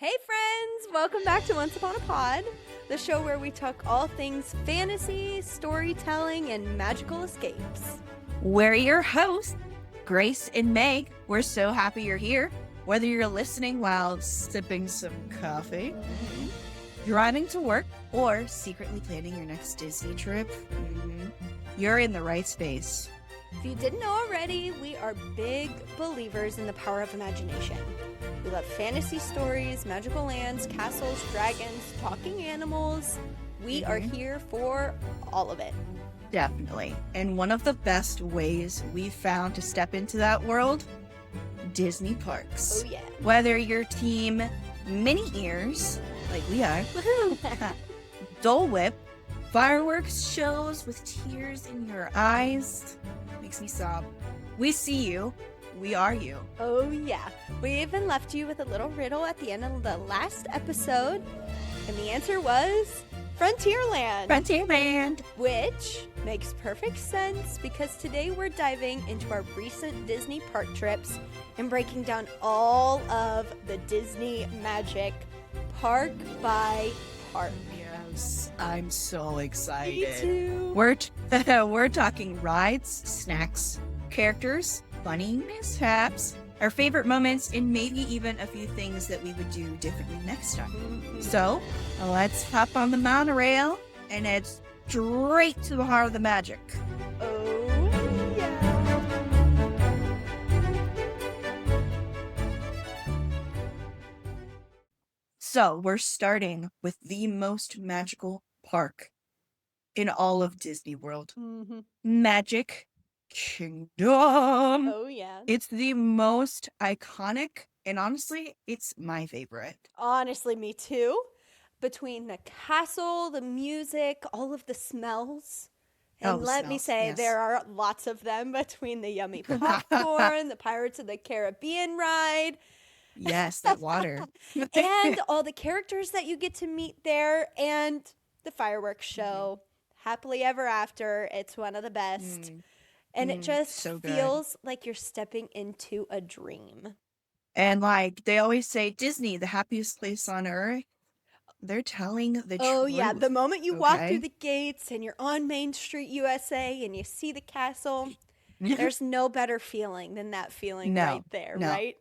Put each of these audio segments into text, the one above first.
Hey friends! Welcome back to Once Upon a Pod, the show where we talk all things fantasy, storytelling, and magical escapes. We're your hosts, Grace and Meg. We're so happy you're here. Whether you're listening while sipping some coffee, driving to work, or secretly planning your next Disney trip, you're in the right space. If you didn't know already, we are big believers in the power of imagination. We love fantasy stories, magical lands, castles, dragons, talking animals. We are here for all of it. Definitely. And one of the best ways we've found to step into that world, Disney parks. Oh yeah. Whether you're team mini ears, like we are, Dole Whip, fireworks shows with tears in your eyes, makes me sob. We see you. We are you. Oh yeah. We even left you with a little riddle at the end of the last episode. And the answer was Frontierland. Frontierland. Which makes perfect sense because today we're diving into our recent Disney park trips and breaking down all of the Disney magic park by park. Yes, I'm so excited. Me too. We're talking rides, snacks, characters, funny mishaps, our favorite moments, and maybe even a few things that we would do differently next time. So let's hop on the monorail and head straight to the heart of the magic. Oh yeah. So we're starting with the most magical park in all of Disney World. Magic Kingdom. Oh yeah. It's the most iconic, and honestly, it's my favorite. Honestly, me too. Between the castle, the music, all of the smells. And the let me smells, say, yes. there are lots of them between the yummy popcorn, the Pirates of the Caribbean ride, Yes, that water. and all the characters that you get to meet there, and the fireworks show. Happily Ever After. It's one of the best. And it just so good. feels like you're stepping into a dream. And like they always say, Disney, the happiest place on earth. They're telling the truth. Oh, yeah. The moment you walk okay? through the gates and you're on Main Street, USA, and you see the castle, there's no better feeling than that feeling right there, right?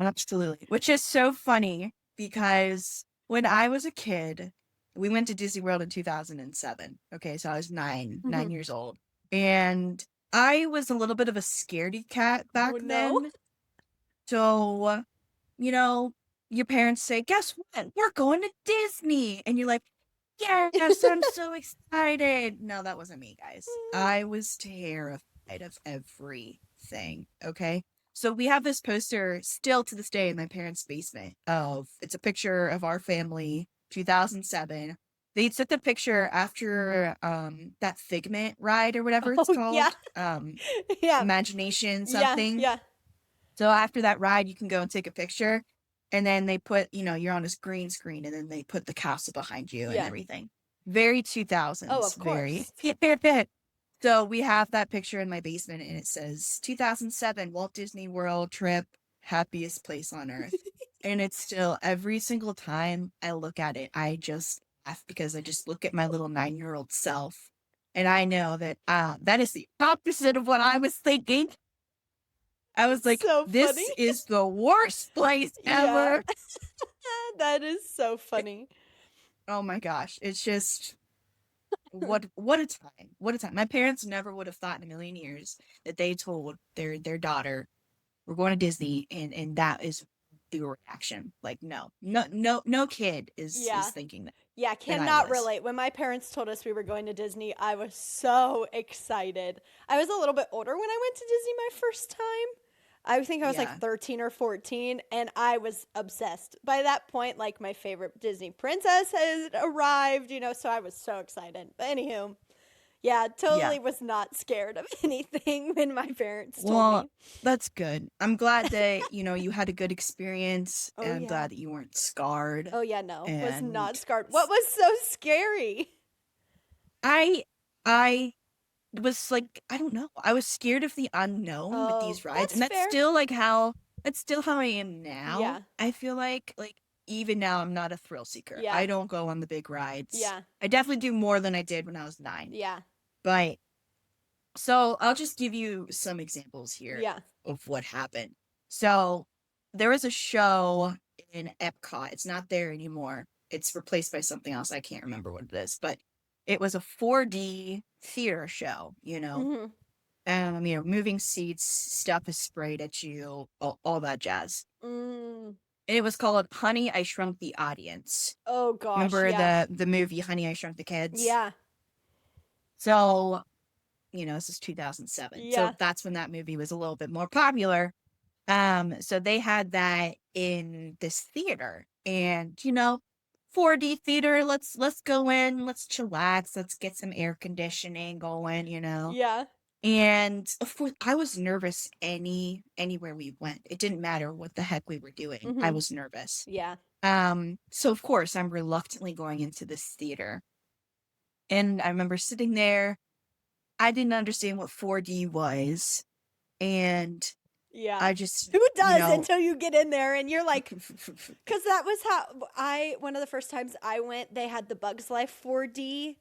Absolutely. Which is so funny because when I was a kid, we went to Disney World in 2007. Okay, so I was 9 years old. And I was a little bit of a scaredy cat back then. So, you know, your parents say, guess what? We're going to Disney. And you're like, yes, I'm so excited. No, that wasn't me, guys. I was terrified of everything. Okay. So we have this poster still to this day in my parents' basement it's a picture of our family, 2007. They took the picture after that Figment ride or whatever it's called. Yeah. Imagination something. Yeah. So after that ride, you can go and take a picture. And then they put, you're on this green screen and then they put the castle behind you and everything. Very 2000s. Oh, of course. Very. So we have that picture in my basement and it says 2007 Walt Disney World trip, happiest place on earth. And it's still every single time I look at it, I just laugh because I just look at my little 9-year-old self. And I know that that is the opposite of what I was thinking. I was like, so this funny. is the worst place ever. That is so funny. Oh my gosh. It's just, what a time. What a time. My parents never would have thought in a million years that they told their daughter, we're going to Disney, and that is the reaction. Like, no kid is thinking that. Yeah, cannot relate. When my parents told us we were going to Disney, I was so excited. I was a little bit older when I went to Disney my first time. I think I was like 13 or 14, and I was obsessed. By that point, like, my favorite Disney princess had arrived, so I was so excited. But anywho, totally was not scared of anything when my parents told me. That's good. I'm glad that, you had a good experience, and I'm glad that you weren't scarred. Oh, yeah, no. Was not scarred. What was so scary? I was like, I don't know. I was scared of the unknown with these rides. And that's fair. still like how I am now. Yeah. I feel like even now, I'm not a thrill seeker. Yeah. I don't go on the big rides. Yeah. I definitely do more than I did when I was 9. Yeah. But so I'll just give you some examples here Yeah. of what happened. So there was a show in Epcot. It's not there anymore. It's replaced by something else. I can't remember what it is, but it was a 4D theater show, moving seats, stuff is sprayed at you, all that jazz. Mm. It was called Honey, I Shrunk the Audience. Oh gosh, Remember yeah. the movie Honey, I Shrunk the Kids? Yeah. So, this is 2007. Yeah. So that's when that movie was a little bit more popular. So they had that in this theater, and 4D theater, let's go in, let's chillax, let's get some air conditioning going, Yeah. And of course, I was nervous anywhere we went. It didn't matter what the heck we were doing. I was nervous. Yeah. So of course I'm reluctantly going into this theater. And I remember sitting there. I didn't understand what 4D was. And Yeah. I just Who does until you get in there and you're like, because that was how one of the first times I went, they had the Bugs Life 4D.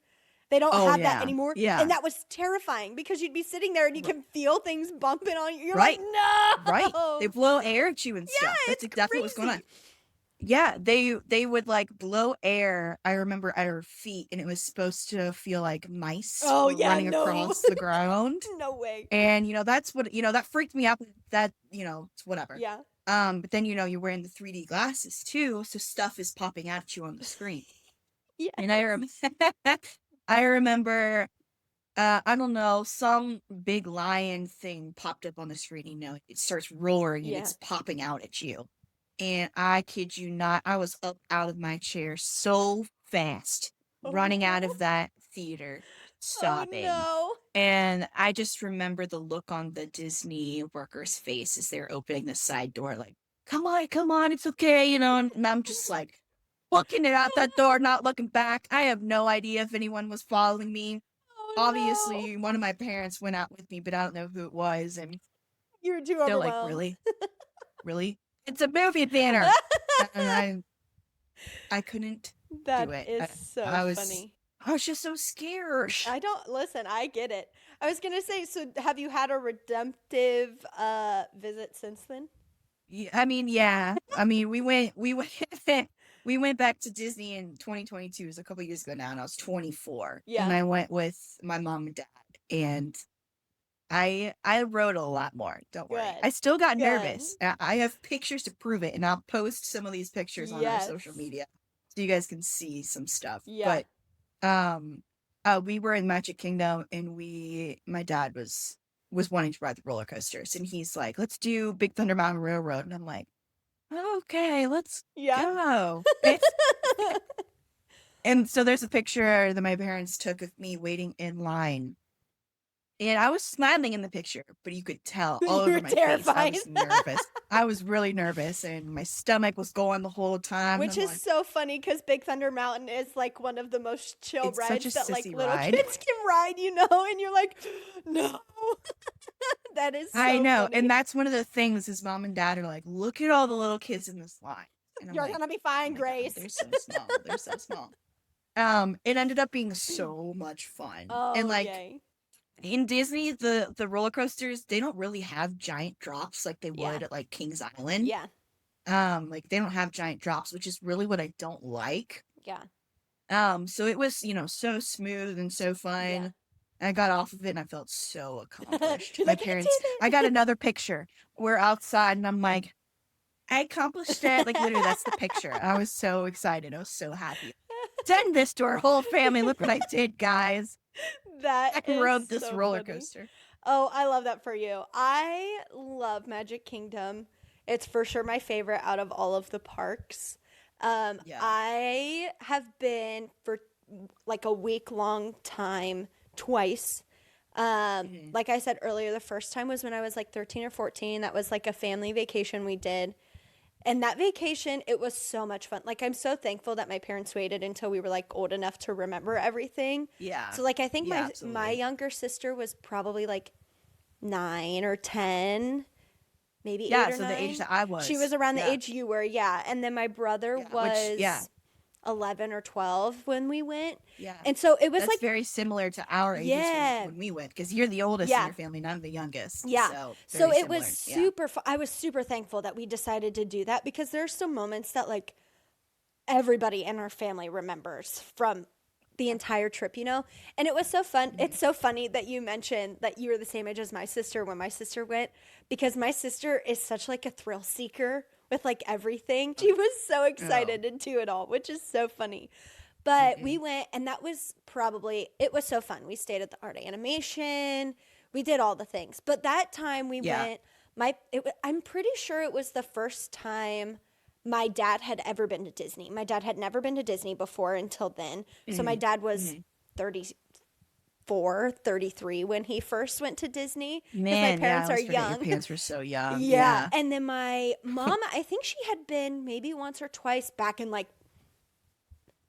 They don't have that anymore. Yeah. And that was terrifying because you'd be sitting there and you can feel things bumping on you. You're Right. like, no. Right. They blow air at you and stuff. Yeah, That's it's exactly what's going on. crazy. Yeah, they would like blow air, I remember, at our feet, and it was supposed to feel like mice Oh, were yeah, running no. across the ground. No way. And that's what that freaked me out. That it's whatever. Yeah. But then you're wearing the 3D glasses too, so stuff is popping at you on the screen. Yeah. And I remember, I don't know, some big lion thing popped up on the screen. It starts roaring and it's popping out at you. And I kid you not, I was up out of my chair so fast, running out of that theater, sobbing. Oh, no. And I just remember the look on the Disney workers' face as they were opening the side door, like, come on, it's okay, and I'm just like, booking it out that door, not looking back. I have no idea if anyone was following me. Oh, Obviously, no. one of my parents went out with me, but I don't know who it was. And You were too they're overwhelmed. like, really? Really? It's a movie theater. And I couldn't do it. That is so funny. I was just so scared. I get it. I was gonna say, so have you had a redemptive visit since then? Yeah, we went we went back to Disney in 2022. It was a couple years ago now, and I was 24. Yeah. And I went with my mom and dad, and I rode a lot more. Don't worry. Good. I still got Good. nervous. I have pictures to prove it, and I'll post some of these pictures on our social media so you guys can see some stuff. Yeah. But we were in Magic Kingdom, and my dad was wanting to ride the roller coasters, and he's like, let's do Big Thunder Mountain Railroad. And I'm like, okay, let's go. And so there's a picture that my parents took of me waiting in line. And I was smiling in the picture, but you could tell all over my face I was nervous. I was really nervous, and my stomach was going the whole time. Which is so funny because Big Thunder Mountain is like one of the most chill rides that like little kids can ride, and you're like, no. That is so I know. funny. And that's one of the things his mom and dad are like, look at all the little kids in this line. And you're gonna be fine, Grace. God, they're so small. They're so small. It ended up being so much fun. Oh, and like yay. In Disney, the roller coasters, they don't really have giant drops like they would at like Kings Island. Yeah. Like they don't have giant drops, which is really what I don't like. Yeah. So it was, so smooth and so fun. Yeah. I got off of it and I felt so accomplished. You're My like, parents, I got another picture. We're outside and I'm like, I accomplished it. Like literally, that's the picture. I was so excited. I was so happy. Send this to our whole family. Look what I did, guys. That I rode is this so roller funny. coaster. Oh, I love that for you. I love Magic Kingdom. It's for sure my favorite out of all of the parks. I have been for like a week-long time twice. Like I said earlier, the first time was when I was like 13 or 14. That was like a family vacation we did. And that vacation, it was so much fun. Like, I'm so thankful that my parents waited until we were like old enough to remember everything. Yeah. So like, I think my absolutely. younger sister was probably like 9 or 10. maybe 8 Yeah, or so the age 9. that I She was. was around the Yeah. age you were, yeah. And then my brother Yeah. Which, yeah. was 11 or 12 when we went. Yeah. And so it was That's like, very similar to our ages yeah, when we went, because you're the oldest in yeah, your family, and I'm the youngest. yeah. So So very it was similar. Yeah. I was super thankful that we decided to do that because there's some moments that like everybody in our family remembers from the entire trip, you know? And it was so fun. Mhm. It's so funny that you mentioned that you were the same age as my sister when my sister went, because my sister is such like a thrill seeker with like everything. She was so Oh. excited to do it all, which is so funny. But we Mhm. went, and that was probably, it was so fun. We stayed at the art animation. We did all the things. But that time we Yeah. went, I'm pretty sure it was the first time my dad had ever been to Disney. My dad had never been to Disney before until then. So my Mhm. dad was Mhm. 34, 33 when he first went to Disney because my Man, yeah, I parents are always forget your young. parents were so young. Yeah. Yeah. And then my mom, I think she had been maybe once or twice back in like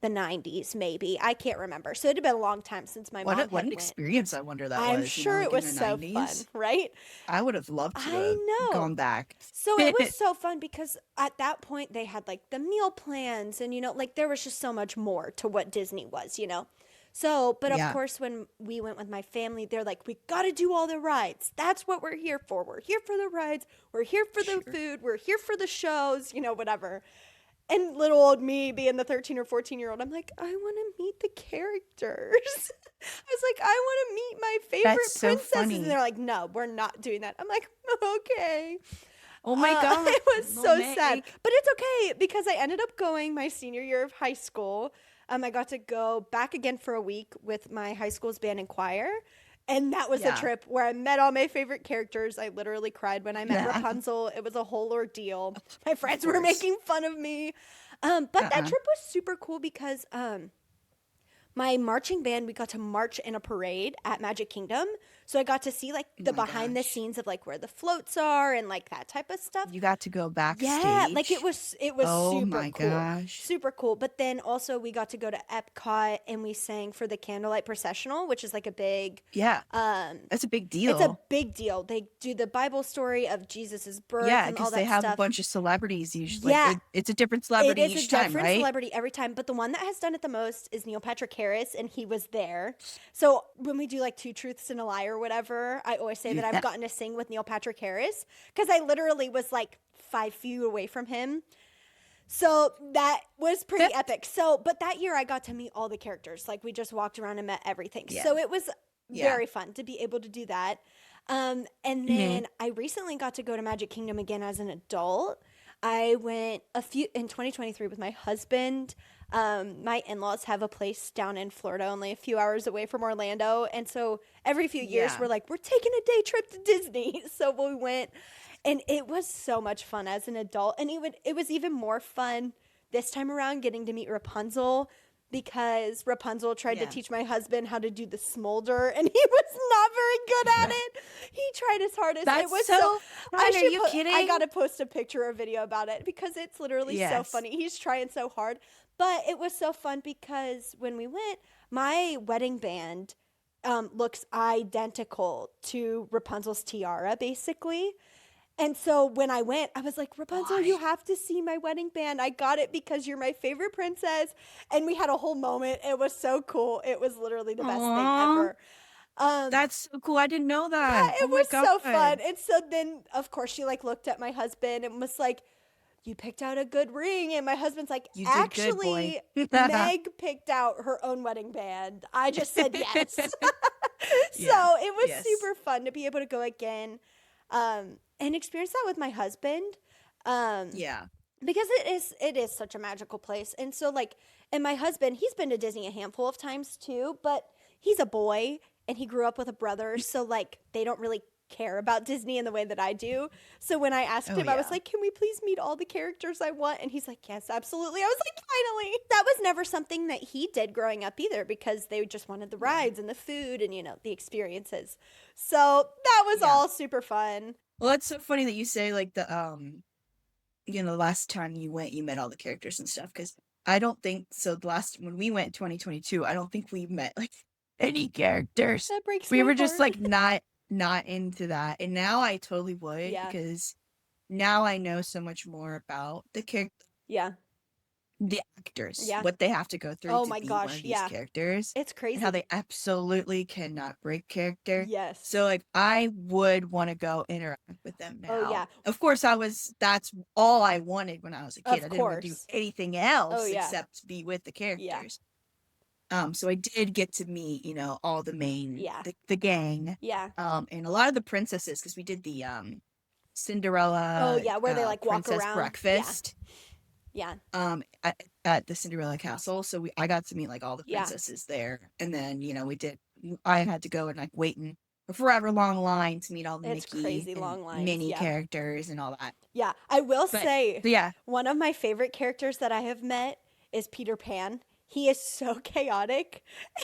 the 90s, maybe. I can't remember. So it had been a long time since my mom What had an went. experience I wonder that I'm was, sure it like in was the so fun, 90s. right? I would have loved to I have know. gone back. So it was so fun because at that point they had like the meal plans and, you know, like there was just so much more to what Disney was, you know? So, but of Yeah. course, when we went with my family, they're like, we got to do all the rides. That's what we're here for. We're here for the rides. We're here for the Sure. food. We're here for the shows, you know, whatever. And little old me being the 13 or 14-year-old, I'm like, I want to meet the characters. I was like, I want to meet my That's favorite so princesses. And funny. they're like, no, we're not doing that. I'm like, okay. Oh my God. It was so sad. Meg. But it's okay because I ended up going my senior year of high school. I got to go back again for a week with my high school's band and choir. And that was a Yeah. trip where I met all my favorite characters. I literally cried when I met Rapunzel. It was a whole ordeal. My friends were course. making fun of me. But that Uh-uh. trip was super cool because my marching band, we got to march in a parade at Magic Kingdom. So I got to see like Oh the my behind the gosh. scenes of like where the floats are and like that type of stuff. You got to go Yeah, like it backstage? was Oh super my cool. gosh. Super cool. But then also we got to go to Epcot and we sang for the Candlelight Processional, which is like a big Yeah. um That's a big it's a deal. big deal. They do the Bible story of Jesus's birth Yeah, and all because they that have a stuff. bunch of celebrities usually. Yeah, It's a different it celebrity is a each time, different right? celebrity every time, but the one that has done it the most is Neil Patrick Harris, and he was there. So when we do like Two Truths and a Lie or whatever, I always say that I've Yeah. gotten to sing with Neil Patrick Harris because I literally was like 5 feet away from him. So that was pretty epic. So, but that year I got to meet all the characters. Like we just walked around and met everything. Yeah. So it was Yeah. very fun to be able to do that. And Mhm. then I recently got to go to Magic Kingdom again as an adult. I went in 2023 with my husband. My in-laws have a place down in Florida, only a few hours away from Orlando. And so every few years Yeah. we're like, we're taking a day trip to Disney. So we went and it was so much fun as an adult. And it was even more fun this time around getting to meet Rapunzel because Rapunzel tried to Yeah. teach my husband how to do the smolder and he was not very good at it. He tried his hardest. It That's was so fun. Are you I kidding? gotta post a picture or video about it because it's literally so Yes. funny. He's trying so hard. But it was so fun because when we went, my wedding band looks identical to Rapunzel's tiara, basically. And so when I went, I was like, Rapunzel, you Why? have to see my wedding band. I got it because you're my favorite princess. And we had a whole moment. It was so cool. It was literally the best thing Aw. ever. That's so cool. I didn't know Yeah, that. it Oh my was so fun. God. And so then, of course, she like looked at my husband and was like, you picked out a good ring. And my husband's like, You did good, boy. actually, Meg picked out her own wedding band. I just said yes. So Yeah. it was Yes. super fun to be able to go again and experience that with my husband. Yeah. Because it is such a magical place. And so like, and my husband, he's been to Disney a handful of times too, but he's a boy and he grew up with a brother, so like they don't really care about Disney in the way that I do. So when I asked Oh, him, I was yeah. like, "Can we please meet all the characters I want?" And he's like, "Yes, absolutely." I was like, "Finally." That was never something that he did growing up either because they just wanted the Yeah. rides and the food and, you know, the experiences. So that was Yeah. all super fun. Well, it's so funny that you say like the the last time you went, you met all the characters and stuff. Because I don't think so. The last when we went in 2022, I don't think we met like any characters. That breaks We my were just heart. like not into that. And now I totally would Yeah. because now I know so much more about Yeah. the actors, Yeah. what they have to go through Oh to my be one gosh, of these yeah. characters, It's and how crazy. they absolutely cannot break character. So, Yes. like, I would wanna go interact with them Oh, now. yeah. Of course, that's all I wanted when I was a kid. Of I didn't wanna do course. anything Oh, else yeah. except be with the Yeah. characters. So I did get to meet, all the main Yeah. the gang, Yeah. and a lot of the princesses, because we did the, Oh, Cinderella, yeah, where they, like, walk princess around. Yeah. breakfast, Yeah. at the Cinderella castle, so I got to meet, like, all the Yeah. princesses there, and then, I had to go and, like, wait in a forever long line to meet all the It's Mickey crazy and long lines. Minnie Yeah. characters and all that. Yeah. I will But say, yeah, one of my favorite characters that I have met is Peter Pan. He is so chaotic. I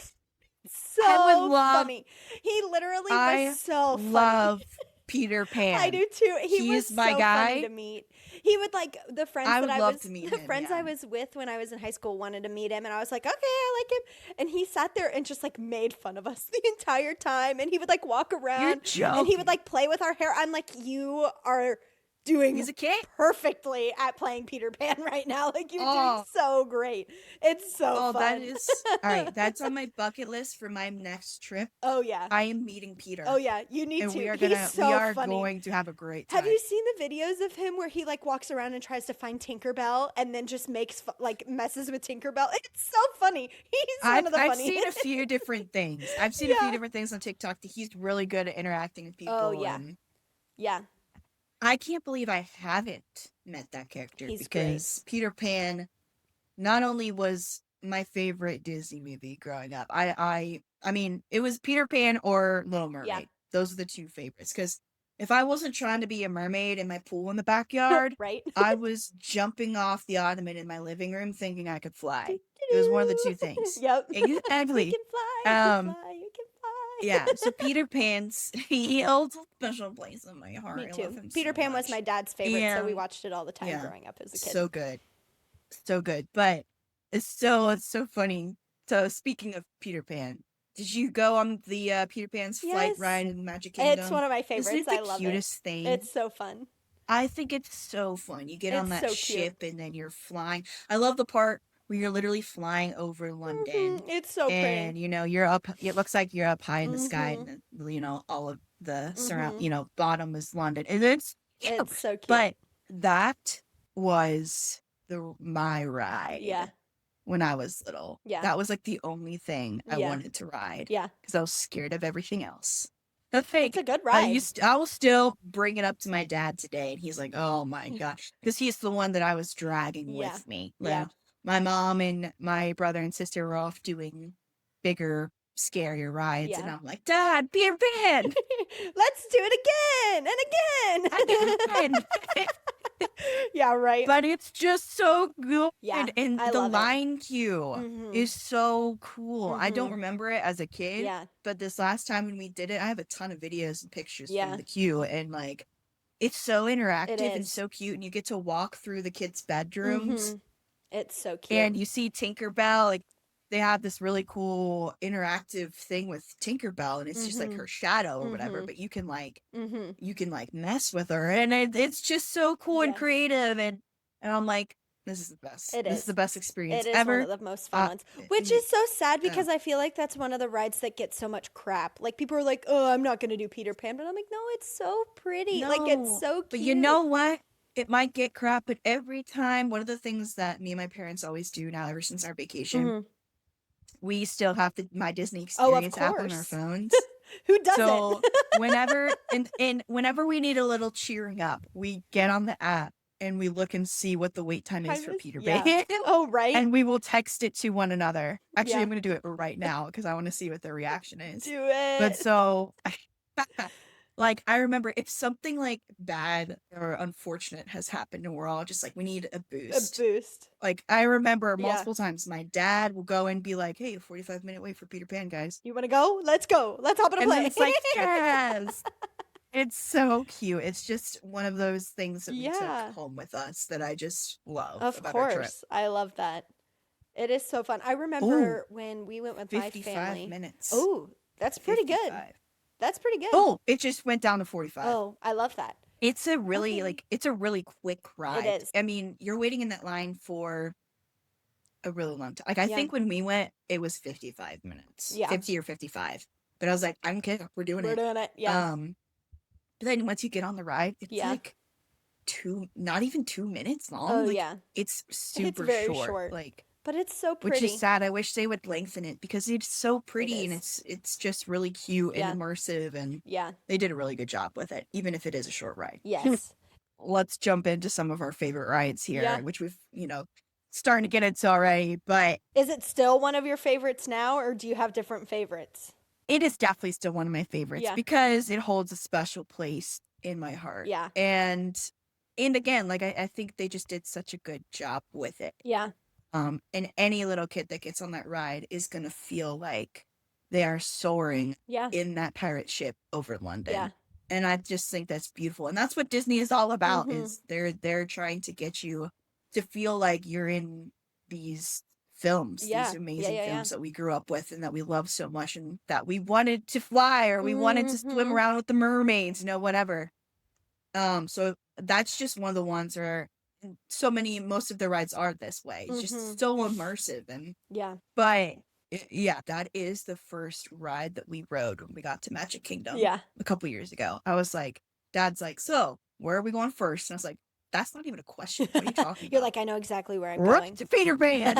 would So love funny. He literally was I so funny. love Peter I Pan. do too. He was He's my so funny to guy. meet. He would like I would love to meet the him, friends I yeah. was with when I was in high school wanted to meet him, and I was like, okay, I like him. And he sat there and just like made fun of us the entire time, and he would like walk You're around and he joking. would like play with our hair. I'm like, you are doing He's a kid. perfectly at playing Peter Pan right now. Like you're doing Oh, so great. It's so oh, that fun. is all right. That's on my bucket list for my next trip. Oh yeah. I am meeting Peter, Oh yeah. You need and to. we are He's so funny. going to have a great Have time. you seen the videos of him where he like walks around and tries to find Tinkerbell and then just makes like messes with Tinkerbell? It's so funny. He's one of the I've funniest. seen a few different things. I've seen a few Yeah. different things on TikTok that he's really good at interacting with Oh people, yeah. and Yeah. I can't believe I haven't met that character He's great. because Peter Pan not only was my favorite Disney movie growing up. I mean, it was Peter Pan or Little Yeah. Mermaid. Those are the two favorites. Because if I wasn't trying to be a mermaid in my pool in the backyard, Right? I was jumping off the ottoman in my living room thinking I could fly. It was one of the two things. Yep. You Exactly. can fly. You can Um, fly. You can fly. yeah. So Peter Pan's he holds a special place in my heart. Me I too. love him Peter so Pan was much. my dad's favorite, so we And watched it all the time yeah, growing up as a kid. so good. So good. But it's so funny. So speaking of Peter Pan, did you go on the Peter Pan's flight Yes. ride in the Magic It's Kingdom? one of my Isn't favorites. it I the love it. cutest thing? It's so fun. I think it's so fun. You get on It's that so cute. ship and then you're flying. I love the part where you're literally flying over London It's so pretty. and you're up, it looks like you're up high in the sky Mhm. and all of the surround, Mhm. bottom is London. And it's cute. It's so cute. But that was my ride Yeah. when I was little. Yeah. That was like the only thing I Yeah. wanted to ride Yeah. because I was scared of everything else. The It's thing a good I ride. will still bring it up to my dad today, and he's like, "Oh my gosh," because he's the one that I was dragging Yeah. with me. Yeah. My mom and my brother and sister were off doing bigger, scarier rides, and Yeah. I'm like, "Dad, Peter Pan, Let's do it again and again. again." Yeah, right. But it's just so good, Yeah, and I the love it. line cue Mhm. is so cool. I don't Mhm. remember it as a kid, Yeah. but this last time when we did it, I have a ton of videos and pictures from Yeah. the queue, and like it's so It interactive and is. so cute, and you get to walk through the kids' bedrooms, Mhm. It's so cute. and you see Tinkerbell. Like they have this really cool interactive thing with Tinkerbell, and it's just like Mhm. her shadow or whatever. Mhm. But you can like Mhm. mess with her, and it's just so cool and Yes. creative, and I'm like, this is the best. It This is the is. best experience It is one ever. of the most fun ones. Which And is so sad yeah. because I feel like that's one of the rides that gets so much crap. Like people are like, "Oh, I'm not going to do Peter Pan." But I'm like, "No, it's so pretty. Like it's No, so but cute." you know what? It might get crap, but every time, one of the things that me and my parents always do now, ever since our vacation, Mhm. we still have my Disney Oh, of Experience app on our course. phones. Who doesn't? So whenever and whenever we need a little cheering up, we get on the app and we look and see what the wait time is for Peter Yeah. Pan, Oh, right? and we will text it to one another. Actually, Yeah. I'm gonna do it right now because I want to see what their reaction is. Do But it. so, like, I remember if something like bad or unfortunate has happened and we're all just like, we need a A boost. boost. Like, I remember Yeah. multiple times my dad will go and be like, hey, 45-minute wait for Peter Pan, guys. You want to go? Let's go. Let's hop in a And then plane. it's like, yes. It's so cute. It's just one of those things that we Yeah. took home with us that I just love Of about our trip. course. I love that. It is so fun. I remember when we went with my 55 family. minutes. Oh, that's pretty good. 55. That's pretty good. Oh, it just went down to 45. Oh, I love that. It's a really Okay. it's a really quick It ride. is. I mean, you're waiting in that line for a really long time. Like, I Yeah. think when we went, it was 55 minutes, Yeah. 50 or 55. But I was like, I'm good. We're doing We're it. doing it. Yeah. Um, but then once you get on the ride, it's Yeah. like not even 2 minutes long. Oh, Like, yeah. it's It's super very short. short, Like, but it's so which is pretty. sad. I wish they would lengthen it because it's so It pretty and is. it's just really cute and Yeah. immersive and Yeah. they did a really good job with it, even if it is a short ride. Yes. Let's jump into some of our favorite rides here, Yeah. which we've, starting to get into already, but Is it still one of your favorites now, or do you have different favorites? it is definitely still one of my favorites Yeah. because it holds a special place in my heart. Yeah. And again, like I think they just did such a good job with it. Yeah. And any little kid that gets on that ride is gonna feel like they are soaring Yeah. in that pirate ship over London. Yeah. And I just think that's beautiful. And that's what Disney is all about, Mhm. is they're trying to get you to feel like you're in these films, Yeah. these Yeah. amazing Yeah. Yeah. films that we grew up with and that we love so much and that we wanted to fly or we wanted to swim Mhm. around with the mermaids, whatever. So that's just one of the ones where most of the rides are this way. It's Mhm. just so immersive Yeah. but yeah, that is the first ride that we rode when we got to Magic Kingdom Yeah. a couple years ago. I was like, Dad's like, so where are we going first? And I was like, that's not even a question. What are you talking You're about? like, I know exactly where I'm We're up going. to Peter Pan.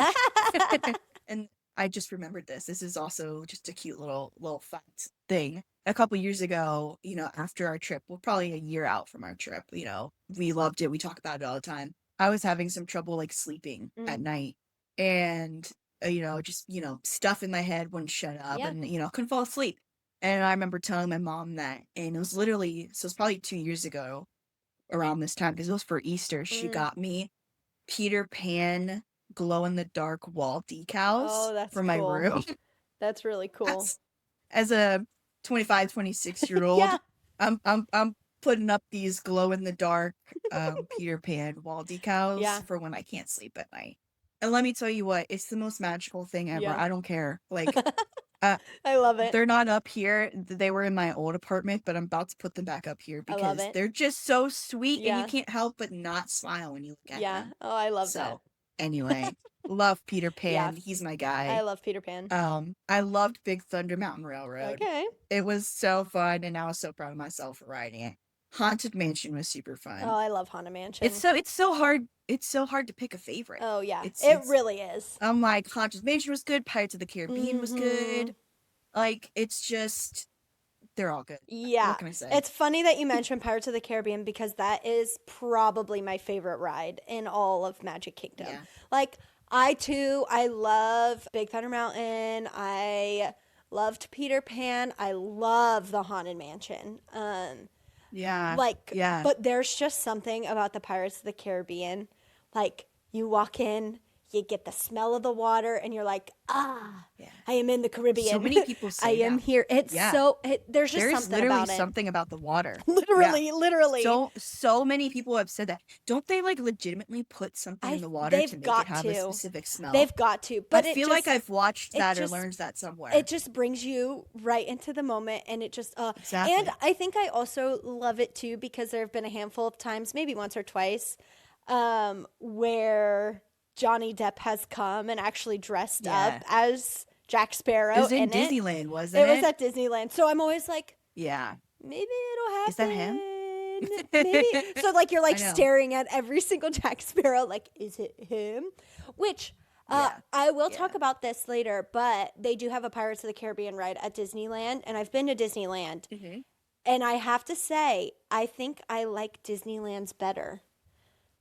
And I just remembered this. This is also just a cute little fact thing. A couple years ago, after our trip, well, probably a year out from our trip, we loved it. We talk about it all the time. I was having some trouble like sleeping at night and, just, stuff in my head wouldn't shut up Yeah. and, couldn't fall asleep. And I remember telling my mom that, and it was literally, so it's probably 2 years ago around this time because it was for Easter. She got me Peter Pan glow in the dark wall decals Oh, that's for my cool. room. That's really cool. That's, as a 25, 26-year-old, Yeah. I'm putting up these glow in the dark Peter Pan wall decals Yeah. for when I can't sleep at night. And let me tell you what, it's the most magical thing ever. Yeah. I don't care. Like, I love it. they're not up here. They were in my old apartment, but I'm about to put them back up here I love because it. they're just so sweet and you Yeah. can't help but not smile when you look at Yeah. them. Oh, I love that. So, anyway, love Peter Yeah. Pan. He's my I guy. love Peter Pan. I loved Big Thunder Mountain Railroad. Okay. It was so fun, and I was so proud of myself for riding it. Haunted Mansion was super fun. Oh, I love Haunted Mansion. It's so hard. It's so hard to pick a favorite. Oh yeah, It's it really is. I'm like, Haunted Mansion was good. Pirates of the Caribbean was good. Like, it's just, they're all good. Yeah. What can I say? It's funny that you mentioned Pirates of the Caribbean because that is probably my favorite ride in all of Magic Kingdom. Yeah. Like, I love Big Thunder Mountain. I loved Peter Pan. I love the Haunted Mansion. Yeah. Yeah. But there's just something about the Pirates of the Caribbean. Like, you walk in, you get the smell of the water, and you're like, Yeah. I am in the Caribbean. So many people say I am that. here. It's Yeah. there's just There's something literally about it. something about the water. Literally. So many people have said that. Don't they like legitimately put something in the water they've to make got it have to. a specific smell? They've got to. But I feel like I've watched it that just- or learned that somewhere. it just brings you right into the moment, and it just Exactly. And I think I also love it too because there have been a handful of times, maybe once or twice, where Johnny Depp has come and actually dressed up as Jack Sparrow. It was in it. Disneyland, wasn't it? It was at Disneyland. So I'm always like, Yeah. maybe it'll happen. Is that him? Maybe. So like you're like I know. staring at every single Jack Sparrow, like, is it him? Which Yeah. I will Yeah. talk about this later, but they do have a Pirates of the Caribbean ride at Disneyland, and I've been to Disneyland, and I have to say, I think I like Disneyland's better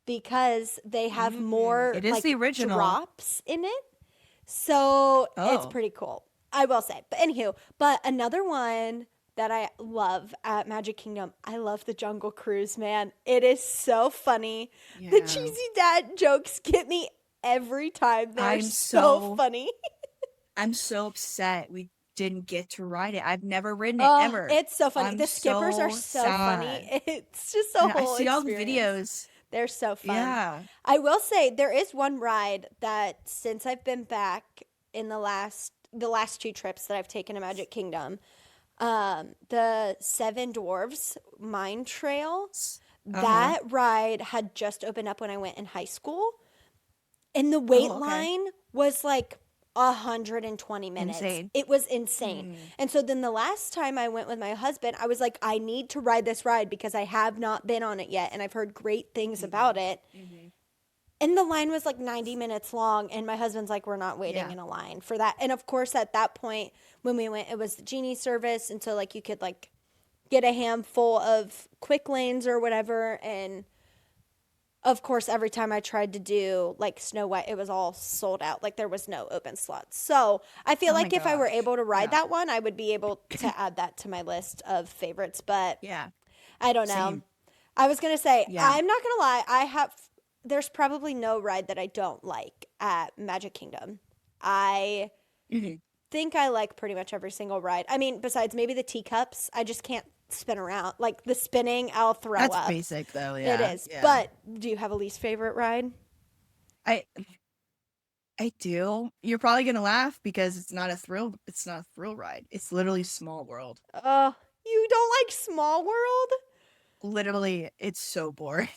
because they have more It is like the original. drops in it. So it's Oh. pretty cool, I will say. But anywho, another one that I love at Magic Kingdom, I love the Jungle Cruise, man. It is so funny. The Yeah. cheesy dad jokes get me every time. They're I'm so so- funny. I'm so upset we didn't get to ride it. I've never ridden it Oh, ever. it's so funny. I'm The skippers are so so funny. It's just a And whole I see all the experience. videos. They're so fun. Yeah. I will say there is one ride that since I've been back in the last two trips that I've taken to Magic Kingdom, the Seven Dwarfs Mine Trail. Uh-huh. That ride had just opened up when I went in high school, and the wait Oh, okay. line was like 120 minutes. Insane. It was insane. Mm. And so then the last time I went with my husband, I was like, I need to ride this ride because I have not been on it yet and I've heard great things about Mhm. it. Mhm. And the line was like 90 minutes long, and my husband's like, we're not waiting Yeah. in a line for that. And of course, at that point, when we went, it was the Genie service. And so, like, you could, like, get a handful of quick lanes or whatever. And of course, every time I tried to do, like, Snow White, it was all sold out. Like, there was no open slots. So I feel Oh my like if I were gosh. able to ride Yeah. that one, I would be able to add that to my list of favorites. But Yeah. I don't know. Same. I was gonna say, Yeah. I'm not gonna lie, there's probably no ride that I don't like at Magic Kingdom. I Mhm. think I like pretty much every single ride. I mean, besides maybe the teacups, I just can't spin around. Like the spinning, I'll throw That's up. basic though. It Yeah. is. Yeah. But do you have a least favorite ride? I I do. You're probably gonna laugh because it's not a thrill. It's not a thrill ride. It's literally Small World. You don't like Small World? Literally, it's so boring.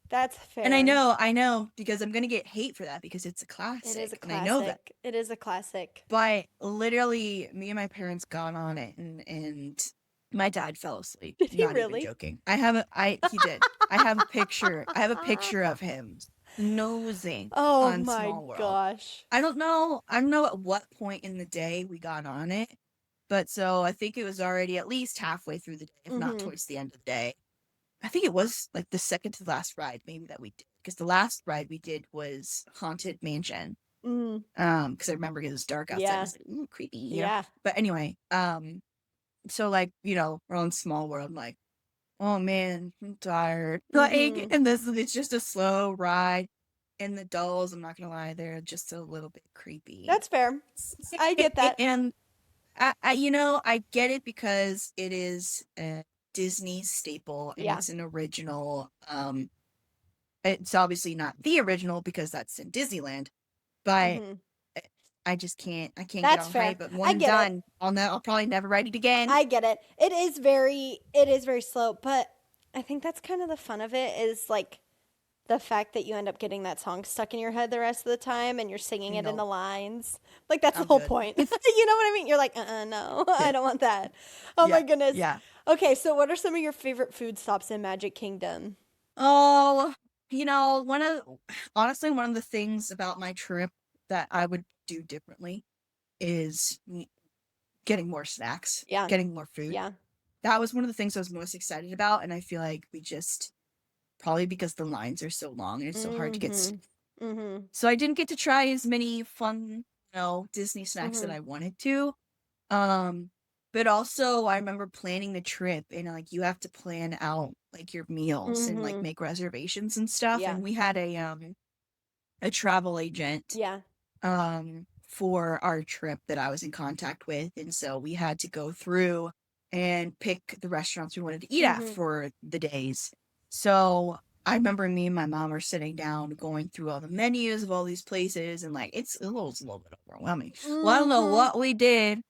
That's And fair. I know, because I'm gonna get hate for that because it's a It is a classic, and I know that. classic. It is a classic. But literally, me and my parents got on it, and my dad fell asleep. Did he Not even really? joking. He did. I have a picture. I have a picture of him snoozing Oh on my Small World. gosh. I don't know. I don't know at what point in the day we got on it, but so I think it was already at least halfway through the day, if not Mm-hmm. towards the end of the day. I think it was like the second to the last ride, maybe that we did, because the last ride we did was Haunted Mansion. Mm, Because I remember it was dark outside. I yeah. was like, ooh, creepy, you know. Yeah. But anyway, so like we're on Small World. I'm like, oh man, I'm tired. Like, Mm-hmm. and it's just a slow ride. And the dolls, I'm not gonna lie, they're just a little bit creepy. That's fair. I get that. And I get it because it is a Disney staple and Yeah. it's an original. It's obviously not the original because that's in Disneyland, but Mm-hmm. I can't get That's on fair. hype. But I one and get it. done, I'll probably never write it again. I get it. It is very slow, but I think that's kind of the fun of it is like the fact that you end up getting that song stuck in your head the rest of the time and you're singing it in the No, lines. Like that's the I'm whole good. point. You know what I mean? You're like, no, I Yeah, don't want that. Oh my yeah, goodness. yeah. Okay, so what are some of your favorite food stops in Magic Kingdom? Oh, honestly, one of the things about my trip that I would do differently is getting more snacks, Yeah. getting more food. Yeah. That was one of the things I was most excited about, and I feel like we just probably because the lines are so long and it's so hard to get. Mm-hmm. Mm-hmm. So I didn't get to try as many fun, Disney snacks that Mm-hmm. I wanted to. Um, but also I remember planning the trip, and like you have to plan out like your meals and like Mm-hmm. make reservations and stuff. Yeah. And we had a travel agent Yeah. for our trip that I was in contact with, and so we had to go through and pick the restaurants we wanted to eat at Mm-hmm. for the days. So I remember me and my mom were sitting down going through all the menus of all these places, and like it's a little bit overwhelming. Well, I don't know Mm-hmm. what we did.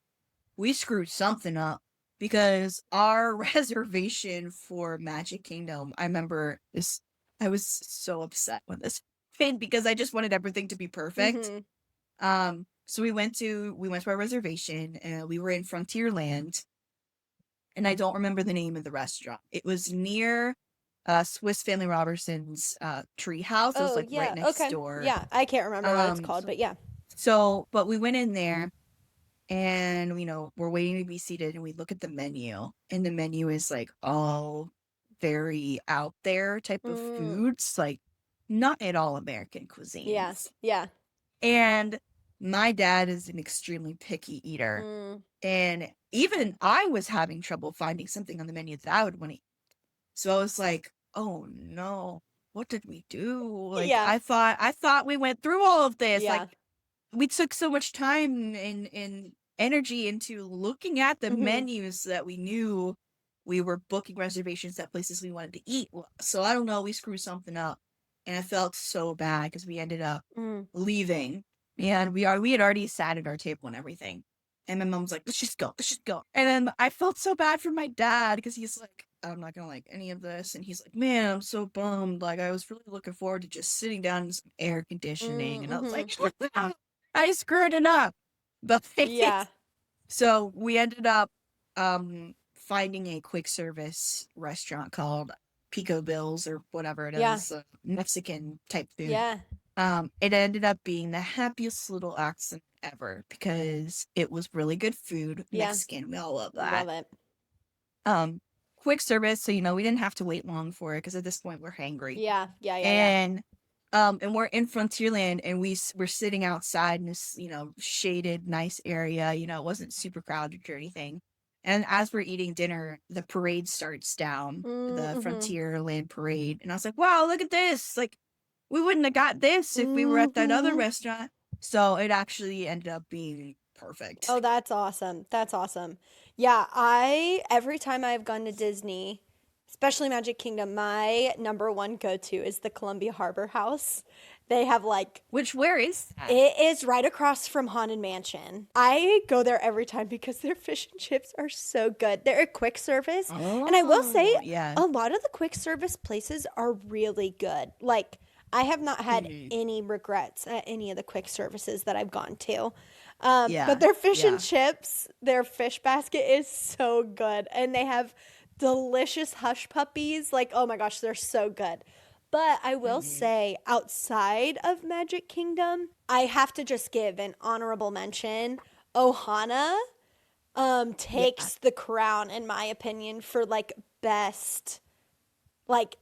We screwed something up because our reservation for Magic Kingdom, I remember this. I was so upset when this happened because I just wanted everything to be perfect. Mm-hmm. So we went to our reservation and we were in Frontierland, and I don't remember the name of the restaurant. It was near Swiss Family Robertson's tree house. It was Oh, like right yeah. next Okay. door. Yeah. I can't remember what it's Um called, but yeah. but we went in there, and we're waiting to be seated, and we look at the menu, and the menu is like all very out there type of Mm, foods, like not at all American yeah. cuisines. Yeah. And my dad is an extremely picky eater. Mm, And even I was having trouble finding something on the menu that I would want to eat. So I was like, oh no, what did we do? Like yeah. I thought we went through all of this. Like Yeah. we took so much time and energy into looking at the Mm-hmm. menus that we knew we were booking reservations at places we wanted to eat. So I don't know, we screwed something up. And I felt so bad because we ended up Mm. leaving, and we had already sat at our table and everything. And my mom's like, let's just go. And then I felt so bad for my dad because he's like, I'm not gonna like any of this. And he's like, man, I'm so bummed. Like, I was really looking forward to just sitting down in some air conditioning. And I was like, I screwed it up. But Yeah. so we ended up finding a quick service restaurant called Pico Bills or whatever it Yeah. is, Mexican type food. Yeah. It ended up being the happiest little accident ever because it was really good food, Yeah. Mexican. We all love that. Love it. Quick service, so we didn't have to wait long for it because at this point we're hangry. Yeah. Yeah. Yeah. And we're in Frontierland, and we're sitting outside in this, shaded, nice area. It wasn't super crowded or anything. And as we're eating dinner, the parade starts down, the Frontierland parade, and I was like, "Wow, look at this! Like, we wouldn't have got this if we were at that other restaurant." So it actually ended up being perfect. Oh, that's awesome. That's awesome. Yeah, every time I've gone to Disney, especially Magic Kingdom, my number one go-to is the Columbia Harbor House. They have where is that? It is right across from Haunted Mansion. I go there every time because their fish and chips are so good. They're a quick service. And I will say, a lot of the quick service places are really good. Like, I have not had any regrets at any of the quick services that I've gone to. But their fish and chips, their fish basket is so good. And they have delicious hush puppies. Like, oh my gosh, they're so good. But I will say, outside of Magic Kingdom, I have to just give an honorable mention. Ohana takes the crown, in my opinion, for best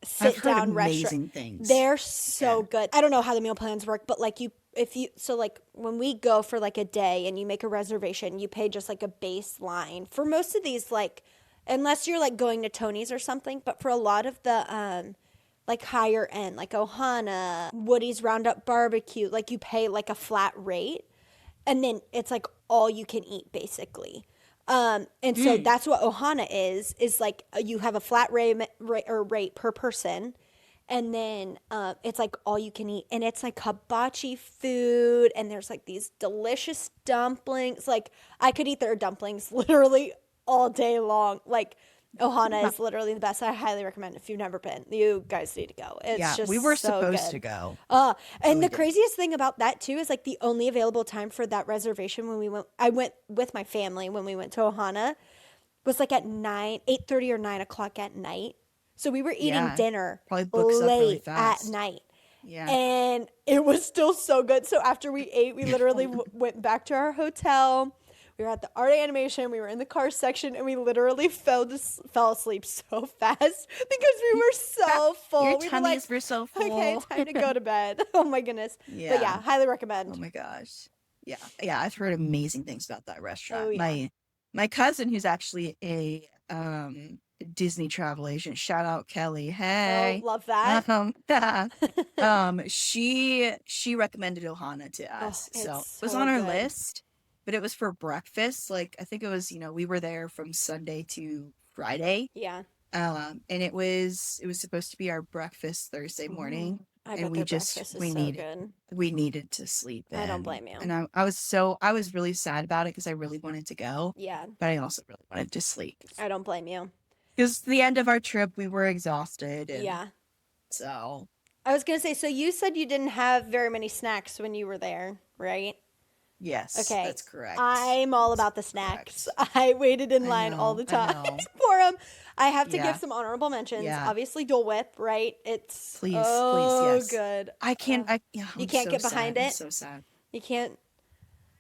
sit down restaurant. Things. They're so good. I don't know how the meal plans work, but when we go for a day and you make a reservation, you pay just a baseline for most of these, unless you're going to Tony's or something. But for a lot of the higher end, Ohana, Woody's Roundup Barbecue, you pay a flat rate, and then it's all you can eat basically. And so that's what Ohana is you have a flat rate per person, and then it's all you can eat, and it's hibachi food, and there's these delicious dumplings. I could eat their dumplings literally all day long. Ohana is literally the best. I highly recommend it. If you've never been, you guys need to go. It's just we were so supposed good. to go. And the craziest thing about that too is the only available time for that reservation when I went with my family when we went to Ohana was at 8:30 or 9 o'clock at night. So we were eating dinner late at night. Yeah. And it was still so good. So after we ate, we literally went back to our hotel. We were at the art animation. We were in the car section, and we literally fell asleep so fast because we were so full. Your tummies were so full. Okay, time to go to bed. Oh my goodness. Yeah. But yeah, highly recommend. Oh my gosh. Yeah. Yeah, I've heard amazing things about that restaurant. Oh, yeah. My cousin, who's actually a Disney travel agent, shout out Kelly. Hey. Oh, love that. She recommended Ohana to us. So it was on our list. But it was for breakfast. I think it was, we were there from Sunday to Friday. Yeah. And it was supposed to be our breakfast Thursday morning. I and bet breakfast is so good. We needed to sleep in. I don't blame you. And I was really sad about it because I really wanted to go. Yeah. But I also really wanted to sleep. I don't blame you. Because the end of our trip, we were exhausted. Yeah. So. I was going to say, so you said you didn't have very many snacks when you were there, right? Yes, okay. That's correct. I'm all about the snacks. I waited in line all the time for them. I have to give some honorable mentions. Yeah. Obviously, Dole Whip, right? It's please, yes. good. I can't. You can't get behind it. I'm so sad. You can't.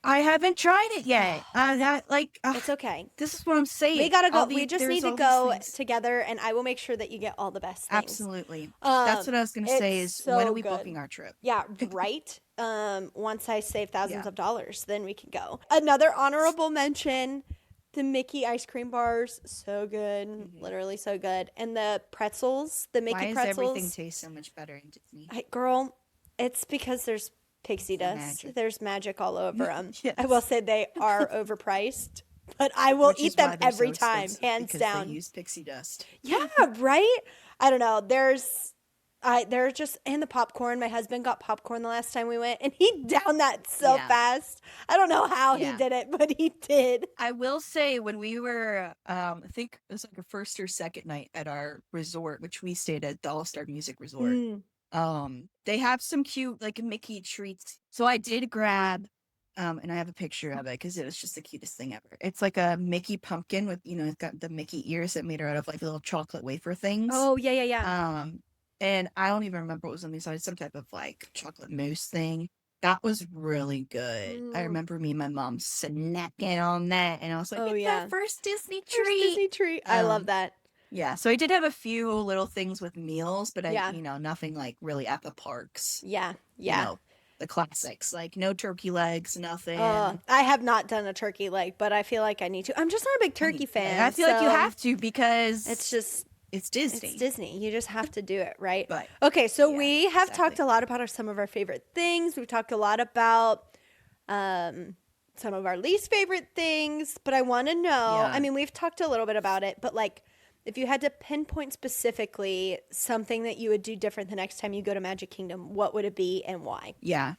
I haven't tried it yet. It's okay. This is what I'm saying. We gotta go. We just need to go together, and I will make sure that you get all the best things. Absolutely. That's what I was gonna say. Is so when are we good. booking our trip? Yeah, right. Once I save thousands of dollars, then we can go. Another honorable mention: the Mickey ice cream bars, so good, literally so good, and the pretzels, the Mickey pretzels. Why does everything taste so much better in Disney? Girl, it's because there's pixie dust. Magic. There's magic all over them. Yes. I will say they are overpriced, but I will eat them every time, hands down. They use pixie dust. Yeah, right? I don't know. They're just, and the popcorn. My husband got popcorn the last time we went, and he downed that so Yeah. fast. I don't know how he Yeah. did it, but he did. I will say when we were, I think it was like a first or second night at our resort, which we stayed at the All-Star Music Resort. They have some cute like Mickey treats. So I did grab, and I have a picture of it because it was just the cutest thing ever. It's like a Mickey pumpkin with, it's got the Mickey ears that made her out of like little chocolate wafer things. Oh, yeah. And I don't even remember what was on the inside, some type of like chocolate mousse thing. That was really good. I remember me and my mom snacking on that, and I was like, Oh, it's yeah. our first Disney First treat. Disney treat. I love that. Yeah, so I did have a few little things with meals, but Yeah. nothing like really at the parks. Yeah. The classics, like no turkey legs, nothing. I have not done a turkey leg, but I feel like I need to. I'm just not a big turkey fan. I feel like you so have to because It's just, it's Disney. it's Disney. You just have to do it, right? But Okay, so yeah, we have exactly. talked a lot about some of our favorite things. We've talked a lot about some of our least favorite things, but I want to know. Yeah. I mean, we've talked a little bit about it, but like, if you had to pinpoint specifically something that you would do different the next time you go to Magic Kingdom, what would it be and why? Yeah.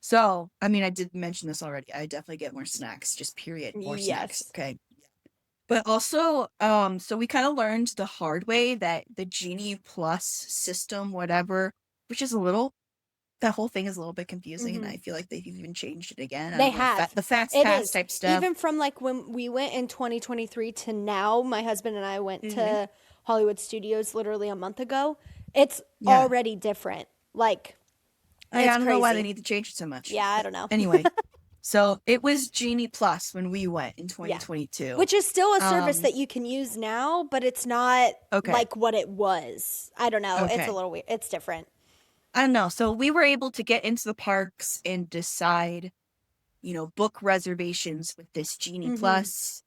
So, I mean, I did mention this already. I definitely get more snacks, just period. More snacks. Yes. Okay. But also, so we kind of learned the hard way that the Genie Plus system, whatever, which is that whole thing is a little bit confusing, and I feel like they've even changed it again. They have. The Fast It Pass is. type stuff. Even from like when we went in 2023 to now, my husband and I went to Hollywood Studios literally a month ago. It's already different. Like, I it's don't know why crazy. they need to change it so much. Yeah, I don't know. Anyway, so it was Genie Plus when we went in 2022. Which is still a service that you can use now, but it's not like what it was. I don't know. It's Okay. a little weird. It's different. I don't know. So we were able to get into the parks and decide, book reservations with this Genie Plus.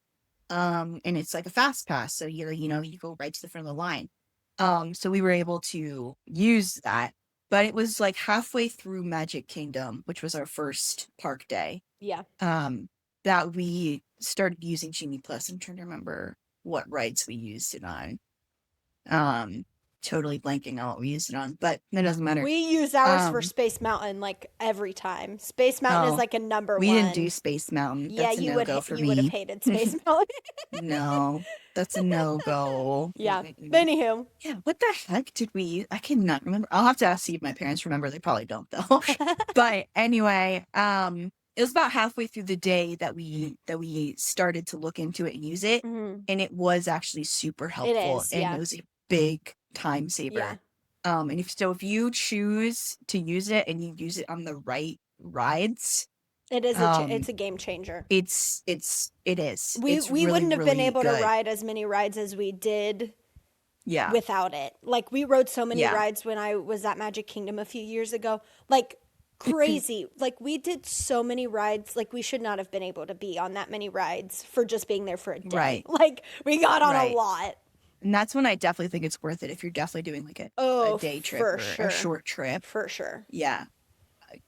And it's like a fast pass. So you go right to the front of the line. So we were able to use that, but it was like halfway through Magic Kingdom, which was our first park day. Yeah. That we started using Genie Plus. I'm trying to remember what rides we used it on. Totally blanking on what we used it on, but that doesn't matter. We use ours for Space Mountain like every time. Space Mountain is like a number we one. didn't do Space Mountain. That's a you would no-go for you would have me. hated Space Mountain. No, that's a no-go. Yeah. Anywho. Yeah, what the heck did we use? I cannot remember. I'll have to see if my parents remember. They probably don't though. But anyway, it was about halfway through the day that we started to look into it and use it, and it was actually super helpful. It was a big time saver. And if you choose to use it and you use it on the right rides, it is it's a game changer. It is. We really, wouldn't have been really able good. to ride as many rides as we did Yeah. without it. Like, we rode so many rides when I was at Magic Kingdom a few years ago. Like, crazy. Like, we did so many rides. Like, we should not have been able to be on that many rides for just being there for a day. Right. Like, we got on a lot. And that's when I definitely think it's worth it if you're definitely doing like a day trip for or sure. a short trip. For sure. Yeah.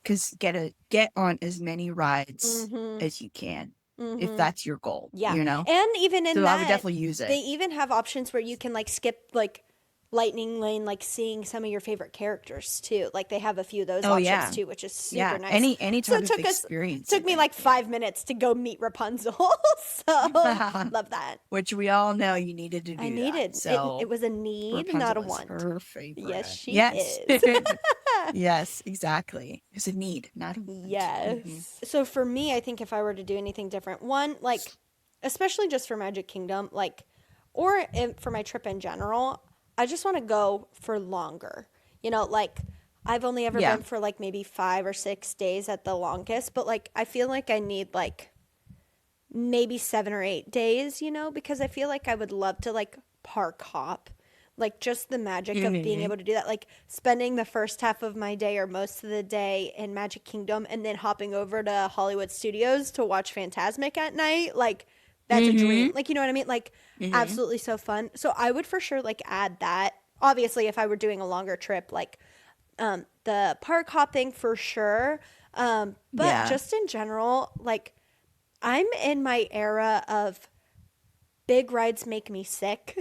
Because get on as many rides as you can. If that's your goal. Yeah. And even in so that, I would definitely use it. They even have options where you can like skip like Lightning Lane, like seeing some of your favorite characters too. Like, they have a few of those options too, which is super nice. Any type of experience. Took me like 5 minutes to go meet Rapunzel. So love that. Which we all know you needed to do. I needed. So it was a need, Rapunzel not a is want. her favorite. Yes, she is. Yes, exactly. It's a need, not a want. Yes. So for me, I think if I were to do anything different, one, like, especially just for Magic Kingdom, like, or for my trip in general, I just want to go for longer. Like, I've only ever been for like maybe 5 or 6 days at the longest, but like, I feel like I need like maybe 7 or 8 days, because I feel like I would love to like park hop. Like, just the magic of being able to do that, like spending the first half of my day or most of the day in Magic Kingdom and then hopping over to Hollywood Studios to watch Fantasmic at night. Like, that's a dream. Like, you know what I mean? Like, absolutely so fun. So I would for sure like add that. Obviously, if I were doing a longer trip, like the park hopping for sure. But just in general, like, I'm in my era of big rides make me sick.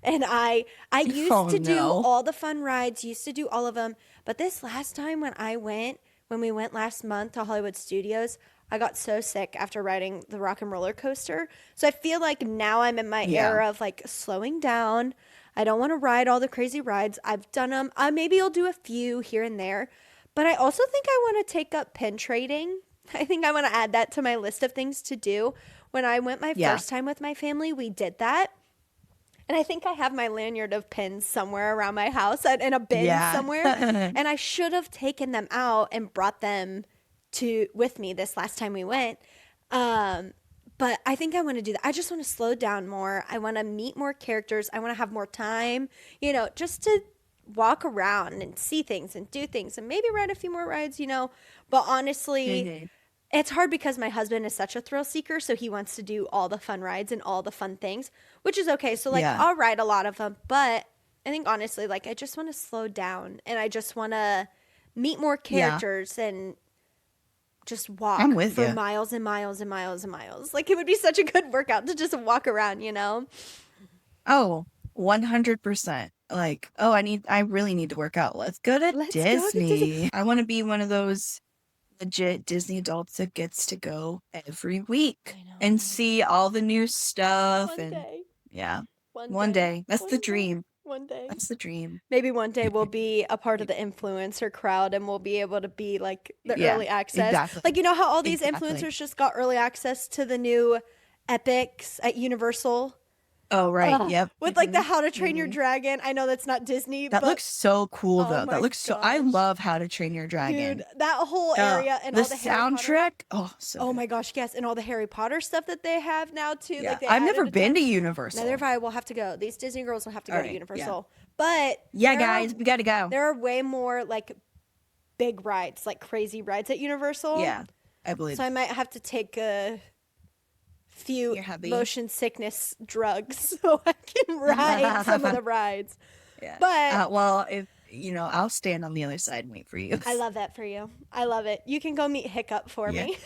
And I Oh used to do no. all the fun rides, used to do all of them, but this last time when we went last month to Hollywood Studios, I got so sick after riding the Rock and Roller Coaster. So I feel like now I'm in my Yeah. era of like slowing down. I don't want to ride all the crazy rides. I've done them. Maybe I'll do a few here and there. But I also think I want to take up pin trading. I think I want to add that to my list of things to do. When I went my Yeah. first time with my family, we did that. And I think I have my lanyard of pins somewhere around my house in a bin somewhere. Yeah. And I should have taken them out and brought them to with me this last time we went. Um, but I think I want to do that. I just want to slow down more. I want to meet more characters. I want to have more time, just to walk around and see things and do things and maybe ride a few more rides. But honestly, Mhm. it's hard because my husband is such a thrill seeker, so he wants to do all the fun rides and all the fun things, which is okay. So like Yeah. I'll ride a lot of them, but I think honestly, like I just want to slow down and I just want to meet more Yeah. characters and just I'm walk with for you. miles and miles and miles and miles. Like it would be such a good workout to just walk around. Oh, 100%. Like, oh, I really need to work out. Let's go to Let's go to Disney. Disney. I want to be one of those legit Disney adults that gets to go every week I know. and see all the new stuff. One And day. yeah, One one day. day. That's One the day. dream. One day. That's the dream. Maybe one day we'll be a part of the influencer crowd and we'll be able to be like the Yeah, early access. exactly. Like, you know how all these Exactly. influencers just got early access to the new Epics at Universal? Oh, right. Yep. With like the Mhm. How to Train Your Mhm. Dragon. I know that's not Disney, That but looks so cool, oh though. my That looks so. I gosh. love How to Train Your Dragon. Dude, that whole area and The all the Harry Potter. soundtrack. Oh, so Oh good. my gosh, yes. And all the Harry Potter stuff that they have now too. Yeah, Like they I've never added a been ton. to Universal. Neither have I. We'll have to go. These Disney girls will have to go All to right, yeah. Universal. But Yeah, there are- guys, we gotta go. there are way more like big rides, like crazy rides at Universal. Yeah, I believe. So I might have to take a few Your hubby. motion sickness drugs so I can ride some of the rides. Yeah. But well, if I'll stand on the other side and wait for you. I love that for you. I love it. You can go meet Hiccup for Yeah. me.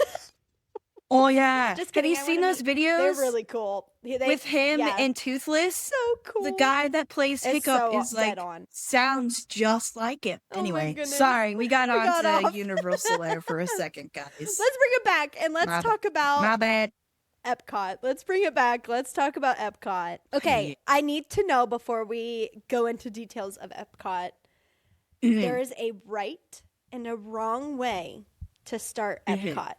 Oh yeah. Just Have kidding. you I seen wanna those meet- videos? They're really cool. with him yeah. and Toothless. So cool. The guy that plays It's Hiccup so is like dead on. sounds just like him. Oh my Anyway, goodness. sorry, we got We on got to off. Universal there for a second, guys. Let's bring it back and let's My- talk about My bad. Epcot. Let's bring it back. Let's talk about Epcot. Okay, Yeah. I need to know before we go into details of Epcot. Mhm. There is a right and a wrong way to start Mhm. Epcot.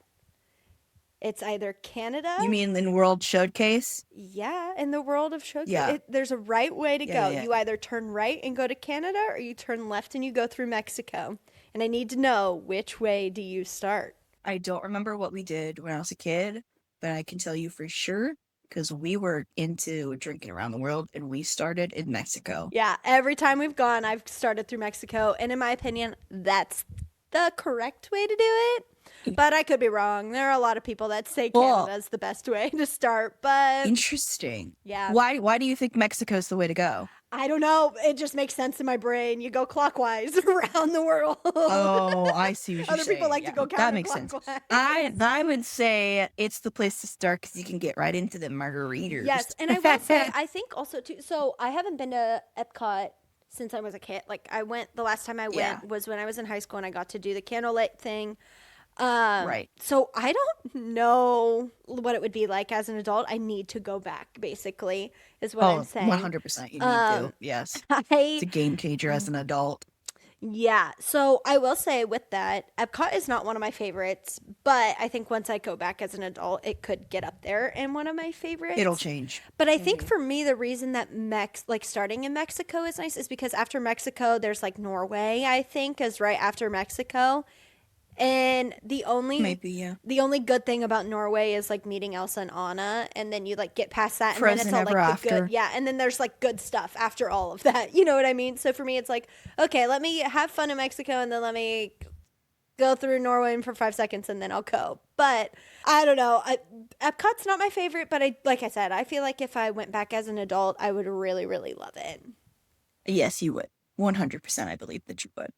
It's either Canada. You mean in World Showcase? Yeah, in the world of showcase. Yeah. There's a right way to Yeah, go. yeah. You either turn right and go to Canada or you turn left and you go through Mexico. And I need to know, which way do you start? I don't remember what we did when I was a kid, but I can tell you for sure because we were into drinking around the world and we started in Mexico. Yeah, every time we've gone, I've started through Mexico. And in my opinion, that's the correct way to do it. But I could be wrong. There are a lot of people that say Well- Canada's the best way to start. But Interesting. yeah, Why do you think Mexico's the way to go? I don't know. It just makes sense in my brain. You go clockwise around the world. Oh, I see what you're Other people saying. like to Yeah, go that makes sense. counterclockwise. I would say it's the place to start because you can get right into the margaritas. Yes, and I will say, I think also too. So I haven't been to Epcot since I was a kid. Like the last time I went Yeah. was when I was in high school and I got to do the candlelight thing. Right. So I don't know what it would be like as an adult. I need to go back. Basically, is what I'm saying. 100%. You need Um, to. Yes. I It's a game changer as an adult. Yeah. So I will say with that, Epcot is not one of my favorites, but I think once I go back as an adult, it could get up there in one of my favorites. It'll change. But I think for me, the reason that starting in Mexico is nice is because after Mexico, there's like Norway, I think, is right after Mexico. And the only Maybe, yeah. the only good thing about Norway is like meeting Elsa and Anna, and then you like get past that, and Frozen then it's all Ever like the After. good, yeah. And then there's like good stuff after all of that. You know what I mean? So for me, it's like, okay, let me have fun in Mexico, and then let me go through Norway for 5 seconds, and then I'll go. But I don't know. Epcot's not my favorite, but like I said, I feel like if I went back as an adult, I would really, really love it. Yes, you would. 100%. I believe that you would.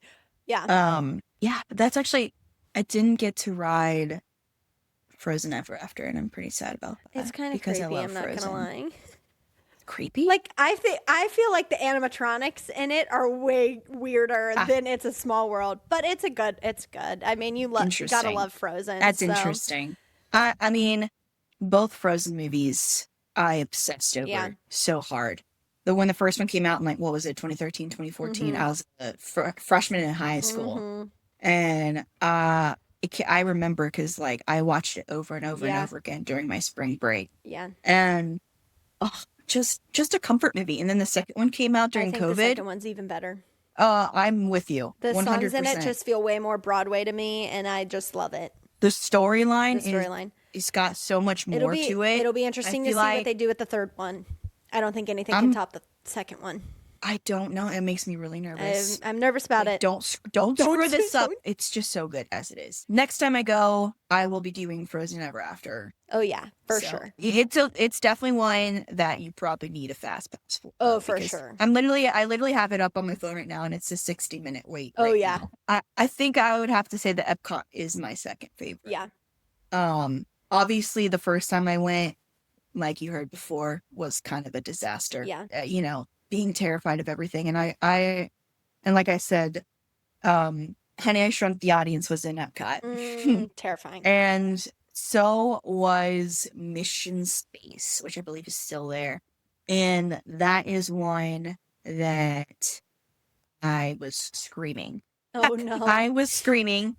Yeah. Yeah, but that's actually, I didn't get to ride Frozen Ever After, and I'm pretty sad about that. It's kind of because creepy, I love I'm not Frozen. gonna lie. creepy. Like I feel like the animatronics in it are way weirder than It's a Small World, but it's good. I mean, gotta Interesting. love Frozen. That's so. interesting. I mean, both Frozen movies I obsessed over so hard. When the first one came out in like, what was it, 2013, 2014, I was a freshman in high school. And I remember because like I watched it over and over and over again during my spring break. Yeah. And just a comfort movie. And then the second one came out during COVID. The second one's even better. I'm with you. The 100%. songs in it just feel way more Broadway to me, and I just love it. The storyline it's got so much more to it. It'll be interesting to see what they do with the third one. I don't think anything can top the second one. I don't know. It makes me really nervous. I'm nervous about it. Don't screw this up. It's just so good as it is. Next time I go, I will be doing Frozen Ever After. Oh yeah, for sure. It's definitely one that you probably need a fast pass for. Oh, for sure. I literally have it up on my phone right now, and it's a 60-minute wait. Oh yeah. Now. I think I would have to say the Epcot is my second favorite. Yeah. Obviously the first time I went, like you heard before, was kind of a disaster. Yeah. Being terrified of everything. And and like I said, Honey, I Shrunk the Audience was in Epcot. Terrifying. And so was Mission Space, which I believe is still there. And that is one that I was screaming. Oh no. I was screaming.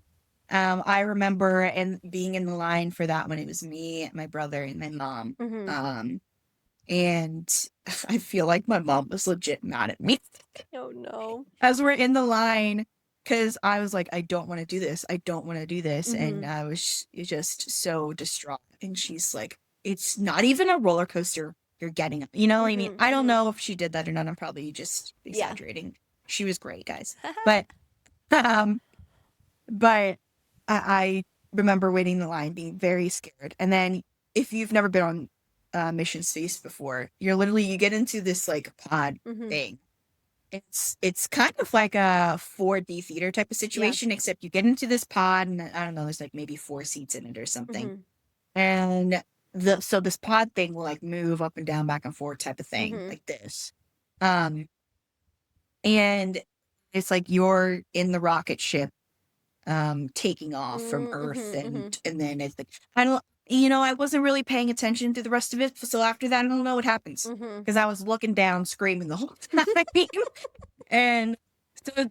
I remember being in the line for that when it was me, my brother, and my mom. And I feel like my mom was legit mad at me. Oh no. As we're in the line, because I was like, I don't want to do this. I don't want to do this. And I was just so distraught. And she's like, it's not even a roller coaster you're getting. You know what I mean? I don't know if she did that or not. I'm probably just exaggerating. She was great, guys. But I remember waiting in the line, being very scared. And then if you've never been on Mission Space before, you get into this like pod thing. It's kind of like a 4D theater type of situation, except you get into this pod and I don't know, there's like maybe 4 seats in it or something. And so this pod thing will like move up and down, back and forth type of thing, like this. And it's like you're in the rocket ship taking off from Earth and then it's like I wasn't really paying attention to the rest of it, so after that I don't know what happens because I was looking down screaming the whole time. And so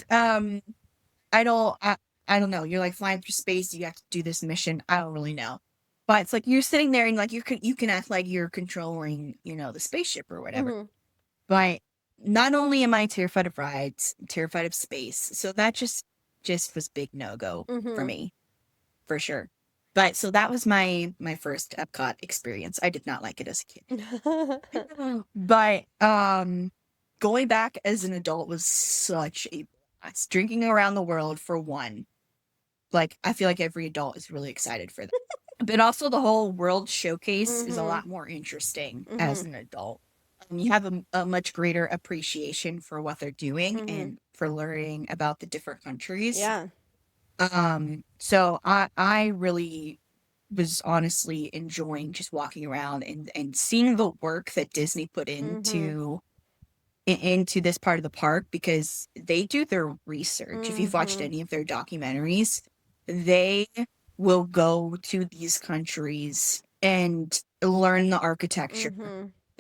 I don't know, you're like flying through space, you have to do this mission, I don't really know, but it's like you're sitting there and like you can act like you're controlling the spaceship or whatever. But not only am I terrified of rides, I'm terrified of space, so that just was big no-go for me, for sure. But so that was my first Epcot experience. I did not like it as a kid. But going back as an adult was such a blast. Drinking around the world for one. Like I feel like every adult is really excited for that. But also the whole world showcase is a lot more interesting as an adult. You have a much greater appreciation for what they're doing and for learning about the different countries. Yeah. So I really was honestly enjoying just walking around and seeing the work that Disney put into this part of the park, because they do their research. If you've watched any of their documentaries, they will go to these countries and learn the architecture,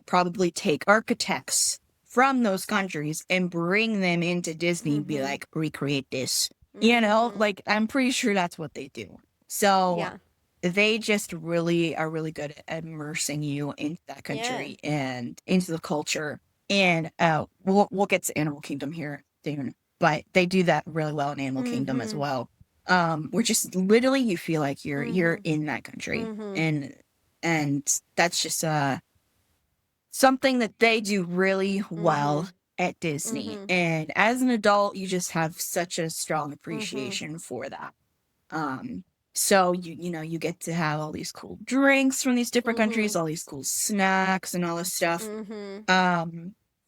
probably take architects from those countries and bring them into Disney and be like, recreate this. Like I'm pretty sure that's what they do. So they just really are really good at immersing you into that country and into the culture. And we'll get to Animal Kingdom here soon, but they do that really well in Animal Kingdom as well. Where just literally you feel like you're in that country, and that's just something that they do really well at Disney. And as an adult, you just have such a strong appreciation for that. So you get to have all these cool drinks from these different countries, all these cool snacks and all this stuff.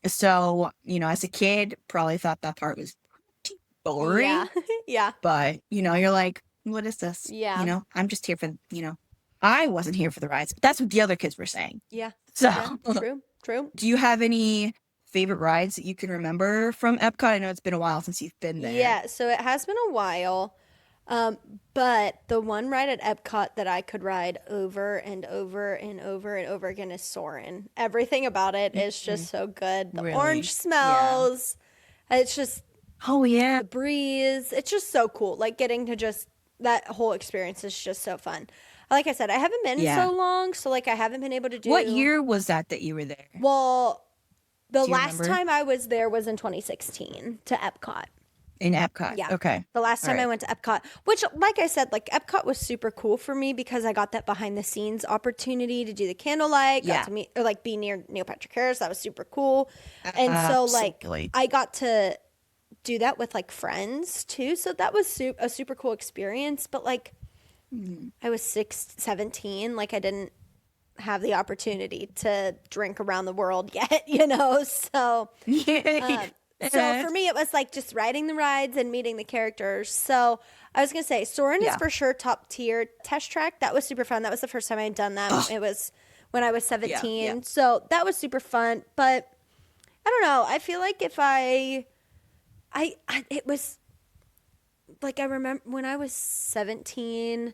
So, as a kid, probably thought that part was pretty boring. Yeah. But, you're like, what is this? Yeah. I'm just here for, I wasn't here for the rides, but that's what the other kids were saying. Yeah. So, True. True. Do you have any favorite rides that you can remember from Epcot? I know it's been a while since you've been there. Yeah, so it has been a while. But the one ride at Epcot that I could ride over and over and over and over again is Soarin'. Everything about it is just so good. The orange Really? Yeah. smells. It's just Oh, yeah. the breeze. It's just so cool. Like getting to just that whole experience is just so fun. Like I said, I haven't been Yeah. so long, so like I haven't been able to do. What year was that you were there? Well, the Do you last remember? time I was there was in 2016 to Epcot. In Epcot. Yeah. Okay. The last time I Alright. went to Epcot, which, like I said, like Epcot was super cool for me because I got that behind the scenes opportunity to do the candlelight, got Yeah. to meet or like be near Neil Patrick Harris. That was super cool. And so like Absolutely. I got to do that with like friends too. So that was a super cool experience. But like I was 17, like I didn't have the opportunity to drink around the world yet, you know? So so for me, it was like just riding the rides and meeting the characters. So I was gonna say, Soarin' is Yeah. for sure top tier. Test Track, that was super fun. That was the first time I'd done that. It was when I was 17. So that was super fun. But I don't know. I feel like if it was like I remember when I was 17.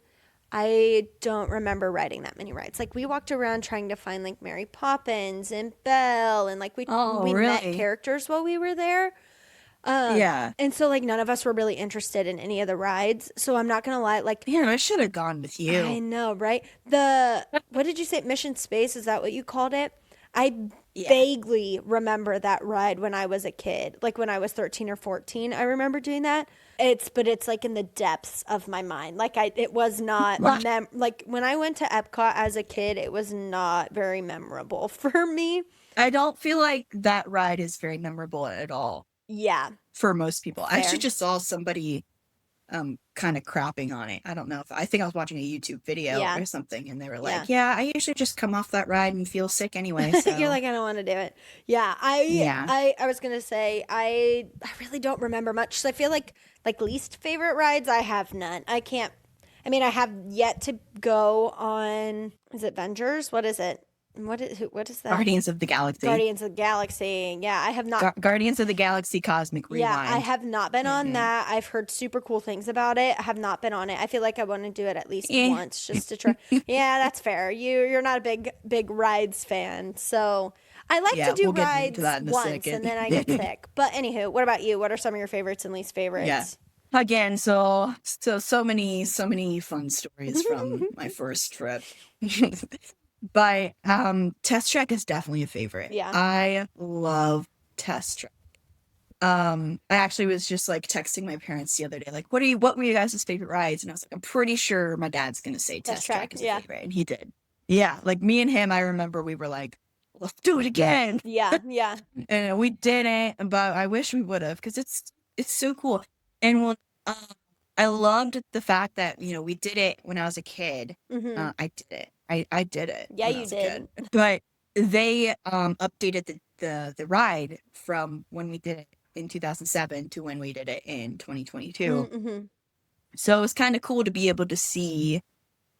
I don't remember riding that many rides. Like we walked around trying to find like Mary Poppins and Belle, and like we Oh, met really? characters while we were there. Yeah. And so like none of us were really interested in any of the rides. So I'm not gonna lie, like Man, I should have gone with I you. know, right? What did you say? Mission Space, is that what you called it? I Yeah. vaguely remember that ride when I was a kid. Like when I was 13 or 14, I remember doing that. But it's like in the depths of my mind. Like it was not like when I went to Epcot as a kid, it was not very memorable for me. I don't feel like that ride is very memorable at all Yeah, for most people. I actually fair. just saw somebody kind of crapping on it. I don't know if I think I was watching a YouTube video Yeah. or something, and they were Yeah. like, "Yeah, I usually just come off that ride and feel sick anyway." So You're like, I don't want to do it. Yeah, Yeah. I was gonna say I really don't remember much. So I feel like least favorite rides, I have none. I can't. I mean, I have yet to go on. Is it Avengers? What is it? What is that? Guardians of the Galaxy. Guardians of the Galaxy. Yeah, I have not. Guardians of the Galaxy Cosmic Rewind. Yeah, I have not been on Mhm. that. I've heard super cool things about it. I have not been on it. I feel like I want to do it at least Eh. once just to try. Yeah, that's fair. You're not a big rides fan, so I like Yeah, to do we'll get rides into that in a once second. and then I get sick. But anywho, what about you? What are some of your favorites and least favorites? Yeah. Again, so many fun stories from my first trip. But Test Track is definitely a favorite. Yeah. I love Test Track. I actually was just like texting my parents the other day, like, what were you guys' favorite rides? And I was like, I'm pretty sure my dad's gonna say Test Track is a favorite. And he did. Yeah, like me and him, I remember we were like, let's do it again. Yeah, yeah. And we didn't, but I wish we would have, because it's so cool. And when I loved the fact that, we did it when I was a kid. hmm I did it. I did it. Yeah, when I you was a did. kid. But they updated the ride from when we did it in 2007 to when we did it in 2022. Mm-hmm. So it was kind of cool to be able to see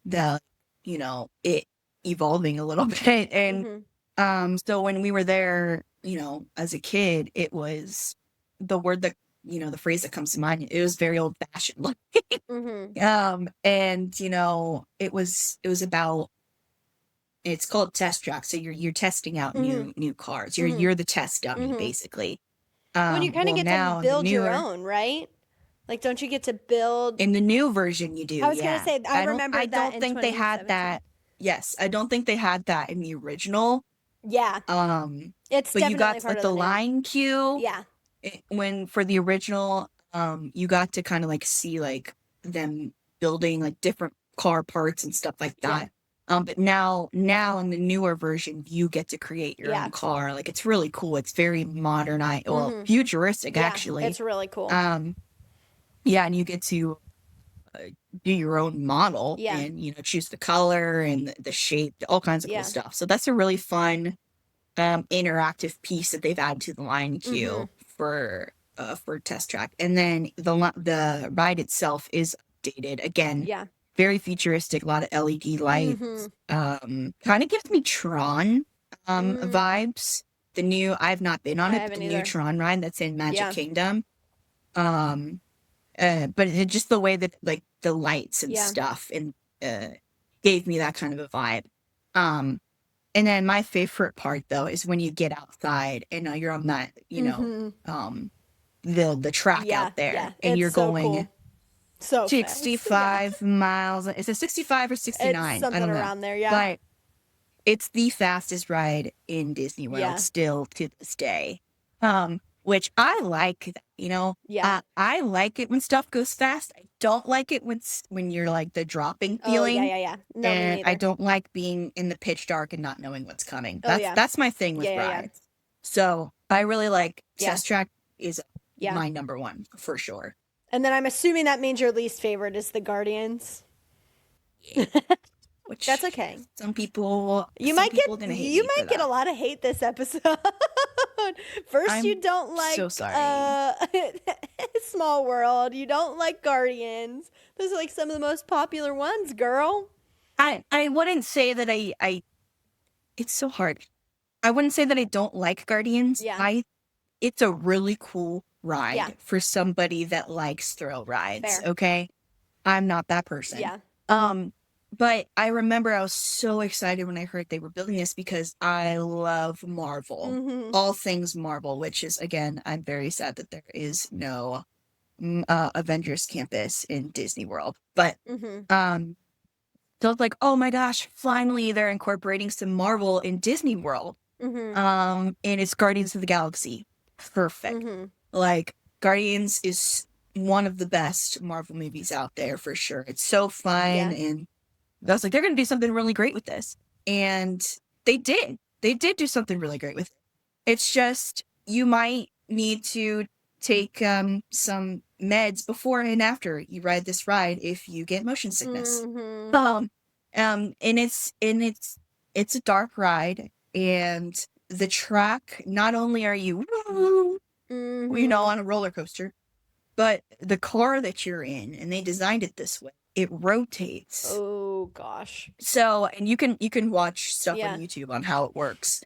the, it evolving a little bit. And so when we were there, as a kid, it was the word that, the phrase that comes to mind, it was very old fashioned. And it was about, it's called Test Track. So you're testing out new cars. You're the test dummy, basically. When you kind of well, get now to in the build your newer- own, right? Like, don't you get to build? In the new version, you do. I was yeah. gonna say, I remember I that don't in think they had 2017. that. Yes, I don't think they had that in the original. Yeah, it's But definitely you got part like of the the new. line cue. Yeah, When for the original, you got to kind of like see like them building like different car parts and stuff like Yeah. that. But now in the newer version, you get to create your Yeah. own car. Like it's really cool. It's very modernized, well, Mhm. futuristic yeah, actually. it's really cool. Yeah, and you get to do your own model Yeah. and choose the color and the shape, all kinds of Yeah. cool stuff. So that's a really fun interactive piece that they've added to the line queue for Test Track. And then the ride itself is updated again. Yeah. Very futuristic, a lot of LED lights. Mhm. Kind of gives me Tron Mm, vibes. The new, I've not been on I it, but the haven't new either. Tron ride that's in Magic Yeah. Kingdom. Um, but just the way that like the lights and Yeah. stuff and gave me that kind of a vibe. Um, and then my favorite part though is when you get outside and you're on that, Mm-hmm. the track Yeah. out Yeah. there and It's you're so going cool. So fast. Yeah. 65 miles. Is it 65 or It's 69? I something don't know. around there. Yeah. But it's the fastest ride in Disney World Yeah. still to this day. Which I like, Yeah. I like it when stuff goes fast. I don't like it when you're like the dropping Oh, yeah. feeling, Yeah. Yeah. No, me and I neither. don't like being in the pitch dark and not knowing what's coming. Oh, That's yeah. that's my thing Yeah. with Yeah. Yeah. rides. So I really like Yeah. Test Track is Yeah. my number one for sure. And then I'm assuming that means your least favorite is the Guardians. Yeah. Which That's okay. some people gonna hate You me for might get a that. lot of hate this episode. First, you I'm don't so like sorry. Small World. You don't like Guardians. Those are like some of the most popular ones, girl. I wouldn't say that I it's so hard. I wouldn't say that I don't like Guardians. Yeah. It's a really cool ride Yeah. for somebody that likes thrill rides, Fair. okay? I'm not that person. Yeah. But I remember I was so excited when I heard they were building this because I love Marvel. Mm-hmm. All things Marvel, which is again, I'm very sad that there is no Avengers campus in Disney World. But Mm-hmm. so it's like, oh my gosh, finally they're incorporating some Marvel in Disney World. Mm-hmm. And it's Guardians of the Galaxy. Perfect. Mm-hmm. Like, Guardians is one of the best Marvel movies out there for sure. It's so fun. Yeah. And I was like, they're going to do something really great with this. And they did. They did do something really great with it. It's just, you might need to take some meds before and after you ride this ride if you get motion sickness. Mm-hmm. And it's a dark ride, and the track, not only are you Mm-hmm. on a roller coaster, but the car that you're in, and they designed it this way, it rotates. Oh gosh. So, and you can watch stuff Yeah. on YouTube on how it works.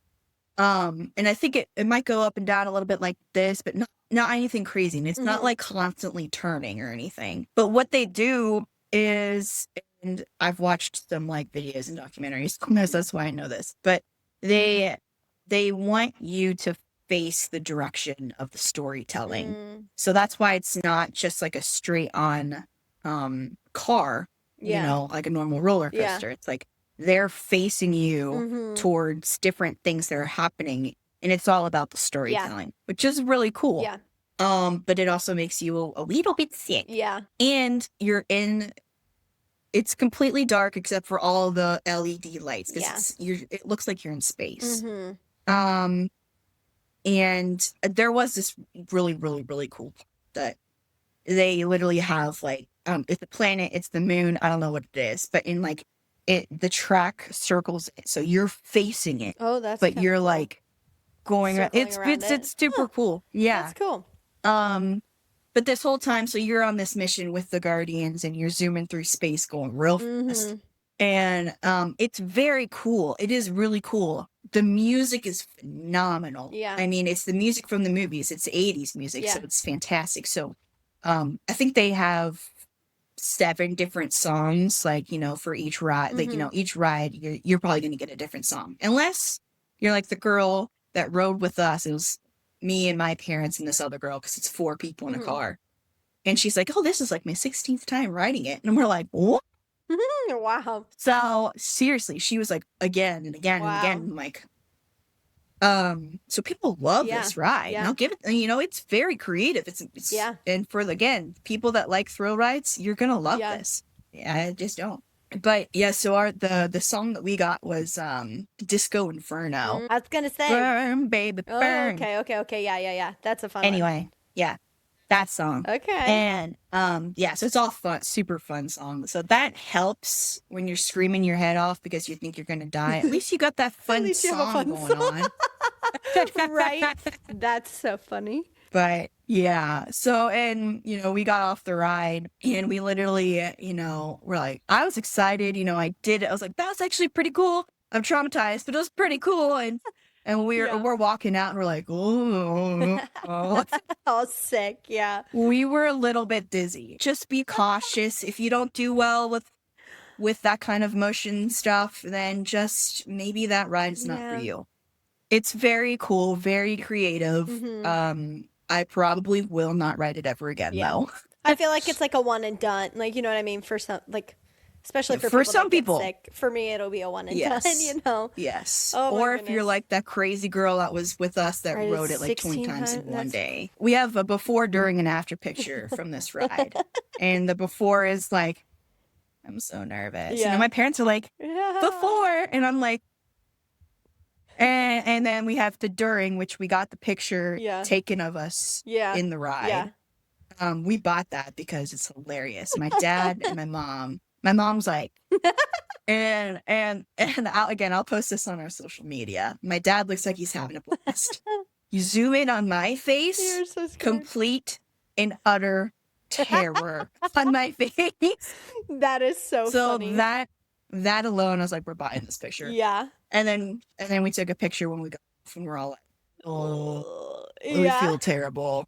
And I think it might go up and down a little bit like this, but not anything crazy. And it's not Mhm. like constantly turning or anything. But what they do is, and I've watched some like videos and documentaries, that's why I know this, but they want you to face the direction of the storytelling. Mm. So that's why it's not just like a straight on car, Yeah. like a normal roller Yeah. coaster. It's like they're facing you Mhm. towards different things that are happening, and it's all about the storytelling, which is really cool. Yeah. But it also makes you a little bit sick. Yeah. And it's completely dark except for all the LED lights because it looks like you're in space. Mm-hmm. And there was this really, really, really cool part that they literally have like, it's a planet, it's the moon, I don't know what it is, but in like the track circles it, so you're facing it, Oh, that's but kinda you're cool. like going around. Circling around it. It's super Huh. cool. Yeah. That's cool. But this whole time, so you're on this mission with the Guardians and you're zooming through space going real fast. Mhm. And it's very cool. It is really cool. The music is phenomenal. Yeah. I mean, it's the music from the movies. It's 80s music, so Yeah. it's fantastic. So I think they have 7 different songs, like, for each ride. Like, Mhm. each ride, you're probably going to get a different song. Unless you're like the girl that rode with us. It was me and my parents and this other girl, because it's 4 people in a Mhm. car. And she's like, oh, this is like my 16th time riding it. And we're like, what? Wow. So seriously, she was like, again and again and again. Wow. I'm like, so people love Yeah. this ride. Yeah. And I'll give it, it's very creative. It's Yeah. And again, people that like thrill rides, you're gonna love Yeah. this. Yeah, I just don't. But yeah, so the song that we got was Disco Inferno. I was gonna say. Burn, baby, Oh, burn. okay. Yeah. That's a fun one. Anyway, yeah, that song. Okay. And so it's all fun, super fun song. So that helps when you're screaming your head off because you think you're gonna die. At least you got that fun least you have a song fun going song. on. Right. That's so funny. But yeah, so and we got off the ride and we literally, we're like, I was excited, I was like, that was actually pretty cool. I'm traumatized, but it was pretty cool. And Yeah. we're walking out and we're like, oh, All sick. Yeah. we were a little bit dizzy. Just be cautious. If you don't do well with that kind of motion stuff, then just maybe that ride's not for Yeah. you. It's very cool, very creative. I probably will not ride it ever again, Yeah. though. I feel like it's like a one and done. Like, you know what I mean? For some, like, especially for For people some that get people, sick. For me, it'll be a one and done, yes. you know? Yes. Oh my Or if you're goodness. like that crazy girl that was with us that Right, rode it like 20 16 times in times. one That's day. We have a before, during, and after picture from this ride. And the before is like, I'm so nervous. And then yeah. my parents are like, Yeah. before. And I'm like, and then we have the during, which we got the picture Yeah. taken of us Yeah. in the ride. Yeah. We bought that because it's hilarious. My dad and my mom's like, and I'll post this on our social media. My dad looks like he's having a blast. You zoom in on my face, You're so scared. complete and utter terror on my face. That is so funny. That alone, I was like, we're buying this picture. Yeah. And then we took a picture when we got off, and we're all like, oh, we Yeah. feel terrible.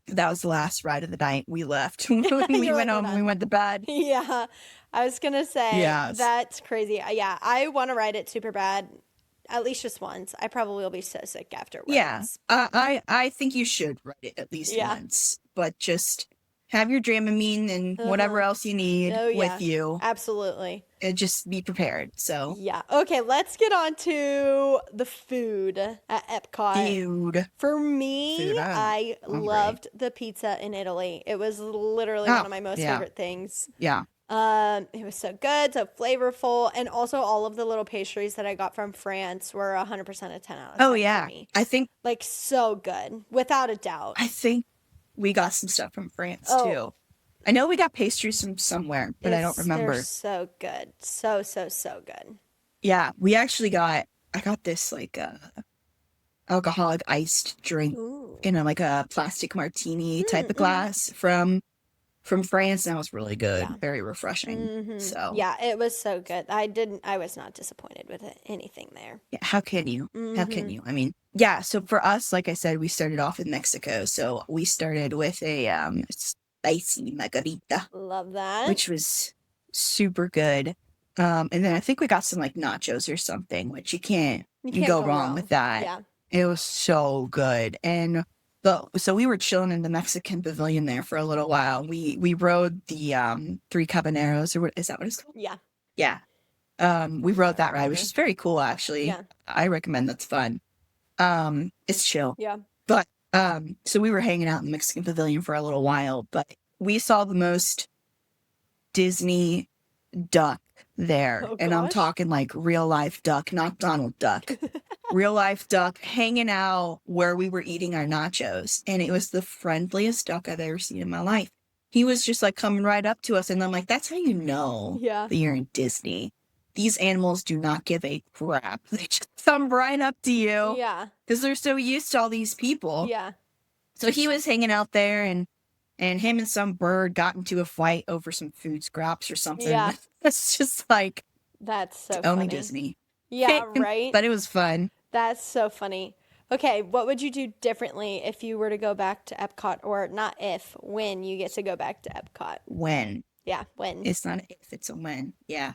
That was the last ride of the night. We left. We You're went like, "We're home and we done." went to bed. Yeah. I was gonna say Yes. that's crazy. Yeah, I want to ride it super bad, at least just once. I probably will be so sick afterwards. Yeah. I think you should ride it at least Yeah. once, but just have your Dramamine and whatever else you need Oh, yeah. with you. Absolutely. And just be prepared. So, Yeah. Okay, let's get on to the food at Epcot. dude. For me, Food, I'm I hungry. loved the pizza in Italy. It was literally one of my most yeah. favorite things. Yeah. It was so good, so flavorful, and also all of the little pastries that I got from France were 100% a 10 out of 10 Oh, yeah. for me. I think Like, so good, without a doubt. we got some stuff from France Oh. too. I know we got pastries from somewhere, but I don't remember. They're so good. So good. Yeah, I got this like alcoholic iced drink Ooh. in a plastic martini type of glass from France, and that was really good. Yeah. Very refreshing. Mhm. So Yeah, it was so good. I was not disappointed with anything there. yeah, how can you? How can Mhm. you? I mean, yeah, so for us, like I said, we started off in Mexico. So we started with a spicy margarita, Love that. which was super good. And then I think we got some like nachos or something, which you can't go wrong with that. Yeah. It was so good. And so we were chilling in the Mexican pavilion there for a little while. We rode the Three Caballeros, or what is that what it's called? Yeah. Yeah. We rode that ride, which is very cool actually. Yeah. I recommend, that's fun. It's chill. Yeah. But so we were hanging out in the Mexican pavilion for a little while, but we saw the most Disney duck there. Oh, and I'm gosh. talking like real life duck, not Donald Duck. Real life duck hanging out where we were eating our nachos. And it was the friendliest duck I've ever seen in my life. He was just like coming right up to us. And I'm like, that's how you know Yeah. that you're in Disney. These animals do not give a crap. They just come right up to you Yeah. because they're so used to all these people. Yeah. So he was hanging out there, and him and some bird got into a fight over some food scraps or something. Yeah. It's just like That's so only funny. Disney. Yeah, right? But it was fun. That's so funny. Okay, what would you do differently if you were to go back to Epcot, or not if, when you get to go back to Epcot? When. Yeah, when. It's not if, it's a when. Yeah.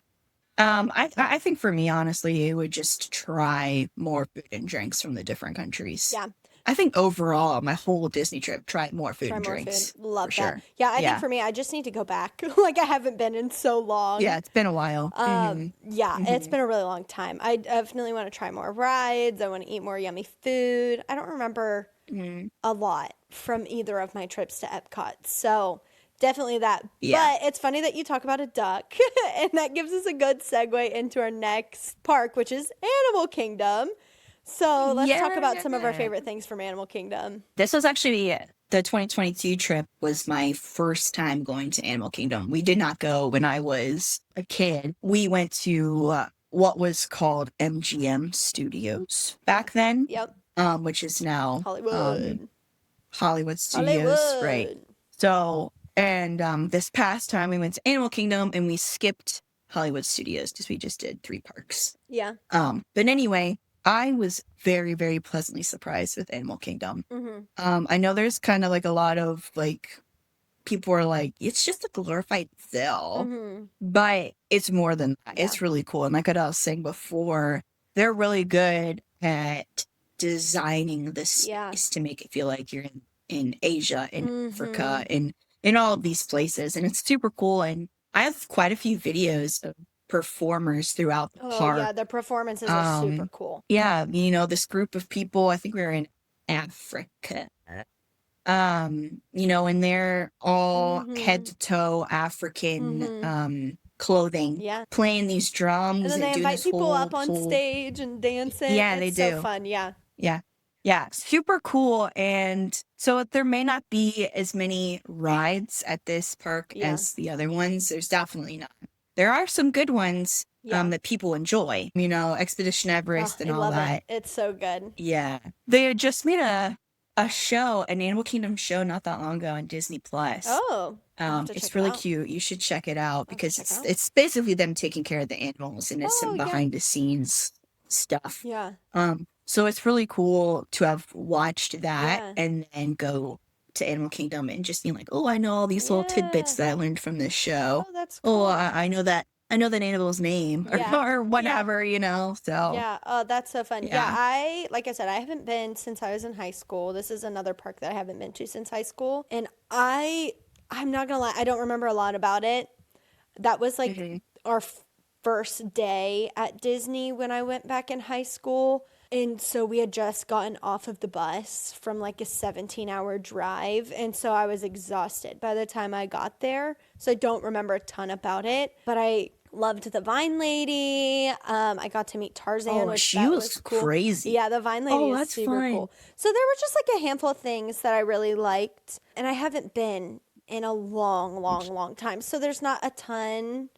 I think for me, honestly, it would just try more food and drinks from the different countries. Yeah. I think overall, my whole Disney trip, try more food Try and more drinks. food. Love for that. sure. Yeah, I Yeah. think for me, I just need to go back. Like, I haven't been in so long. Yeah, it's been a while. Yeah, it's Mhm. been a really long time. I definitely want to try more rides. I want to eat more yummy food. I don't remember Mhm. a lot from either of my trips to Epcot. So definitely that. Yeah. But it's funny that you talk about a duck, and that gives us a good segue into our next park, which is Animal Kingdom. So let's talk about some of our Yeah. favorite things from Animal Kingdom. This was actually the 2022 trip was my first time going to Animal Kingdom. We did not go when I was a kid. We went to what was called MGM Studios back then, Yep, which is now Hollywood. Hollywood Studios, right? Hollywood. So, and this past time we went to Animal Kingdom and we skipped Hollywood Studios because we just did 3 parks. Yeah. But anyway, I was very, very pleasantly surprised with Animal Kingdom. I know there's kind of like a lot of like people are like, it's just a glorified Phil, but it's more than that. Yeah. It's really cool. And like what I was saying before, they're really good at designing the space to make it feel like you're in Asia, in Africa, in all of these places. And it's super cool. And I have quite a few videos of performers throughout the park. Yeah, the performances are super cool. Yeah, this group of people, I think we were in Africa. And they're all head to toe African clothing, playing these drums and then they invite people up on stage and dancing. Yeah, it's they so do. Fun. Yeah, super cool. And so there may not be as many rides at this park as the other ones. There's definitely not. There are some good ones that people enjoy. Expedition Everest and all that. It's so good. Yeah, they had just made an Animal Kingdom show not that long ago on Disney Plus. Oh, it's really cute. You should check it out because it's basically them taking care of the animals and it's some behind the scenes stuff. Yeah. So it's really cool to have watched that and then go to Animal Kingdom and just be like, oh, I know all these little tidbits that I learned from this show. Oh, that's cool. Oh, I know that animal's name or whatever, so. Yeah. Oh, that's so fun. Yeah. Like I said, I haven't been since I was in high school. This is another park that I haven't been to since high school. And I'm not gonna lie, I don't remember a lot about it. That was like our first day at Disney when I went back in high school. And so we had just gotten off of the bus from like a 17-hour drive. And so I was exhausted by the time I got there. So I don't remember a ton about it. But I loved the Vine Lady. I got to meet Tarzan, which she was cool. Crazy. Yeah, the Vine Lady is super cool. So there were just like a handful of things that I really liked. And I haven't been in a long time. So there's not a ton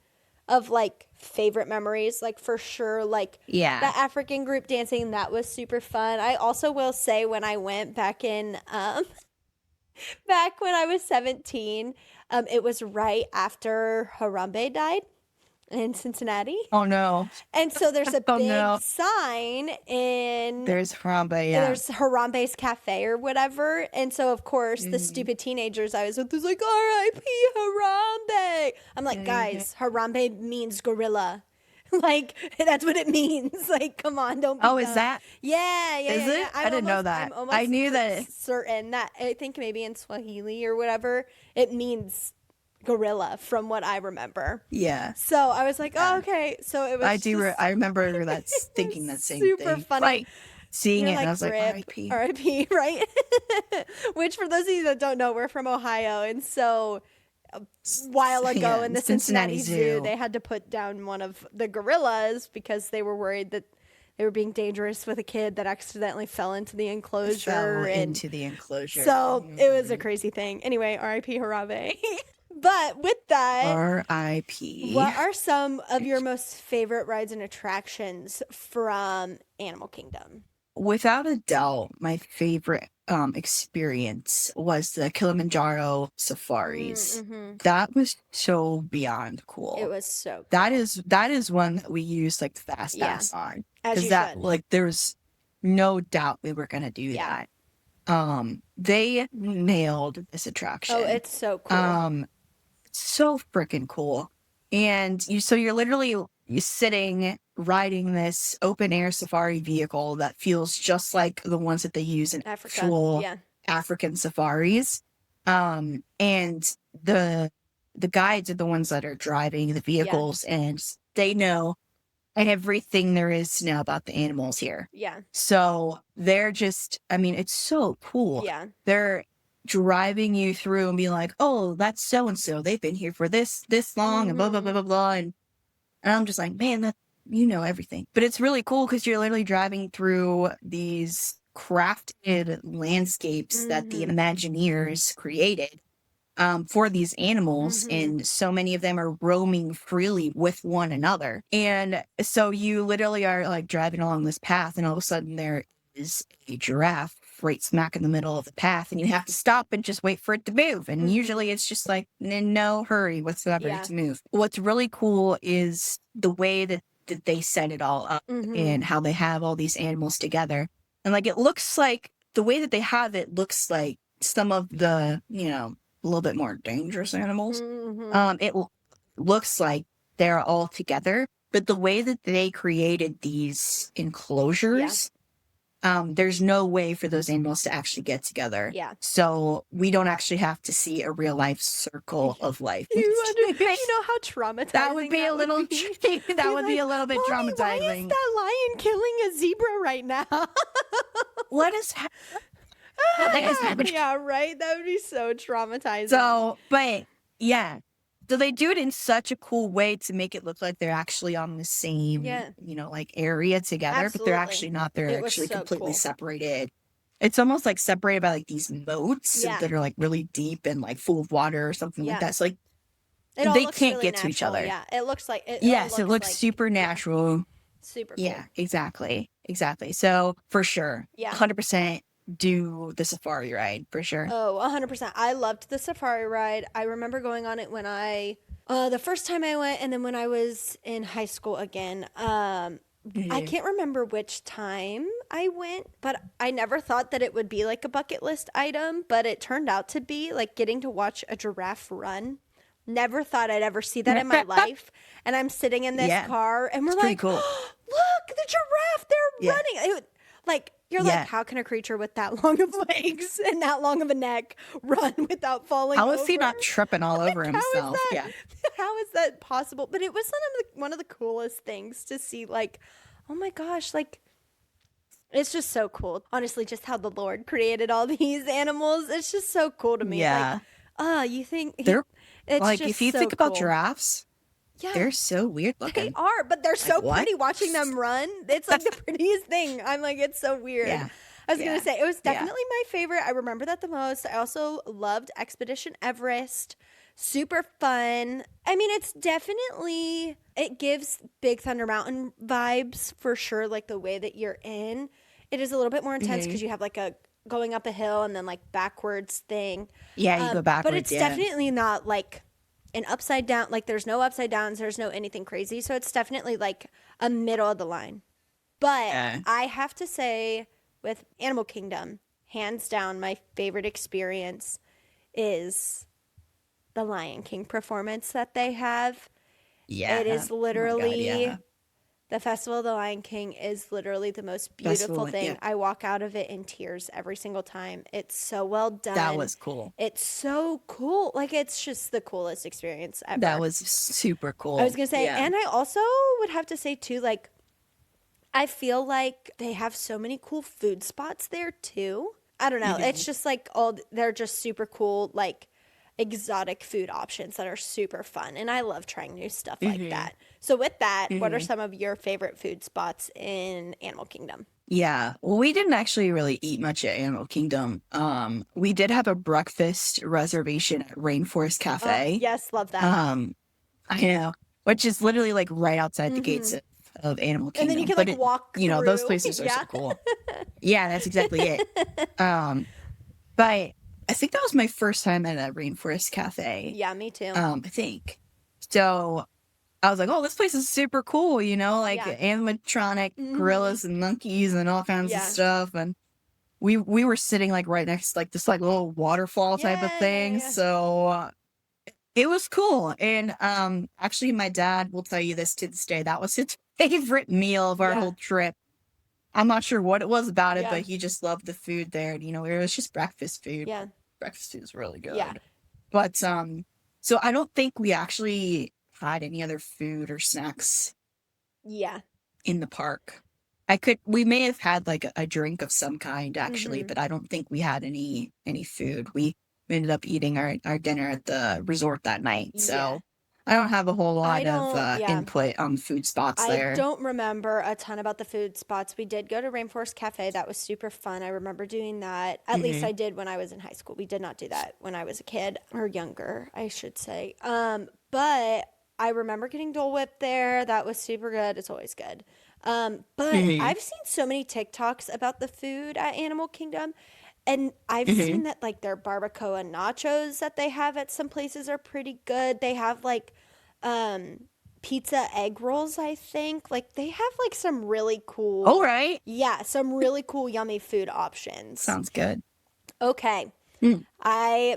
of like favorite memories, like for sure, like the African group dancing, that was super fun. I also will say when I went back in back when I was 17, it was right after Harambe died in Cincinnati. Oh no. And so there's a big sign in there's Harambe, there's Harambe's Cafe or whatever. And so of course the stupid teenagers I was with was like, R.I.P. Harambe. I'm like, guys, Harambe means gorilla. Like, that's what it means. Like, come on, don't be dumb. Is that? Yeah. Is it? I didn't know that. I knew that. Certain that I think maybe in Swahili or whatever, it means gorilla from what I remember. Yeah. So I was like, oh, okay. So it was I remember that thinking that same super thing. funny. Like, seeing it, like, and I was like, R.I.P. R.I.P., right? Which, for those of you that don't know, we're from Ohio. And so a while ago in the Cincinnati Zoo, they had to put down one of the gorillas because they were worried that they were being dangerous with a kid that accidentally fell into the enclosure. So it was a crazy thing. Anyway, R.I.P. Harambe. But with that, R.I.P. What are some of your most favorite rides and attractions from Animal Kingdom? Without a doubt, my favorite experience was the Kilimanjaro safaris. That was so beyond cool. It was so cool. That is one that we used like the fast pass on. As you that should. Like there was no doubt we were gonna do that. They nailed this attraction. Oh, it's so cool. So freaking cool. And you're literally sitting riding this open air safari vehicle that feels just like the ones that they use in actual African safaris. And the guides are the ones that are driving the vehicles and they know everything there is to know about the animals here. Yeah. So they're just, it's so cool. Yeah. They're driving you through and being like, oh, that's so-and-so. They've been here for this long and blah, blah, blah, blah, blah. And I'm just like, man, that everything. But it's really cool because you're literally driving through these crafted landscapes that the Imagineers created for these animals. And so many of them are roaming freely with one another. And so you literally are like driving along this path and all of a sudden there is a giraffe right smack in the middle of the path, and you have to stop and just wait for it to move. And Mhm. usually it's just like in no hurry whatsoever Yeah. to move. What's really cool is the way that they set it all up Mhm. and how they have all these animals together. And like it looks like the way that they have it looks like some of the, a little bit more dangerous animals. Mhm. Looks like they're all together, but the way that they created these Yeah. enclosures, there's no way for those animals to actually get together. Yeah. So we don't actually have to see a real life circle of life. Do you know how traumatizing That would be a little be? that would be a little bit Mommy, why is traumatizing. that lion killing a zebra right now? What is happening? Yeah, right? That would be so traumatizing. So, but yeah. So they do it in such a cool way to make it look like they're actually on the same, Yeah. like area together, but they're actually Absolutely. not. They're It was actually so completely cool. separated. It's almost like separated by like these moats Yeah. that are like really deep and like full of water or something like Yeah. that. So like It all they looks can't really get to each natural. other. Yeah, it looks like it. Yes, All it looks like, super natural. super cool. Yeah, exactly. So for sure, Yeah. 100% do the safari ride for sure. Oh, 100%. I loved the safari ride. I remember going on it when the first time I went, and then when I was in high school again. I Mhm. can't remember which time I went, but I never thought that it would be like a bucket list item, but it turned out to be like getting to watch a giraffe run. Never thought I'd ever see that in my life. And I'm sitting in this Yeah, car, and we're it's pretty like, cool. look, the giraffe, they're Yeah, running. You're yeah. like, how can a creature with that long of legs and that long of a neck run without falling How is he over? not tripping all over Like, how is himself? that? Yeah. How is that possible? But it was one of the coolest things to see. Like, oh my gosh, like it's just so cool. Honestly, just how the Lord created all these animals. It's just so cool to me. Like, Yeah. you think They're it's like, just if you so think about cool. giraffes, Yeah, they're so weird they looking. are, but they're Like, so what? pretty watching them run. It's like the prettiest thing. I'm like, it's so weird. Yeah. I was gonna Yeah. say it was Yeah. definitely my favorite. I remember that the most. I also loved Expedition Everest. Super fun. I mean, it gives Big Thunder Mountain vibes for sure, like the way that you're in. It is a little bit more intense Mhm. because you have like a going up a hill and then like backwards thing. Yeah, you go But backwards. it's Yeah. definitely not like an upside down, like there's no upside downs, there's no anything crazy. So it's definitely like a middle of the line. But Yeah. I have to say, with Animal Kingdom, hands down, my favorite experience is the Lion King performance that they have. Yeah. It is Oh my God, literally yeah. the Festival of the Lion King is literally the most Festival, beautiful thing. yeah. I walk out of it in tears every single time. It's so well done. That was cool. It's so cool. Like it's just the coolest experience ever. That was super cool. I was gonna say, Yeah. and I also would have to say too, like I feel like they have so many cool food spots there too. I don't know. Mhm. It's just like they're just super cool, like exotic food options that are super fun. And I love trying new stuff like Mhm. that. So with that, what are Mhm. some of your favorite food spots in Animal Kingdom? Yeah. Well, we didn't actually really eat much at Animal Kingdom. We did have a breakfast reservation at Rainforest Oh, Cafe. yes, love that. I know, which is literally like right outside the gates Mhm. of Animal And then you Kingdom. can But like walk those through. places are so Yeah. cool. Yeah, that's exactly it. But I think that was my first time at a Rainforest Cafe. Yeah, me too. I think. So I was like, oh, this place is super cool, like Yeah. animatronic Mhm. gorillas and monkeys and all kinds of Yeah. stuff. And we were sitting like right next to like this like little waterfall type of Yeah, thing. yeah. So it was cool. And actually my dad will tell you this to this day. That was his favorite meal of our Yeah. whole trip. I'm not sure what it was about it, Yeah. but he just loved the food there. It was just breakfast food. Yeah. Breakfast food is really good. Yeah. But so I don't think we actually had any other food or snacks Yeah. in the park. We may have had like a drink of some kind actually, Mhm. but I don't think we had any food. We ended up eating our dinner at the resort that night. Yeah. So I don't have a whole lot of yeah. input on food spots I there. don't remember a ton about the food spots. We did go to Rainforest Cafe. That was super fun. I remember doing that. At least Mhm. I did when I was in high school. We did not do that when I was a kid or younger, I should say. But I remember getting Dole Whip there. That was super good. It's always good. But Mhm. I've seen so many TikToks about the food at Animal Kingdom, and I've Mhm. seen that like their barbacoa nachos that they have at some places are pretty good. They have like um pizza egg rolls, I think. Like they have like some really All cool, right. yeah, some really cool yummy food options. Sounds good. Okay. Mm. I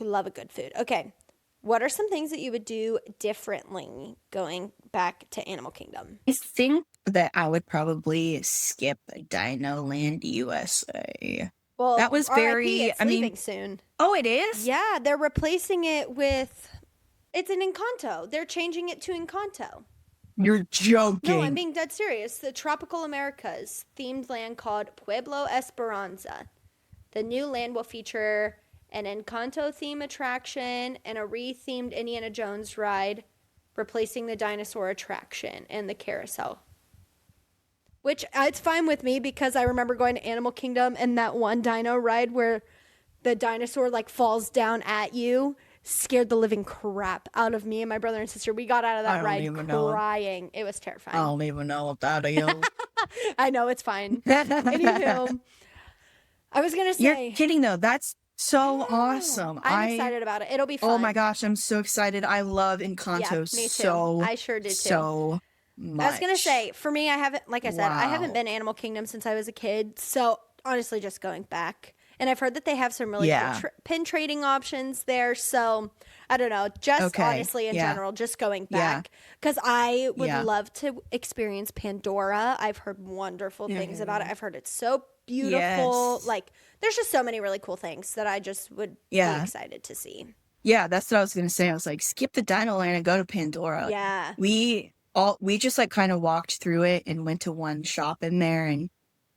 love a good food. Okay. What are some things that you would do differently going back to Animal Kingdom? I think that I would probably skip Dino Land USA. That Well, was RIP, very, it's I mean, leaving soon. oh, it is? Yeah, they're replacing it with, it's an Encanto. They're changing it to Encanto. You're No, I'm joking. being dead serious. The Tropical Americas themed land called Pueblo Esperanza. The new land will feature an Encanto theme attraction and a re-themed Indiana Jones ride, replacing the dinosaur attraction and the carousel. Which it's fine with me because I remember going to Animal Kingdom and that one dino ride where the dinosaur like falls down at you scared the living crap out of me and my brother and sister. We got out of I that don't ride even know. crying. It was I terrifying. don't even know what that is. I know it's fine. Anywho, I was gonna You're say, kidding though. That's so yeah, awesome. I'm excited about it. It'll be Oh my fun. gosh, I'm so excited. I love Yeah, Encanto me too. so, I sure do too. so I was gonna much. say, for me, I haven't, like I said, I haven't Wow. been Animal Kingdom since I was a kid. So honestly, just going back. And I've heard that they have some really cool Yeah. pin trading options there. So I don't know, just Okay. honestly in Yeah. general, just going Yeah. back. Because I would Yeah. love to experience Pandora. I've heard wonderful things about it. Mhm. I've heard it's so beautiful. Yes. Like, there's just so many really cool things that I just would be Yeah. excited to see. Yeah, that's what I was gonna say. I was like, skip the Dino Land and go to Pandora. Yeah. We just like kind of walked through it and went to one shop in there, and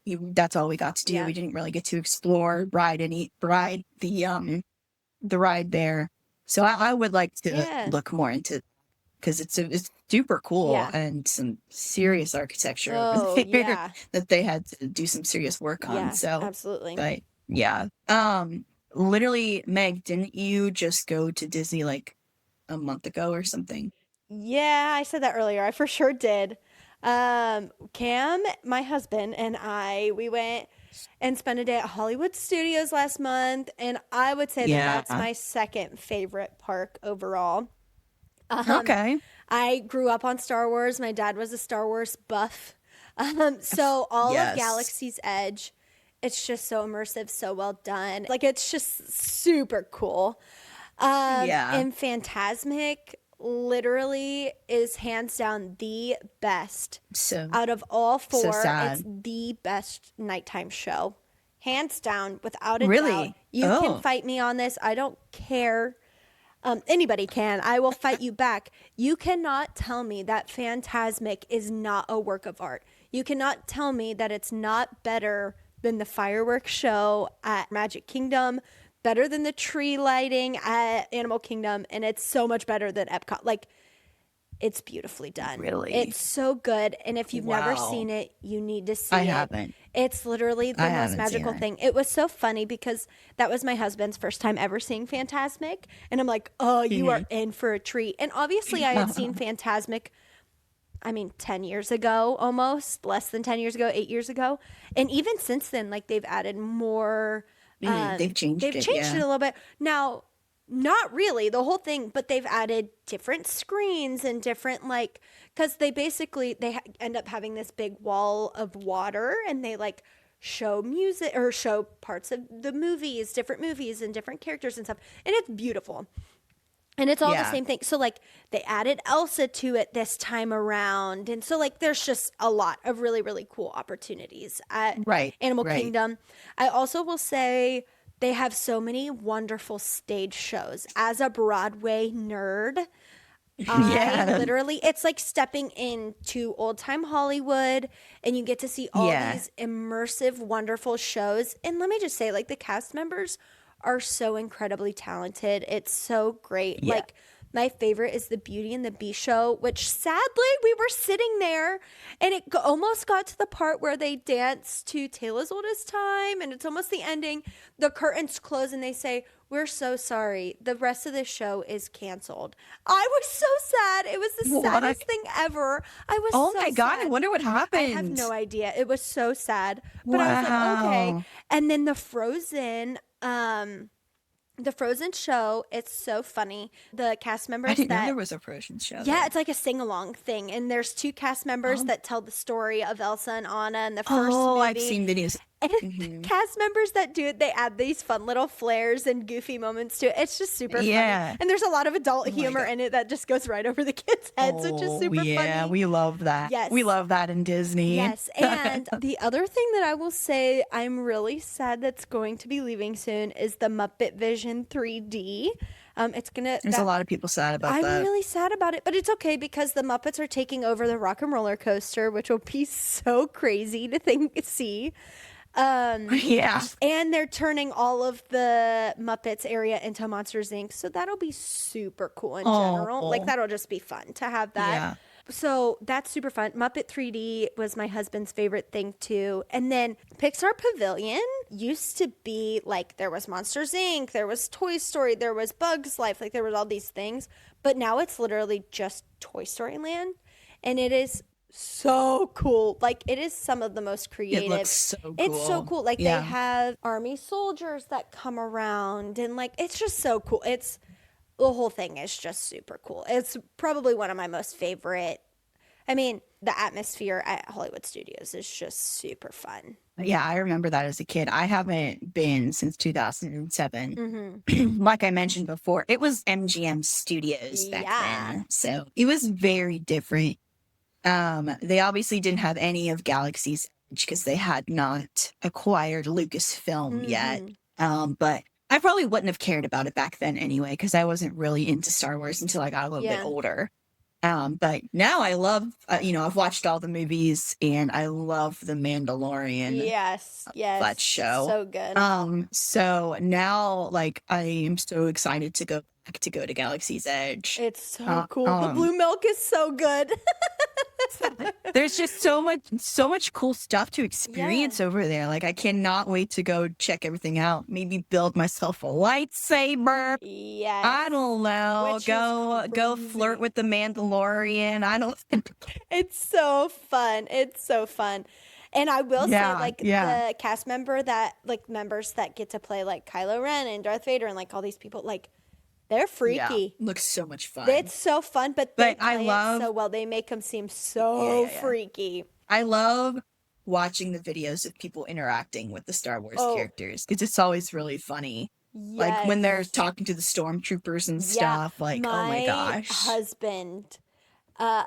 that's all we got to do. Yeah. We didn't really get to explore, ride the ride there. So I would like to Yeah. look more into, because it's super cool Yeah. and some serious architecture over Oh, there yeah. that they had to do some serious work on. Yeah, So, absolutely. but yeah, literally, Meg, didn't you just go to Disney like a month ago or something? Yeah, I said that earlier. I for sure did. Cam, my husband, and I, we went and spent a day at Hollywood Studios last month, and I would say that that's Yeah. my second favorite park overall. Um, Okay. I grew up on Star Wars. My dad was a Star Wars buff. So all of Yes. Galaxy's Edge, it's just so immersive, so well done. Like it's just super cool. Yeah. And Phantasmic literally is hands down the best So out of all so four. It's sad. the best nighttime show, hands down, without a doubt. Really? You can Oh. fight me on this. I don't care. Anybody can. I will fight you back. You cannot tell me that Phantasmic is not a work of art. You cannot tell me that it's not better than the fireworks show at Magic Kingdom, better than the tree lighting at Animal Kingdom, and it's so much better than Epcot. Like, it's beautifully done. Really? It's so good. And if you've never Wow. seen it, you need to I see it. haven't. It's literally the I most haven't seen magical it. thing. It was so funny because that was my husband's first time ever seeing Phantasmic. And I'm like, oh, you are Mhm. in for a treat. And obviously, I had seen Phantasmic, I mean, 10 years ago almost, less than 10 years ago, 8 years ago. And even since then, like they've added more, They've changed they've it, changed it yeah. a little bit. Now, not really the whole thing, but they've added different screens and different like because they basically end up having this big wall of water and they like show music or show parts of the movies, different movies and different characters and stuff, and it's beautiful. And it's all the Yeah. same thing. So like they added Elsa to it this time around. And so like there's just a lot of really, really cool opportunities at Right. Animal Right. Kingdom. I also will say they have so many wonderful stage shows. As a Broadway nerd, I Yeah. literally, it's like stepping into old time Hollywood and you get to see all Yeah. these immersive, wonderful shows. And let me just say, like, the cast members are so incredibly talented. It's so great. Yeah. Like, My favorite is the Beauty and the Beast show, which sadly we were sitting there and it almost got to the part where they dance to Tale as Old as Time and it's almost the ending. The curtains close and they say, "We're so sorry. The rest of this show is canceled." I was so sad. It was the What? saddest thing ever. I was Oh so my God, I sad. wonder what I have happened. no idea. It was so sad. But I was like, okay. Wow. And then the Frozen show, it's so funny. The cast I members didn't know that there was a Frozen show yeah, then. it's like a sing-along thing, and there's two cast members Oh, that tell the story of Elsa and Anna in the first oh, I've movie. seen videos. And Hmm. cast members that do it, they add these fun little flares and goofy moments to it. It's just super funny. Yeah. And there's a lot of adult Oh my humor God. in it that just goes right over the kids' heads, which is Oh, super yeah, funny. we love that. We Yes. love that in Disney. Yes, and the other thing that I will say I'm really sad that's going to be leaving soon is the Muppet Vision 3D. It's gonna There's a lot of people sad about I'm that. really sad about it, but it's okay because the Muppets are taking over the Rock and Roller Coaster, which will be so crazy to see. Yeah. And they're turning all of the Muppets area into Monsters Inc. So that'll be super cool in general. Like Oh, that'll just be fun to have that. yeah. So that's super fun. Muppet 3D was my husband's favorite thing too. And then Pixar Pavilion used to be like there was Monsters Inc., there was Toy Story, there was Bugs Life, like there was all these things. But now it's literally just Toy Story Land. And it is so cool. Like it is some of the most It creative. looks so It's so cool. cool. Like they Yeah. have army soldiers that come around and like it's just so cool. It's the whole thing is just super cool. It's probably one of my most favorite. I mean, the atmosphere at Hollywood Studios is just super fun. Yeah, I remember that as a kid. I haven't been since 2007. Mm-hmm. Like I mentioned before, it was MGM Studios back Yeah. then. So it was very different. They obviously didn't have any of Galaxy's Edge because they had not acquired Lucasfilm yet. Mm-hmm. But I probably wouldn't have cared about it back then anyway, because I wasn't really into Star Wars until I got a little bit Yeah. older. But now I love, I've watched all the movies and I love The Mandalorian, Yes. that Yes. show. So good. So now like I am so excited to go back to Galaxy's Edge. It's so Uh, cool. The um, blue milk is so good. There's just so much cool stuff to Yeah. experience over there. Like I cannot wait to go check everything out. Maybe build myself a lightsaber. I Yes. don't know. Which is Go flirt crazy. with the Mandalorian. I don't. It's so fun. It's so fun. And I will say, Yeah, like, yeah, the cast members that get to play, like, Kylo Ren and Darth Vader and, like, all these people, like, they're yeah. freaky. Looks so much fun. It's so fun, but they But I play it love. so well. They make them seem Yeah, so yeah, yeah. freaky. I love watching the videos of people interacting with the Star Wars Oh, characters because it's always really funny. Like when they're yes. talking to the stormtroopers and Yeah. stuff. Like, oh my My gosh. husband,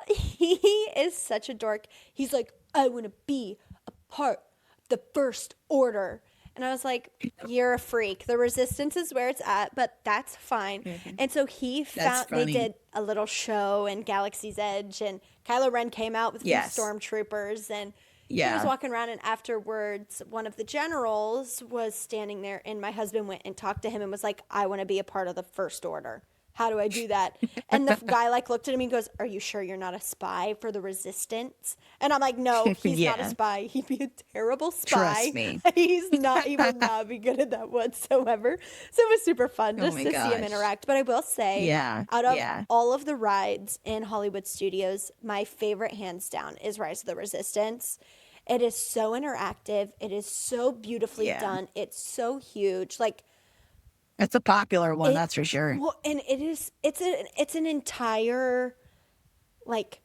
he is such a dork. He's like, I want to be a part of the First Order. And I was like, you're a freak. The resistance is where it's at, but that's fine. Mhm. And so he That's they funny. did a little show in Galaxy's Edge, and Kylo Ren came out with a few Yes. stormtroopers, and he was Yeah. walking around, and afterwards, one of the generals was standing there, and my husband went and talked to him and was like, I want to be a part of the First Order. How do I do that? And the guy like looked at him and goes, Are you sure you're not a spy for the resistance? And I'm like, No, he's not a Yeah. spy. He'd be a terrible spy. Trust me. He's not, he would not be good at that whatsoever. So it was super fun Oh just my to see him gosh. interact. But I will say, Yeah. out of Yeah. all of the rides in Hollywood Studios, my favorite hands down is Rise of the Resistance. It is so interactive. It is so beautifully Yeah. done. It's so huge. Like It's a popular one, it, that's for sure. well, and it's an entire like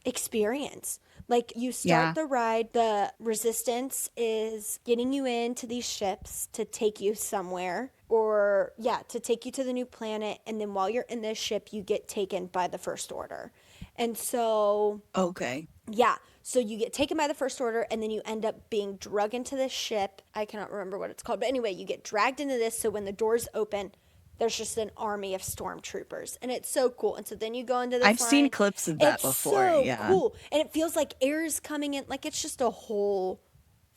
experience. Like you Yeah. start the ride, the resistance is getting you into these ships to take you somewhere or yeah, to take you to the new planet, and then while you're in this ship you get taken by the First Order. And so Okay. yeah, so you get taken by the First Order, and then you end up being drug into this ship. I cannot remember what it's called, but anyway, you get dragged into this. So when the doors open, there's just an army of stormtroopers, and it's so cool. And so then you go into I've this seen line. clips of that It's before. so Yeah. cool, and it feels like air is coming in. Like it's just a whole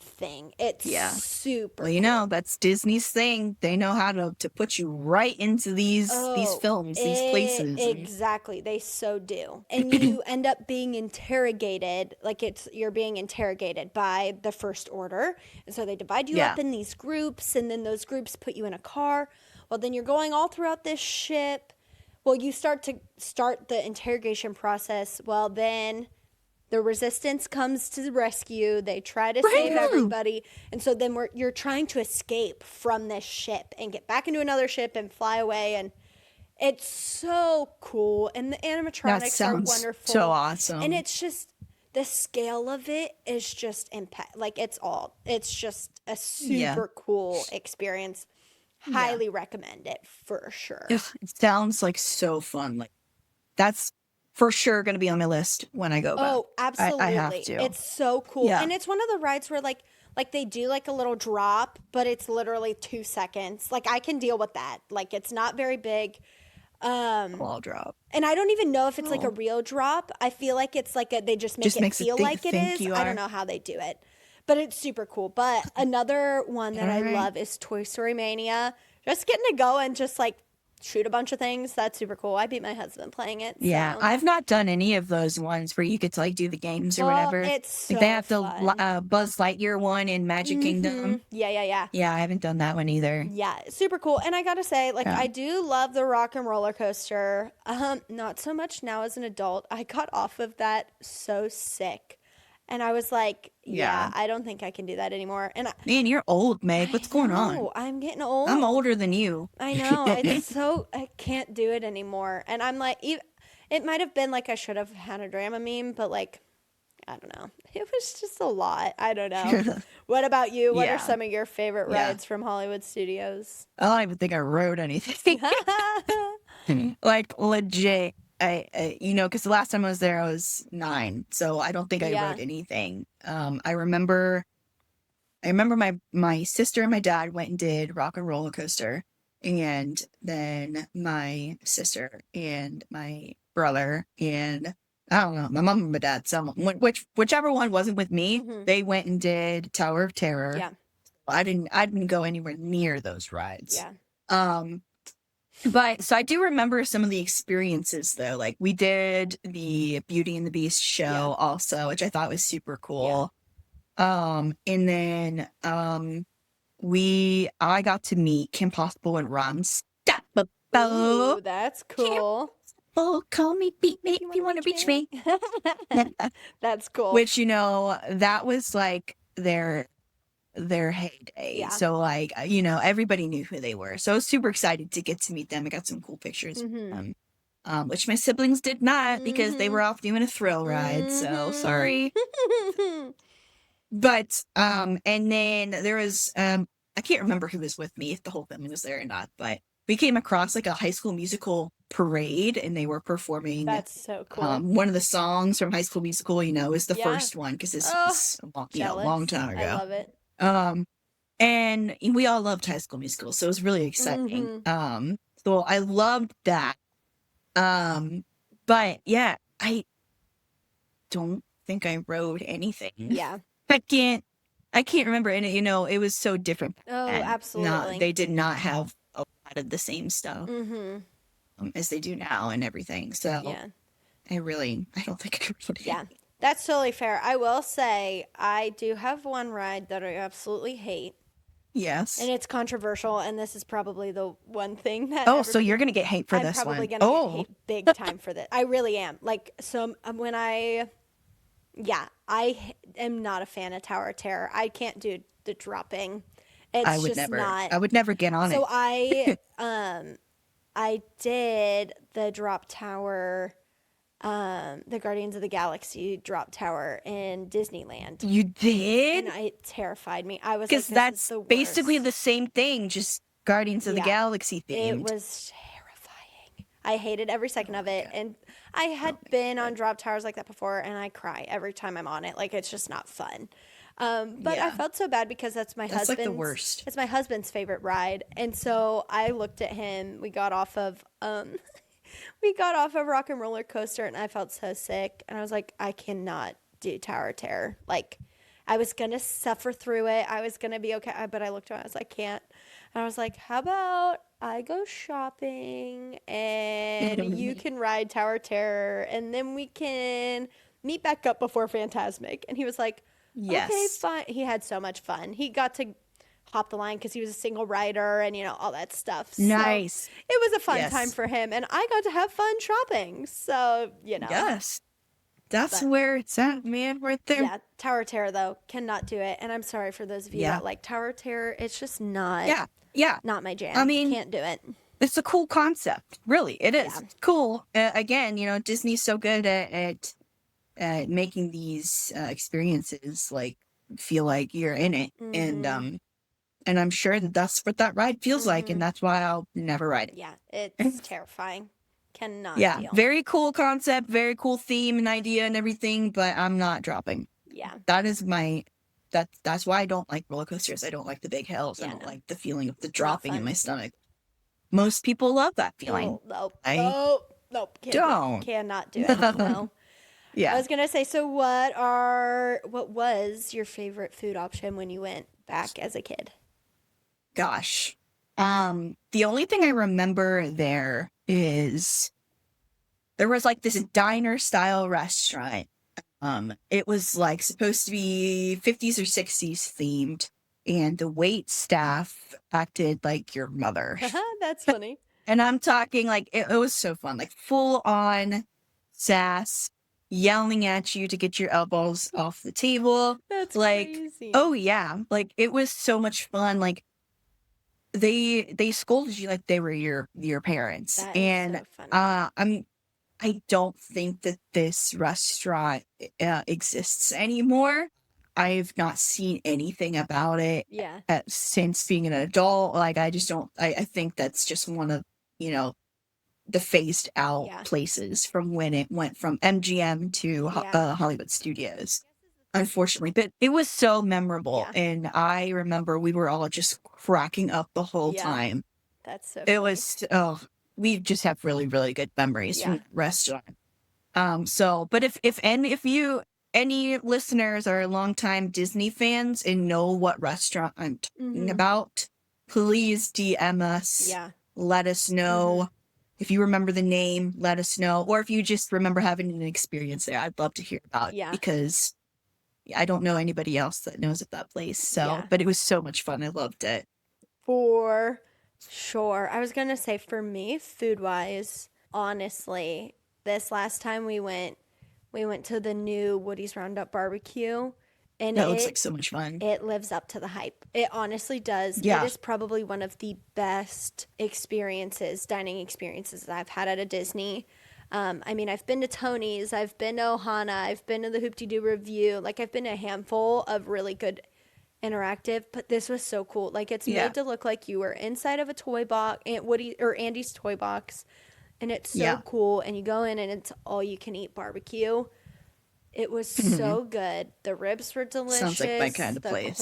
thing. It's Yeah. super Well, you cool. know, that's Disney's thing. They know how to put you right into these Oh, films, these places. exactly. They so do. And you end up being interrogated, like you're being interrogated by the First Order. And so they divide you Yeah. up in these groups, and then those groups put you in a car. Well, then you're going all throughout this ship. Well, you start the interrogation process. Well, then the resistance comes to the rescue. They try to save everybody. And so then you're trying to escape from this ship and get back into another ship and fly away. And it's so cool. And the That animatronics are sounds wonderful. so And awesome. it's just, the scale of it is just impact. Like it's just a Yeah. super cool experience. Yeah. Highly recommend it for sure. Ugh, it sounds like so fun. Like that's for sure going to be on my list when I go back. Oh, absolutely. I have to. It's so cool. Yeah. And it's one of the rides where like they do like a little drop, but it's literally 2 seconds. Like I can deal with that. Like it's not very big. Ball drop. And I don't even know if it's like a real drop. I feel like it's like they just make it feel like it is. I don't know how they do it. But it's super cool. But another one that I love is Toy Story Mania. Just getting to go and just like shoot a bunch of things. That's super cool. I beat my husband playing it. Yeah, so. I've not done any of those ones where you get to like do the games or Oh, whatever. it's so Like they have fun. the Buzz Lightyear one in Magic Kingdom. Yeah. Yeah, I haven't done that one either. Yeah, super cool. And I gotta say, like, Yeah. I do love the Rock and Roller Coaster. Not so much now as an adult. I got off of that so sick. And I was like, yeah, I don't think I can do that anymore. And Man, you're old, Meg. What's going on? I'm getting old. I'm older than you. I know. It's so, I can't do it anymore. And I'm like, it might have been like I should have had a Dramamine, but like, I don't know. It was just a lot. I don't know. What about you? What are some of your favorite rides from Hollywood Studios? I don't even think I rode anything. Like legit. I you know, because the last time I was there, I was 9, so I don't think I rode anything. I remember my sister and my dad went and did Rock and Roller Coaster, and then my sister and my brother and I don't know, my mom and my dad, whichever one wasn't with me, they went and did Tower of Terror. Yeah. I didn't go anywhere near those rides. Yeah. But so I do remember some of the experiences though. Like we did the Beauty and the Beast show also, which I thought was super cool. And then I got to meet Kim Possible and Ron Stoppable. Ooh, that's cool. Oh, call me, beat me if you want to reach me. That's cool. Which, you know, that was like their heyday. Yeah. So like, you know, everybody knew who they were. So I was super excited to get to meet them. I got some cool pictures from them, which my siblings did not because they were off doing a thrill ride. So sorry. But and then there was I can't remember who was with me, if the whole family was there or not, but we came across like a High School Musical parade and they were performing That's so cool. one of the songs from High School Musical, you know, is the first one because this was a long time ago. I love it. And we all loved High School Musical, so it was really exciting. So I loved that. But yeah, I don't think I rode anything. Yeah. I can't remember, and you know, it was so different. Oh, absolutely. They did not have a lot of the same stuff as they do now and everything. So yeah. I don't think I rode anything. Yeah. That's totally fair. I will say I do have one ride that I absolutely hate. Yes. And it's controversial, and this is probably the one thing that so you're going to get hate for this one. I'm probably going to get hate big time for this. I really am. Like, so when I am not a fan of Tower of Terror. I can't do the dropping. I would never get on it. So I did the drop tower, the Guardians of the Galaxy drop tower in Disneyland. You did? And it terrified me. I was because that's basically the same thing, just Guardians of the Galaxy themed. It was terrifying. I hated every second of it, and I had been on drop towers like that before, and I cry every time I'm on it. Like, it's just not fun. But I felt so bad because that's husband's, like the worst. It's my husband's favorite ride, and so I looked at him. We got off of Rock and Roller Coaster, and I felt so sick, and I was like, I cannot do Tower of Terror. Like, I was gonna suffer through it. I was gonna be okay, but I looked around. I was like, can't. And I was like, how about I go shopping and you can ride Tower of Terror, and then we can meet back up before Phantasmic. And he was like, okay, Yes. fine. He had so much fun. He got to hop the line because he was a single rider and all that stuff. So Nice. it was a fun time Yes. for him, and I got to have fun shopping. So Yes. That's but where it's at, man, right there. yeah, Tower of Terror though cannot do it, and I'm sorry for those of you Yeah. that like Tower of Terror. It's just not Yeah. Yeah. not my jam. I mean, Can't do it. it's a cool concept. Really, it is. Yeah. It's cool. Again, Disney's so good at making these experiences like feel like you're in it, Mm-hmm. and I'm sure that that's what that ride feels like, Mm-hmm. and that's why I'll never ride it. Yeah, it's terrifying. Cannot Yeah, deal. very cool concept, very cool theme and idea and everything, but I'm not dropping. Yeah. That is that's why I don't like roller coasters. I don't like the big hills. I Yeah, don't no. like the feeling of the Not dropping in fun. my stomach. Most people love that feeling. Oh, nope. I Nope. Can't do it. don't. Cannot do it. No. I Yeah. was gonna say, so what was your favorite food option when you went back as a kid? Gosh. The only thing I remember there is there was like this diner style restaurant. It was like supposed to be 50s or 60s themed, and the wait staff acted like your mother. That's funny. And I'm talking like it was so fun, like full on sass, yelling at you to get your elbows off the table. That's Like, crazy. oh yeah, like it was so much fun. Like they scolded you like they were your parents. That is And so funny. I don't think that this restaurant exists anymore. I've not seen anything about it Yeah. since being an adult. Like I just don't. I think that's just one of the phased out Yeah. places from when it went from MGM to Yeah. Hollywood Studios. Unfortunately, but it was so memorable, Yeah. and I remember we were all just cracking up the whole Yeah. time. That's so It funny. was we just have really, really good memories from Yeah. the restaurant. So but if you any listeners are longtime Disney fans and know what restaurant I'm talking Mhm. about, please DM us. Yeah. Let us know. If you remember the name, let us know. Or if you just remember having an experience there, I'd love to hear about it, Yeah. because I don't know anybody else that knows of that place. So, Yeah. but it was so much fun. I loved it. For sure. I was gonna say, for me, food wise, honestly, this last time we went to the new Woody's Roundup barbecue, and That looks like so much fun. it lives up to the hype. It honestly does. Yeah. It is probably one of the best dining experiences that I've had at a Disney. I mean, I've been to Tony's, I've been to Ohana, I've been to the Hoop-Dee-Doo Review. Like, I've been to a handful of really good interactive, but this was so cool. Like, it's Yeah. made to look like you were inside of a toy box, Andy's toy box, and it's so Yeah. cool. And you go in, and it's all you can eat barbecue. It was so good. The ribs were delicious. Sounds like my kind of the place.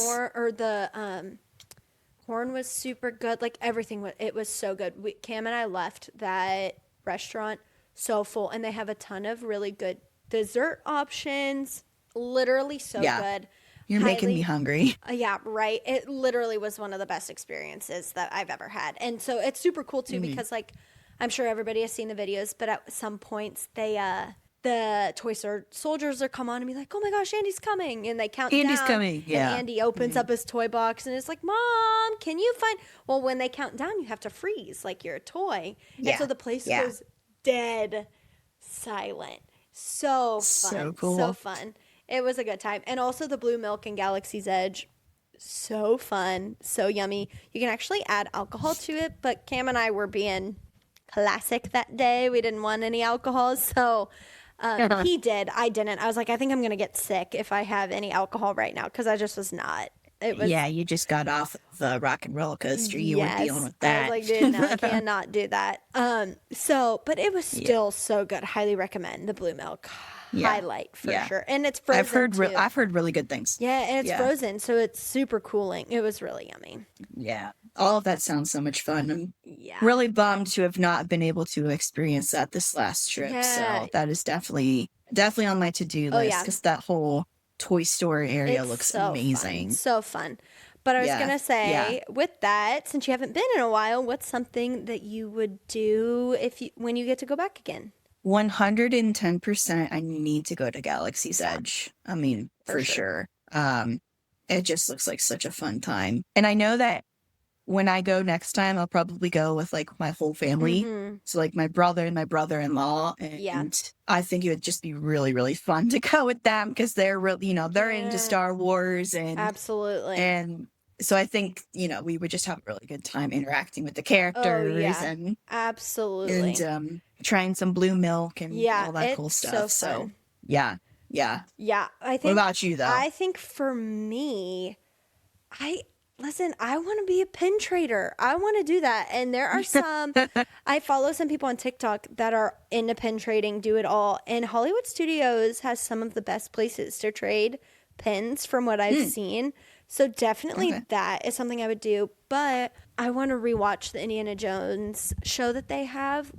corn was super good. Like, everything was so good. Cam and I left that restaurant so full, and they have a ton of really good dessert options. Literally so Yeah. good. You're making me hungry. Yeah, right. It literally was one of the best experiences that I've ever had. And so it's super cool too, because like, I'm sure everybody has seen the videos, but at some points the toy soldiers are come on and be like, oh my gosh, Andy's coming, and they count Andy's down, coming, yeah. and Andy opens up his toy box and is like, Mom, can you find, well, when they count down, you have to freeze like you're a toy. Yeah. And so the place Yeah. goes dead silent. So fun. So cool. So fun. It was a good time. And also the blue milk and Galaxy's Edge, so fun, so yummy. You can actually add alcohol to it, but Cam and I were being classic that day. We didn't want any alcohol, so he did. I didn't. I was like, I think I'm going to get sick if I have any alcohol right now, because I just was not. It was, Yeah, you just got off the rock and roller coaster. You were dealing with I that. was like, dude, no, I cannot do that. But it was still so good. Highly recommend the blue milk. Yeah. Highlight for Yeah. sure. And it's frozen too. I've heard really good things. Yeah, and it's Yeah. frozen, so it's super cooling. It was really yummy. Yeah. All of that sounds so much fun. I'm Yeah. really bummed to have not been able to experience that this last trip. Yeah. So that is definitely on my to-do list, yeah. because that whole Toy Story area It's looks so fun. amazing. So fun. But I was Yeah. gonna Yeah. say, with that, since you haven't been in a while, what's something that you would do when you get to go back again? 110% I need to go to Galaxy's Yeah, Edge. I mean, for for sure. sure. It just looks like such a fun time. And I know that when I go next time, I'll probably go with like my whole family. Mm-hmm. So like my brother and my brother-in-law. Yeah. And I think it would just be really, really fun to go with them because they're really, they're into Yeah. Star Wars Absolutely. and so I think, we would just have a really good time interacting with the Oh characters yeah. and Absolutely. trying some blue milk and Yeah, all that cool it's so stuff. So fun. yeah. Yeah. Yeah, What about you though? I think for me, I want to be a pin trader. I want to do that. And there are I follow some people on TikTok that are into pin trading, do it all. And Hollywood Studios has some of the best places to trade pins from what I've seen. So definitely Okay. that is something I would do. But I want to rewatch the Indiana Jones show that they have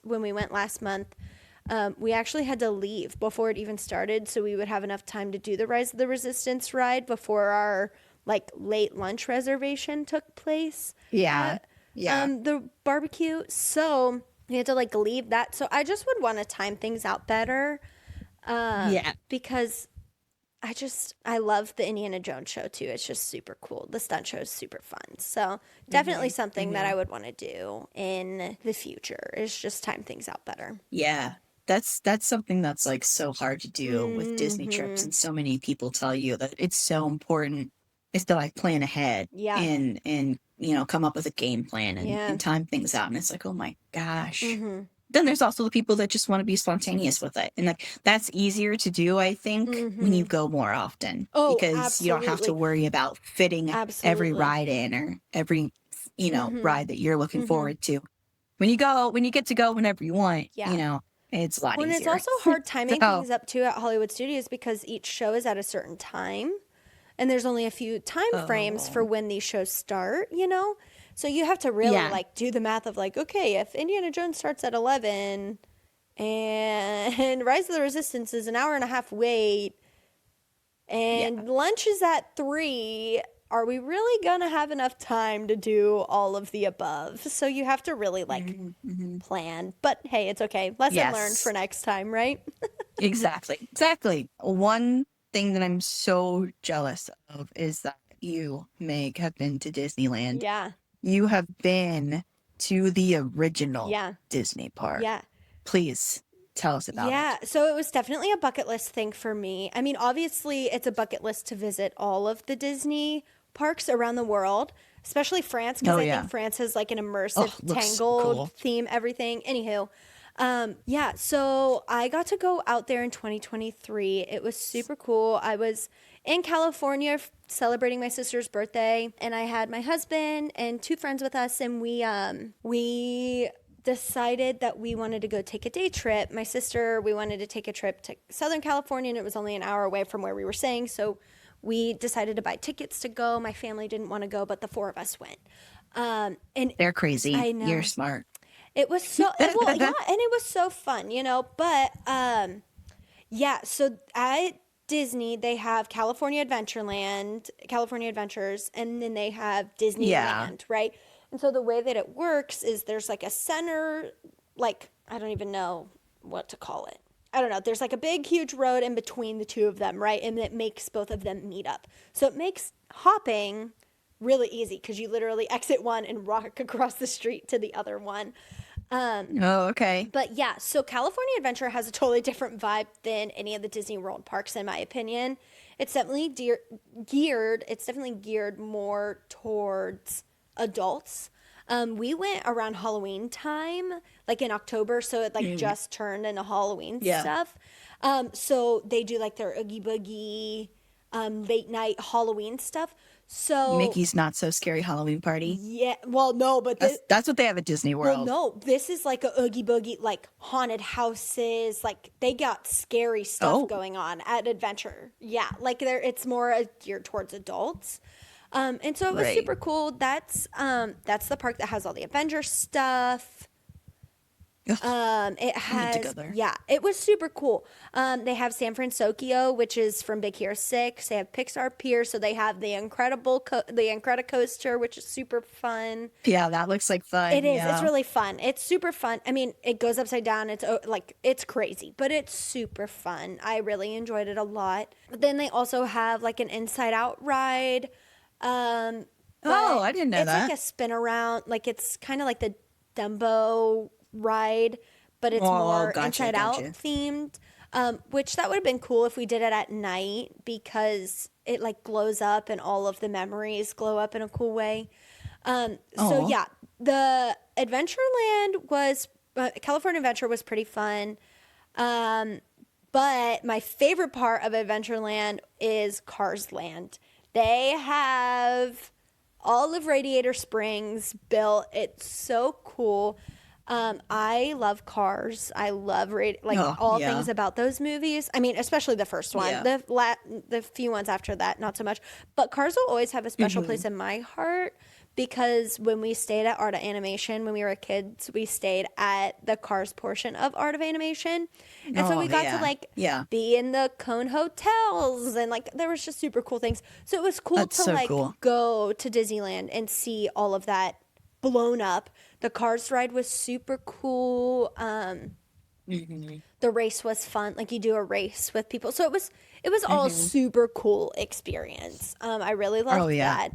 when we went last month. We actually had to leave before it even started, so we would have enough time to do the Rise of the Resistance ride before our late lunch reservation took place. Yeah. Yeah. The barbecue. So we had to leave that. So I just would want to time things out better. Yeah. Because I love the Indiana Jones show too. It's just super cool. The stunt show is super fun. So definitely something that I would want to do in the future is just time things out better. Yeah. That's something that's like so hard to do with Disney trips, and so many people tell you that it's so important is to like plan ahead Yeah. and come up with a game plan and time things out. And it's like, oh my gosh. Mm-hmm. Then there's also the people that just want to be spontaneous with it. And like that's easier to do, I think, when you go more often. Oh, because you don't have to worry about fitting every Absolutely. ride in or every ride that you're looking Mhm. forward to. When you get to go whenever you want, Yeah. it's a lot Well, and easier. it's also hard timing So- things up too at Hollywood Studios because each show is at a certain time, and there's only a few time frames for when these shows start. So you have to really Yeah. do the math of okay, if Indiana Jones starts at 11 and Rise of the Resistance is an hour and a half wait and lunch is at 3, are we really gonna have enough time to do all of the above? So you have to really plan. But hey, it's okay. Lesson learned for next time, right? Exactly. One thing that I'm so jealous of is that you, Meg, have been to Disneyland. Yeah. You have been to the original Yeah. Disney park. Yeah. Please tell us about it. Yeah, so it was definitely a bucket list thing for me. I mean, obviously, it's a bucket list to visit all of the Disney parks around the world, especially France, because I think France has an immersive, looks tangled cool. theme, everything. Anywho, yeah, so I got to go out there in 2023. It was super cool. I was in California celebrating my sister's birthday, and I had my husband and 2 friends with us, and we decided that we wanted to go take a day trip. My sister, we wanted to take a trip to Southern California, and it was only an hour away from where we were staying, so we decided to buy tickets to go. My family didn't want to go, but the 4 of us went. And They're crazy. I know. You're smart. it was so yeah, and it was so fun, But yeah, so at Disney they have California Adventures, and then they have Disneyland, right? And so the way that it works is there's a center, I don't even know what to call it. I don't know. There's a big, huge road in between the 2 of them, right? And it makes both of them meet up. So it makes hopping really easy because you literally exit one and walk across the street to the other one. Oh, okay. But yeah, so California Adventure has a totally different vibe than any of the Disney World parks, in my opinion. It's definitely geared more towards adults. We went around Halloween time, in October, so it just turned into Halloween stuff. So they do their Oogie Boogie, late night Halloween stuff. So Mickey's Not So Scary Halloween Party. Yeah, well, no, but That's what they have at Disney World. well, no, this is a Oogie Boogie, haunted houses, they got scary stuff going on at Adventure. Yeah, it's more geared towards adults. And so it was super cool. That's the park that has all the Avengers stuff. Ugh, It I need to go has, there. yeah, it was super cool. They have San Francisco, which is from Big Hero 6. They have Pixar Pier, so they have the Incredicoaster, which is super fun. Yeah, that looks like It fun. is. It's Yeah. really fun. It's super fun. I mean, it goes upside down. Like it's crazy, but it's super fun. I really enjoyed it a lot. But then they also have like an Inside Out ride. Um, Oh, but I didn't know it's like that. a spin around. Like it's kind of like the Dumbo ride, but it's Oh, more gotcha, Inside Out gotcha. themed. Which that would have been cool if we did it at night because it like glows up and all of the memories glow up in a cool way. So Oh. yeah, the Adventureland was California Adventure was pretty fun. Um, but my favorite part of Adventureland is Cars Land. They have all of Radiator Springs built. It's so cool. I love Cars. I love like Oh, all yeah. things about those movies. I mean, especially the first one. Yeah. The few ones after that, not so much. But Cars will always have a special Hmm. place in my heart because when we stayed at Art of Animation when we were kids, we stayed at the Cars portion of Art of Animation, and so Oh, we got to yeah. like Yeah. be in the Cone hotels and like there was just super cool things. So it was cool That's to so like cool. go to Disneyland and see all of that blown up. The Cars ride was super cool. Hmm. The race was fun. Like you do a race with people. So it was all Hmm. super cool experience. I really Oh, loved yeah.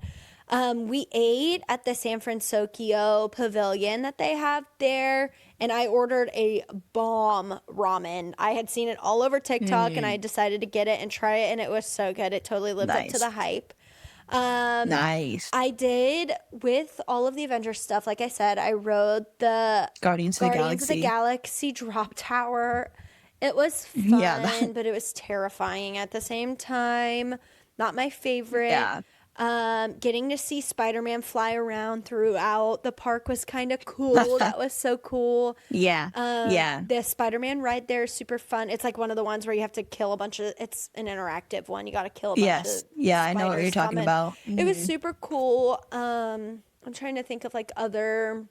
that. We ate at the San Francisco Pavilion that they have there, and I ordered a bomb ramen. I had seen it all over TikTok, and I Mm, decided to get it and try it, and it was so good. It totally lived up to nice. the hype. Um, Nice. I did with all of the Avengers stuff. Like I said, I rode the Guardians of the Guardians of the Galaxy. Galaxy drop tower. It was Yeah, that, fun, but it was terrifying at the same time. Not my favorite. yeah. Getting to see Spider-Man fly around throughout the park was kind of cool. That was so cool. Yeah. Yeah. The Spider-Man ride there is super fun. It's like one of the ones where you have to kill a bunch of, it's an interactive one. You got to kill a bunch of Yes. Yeah, I know what you're spiders talking coming. about. It was Hmm. super cool. I'm trying to think of like other,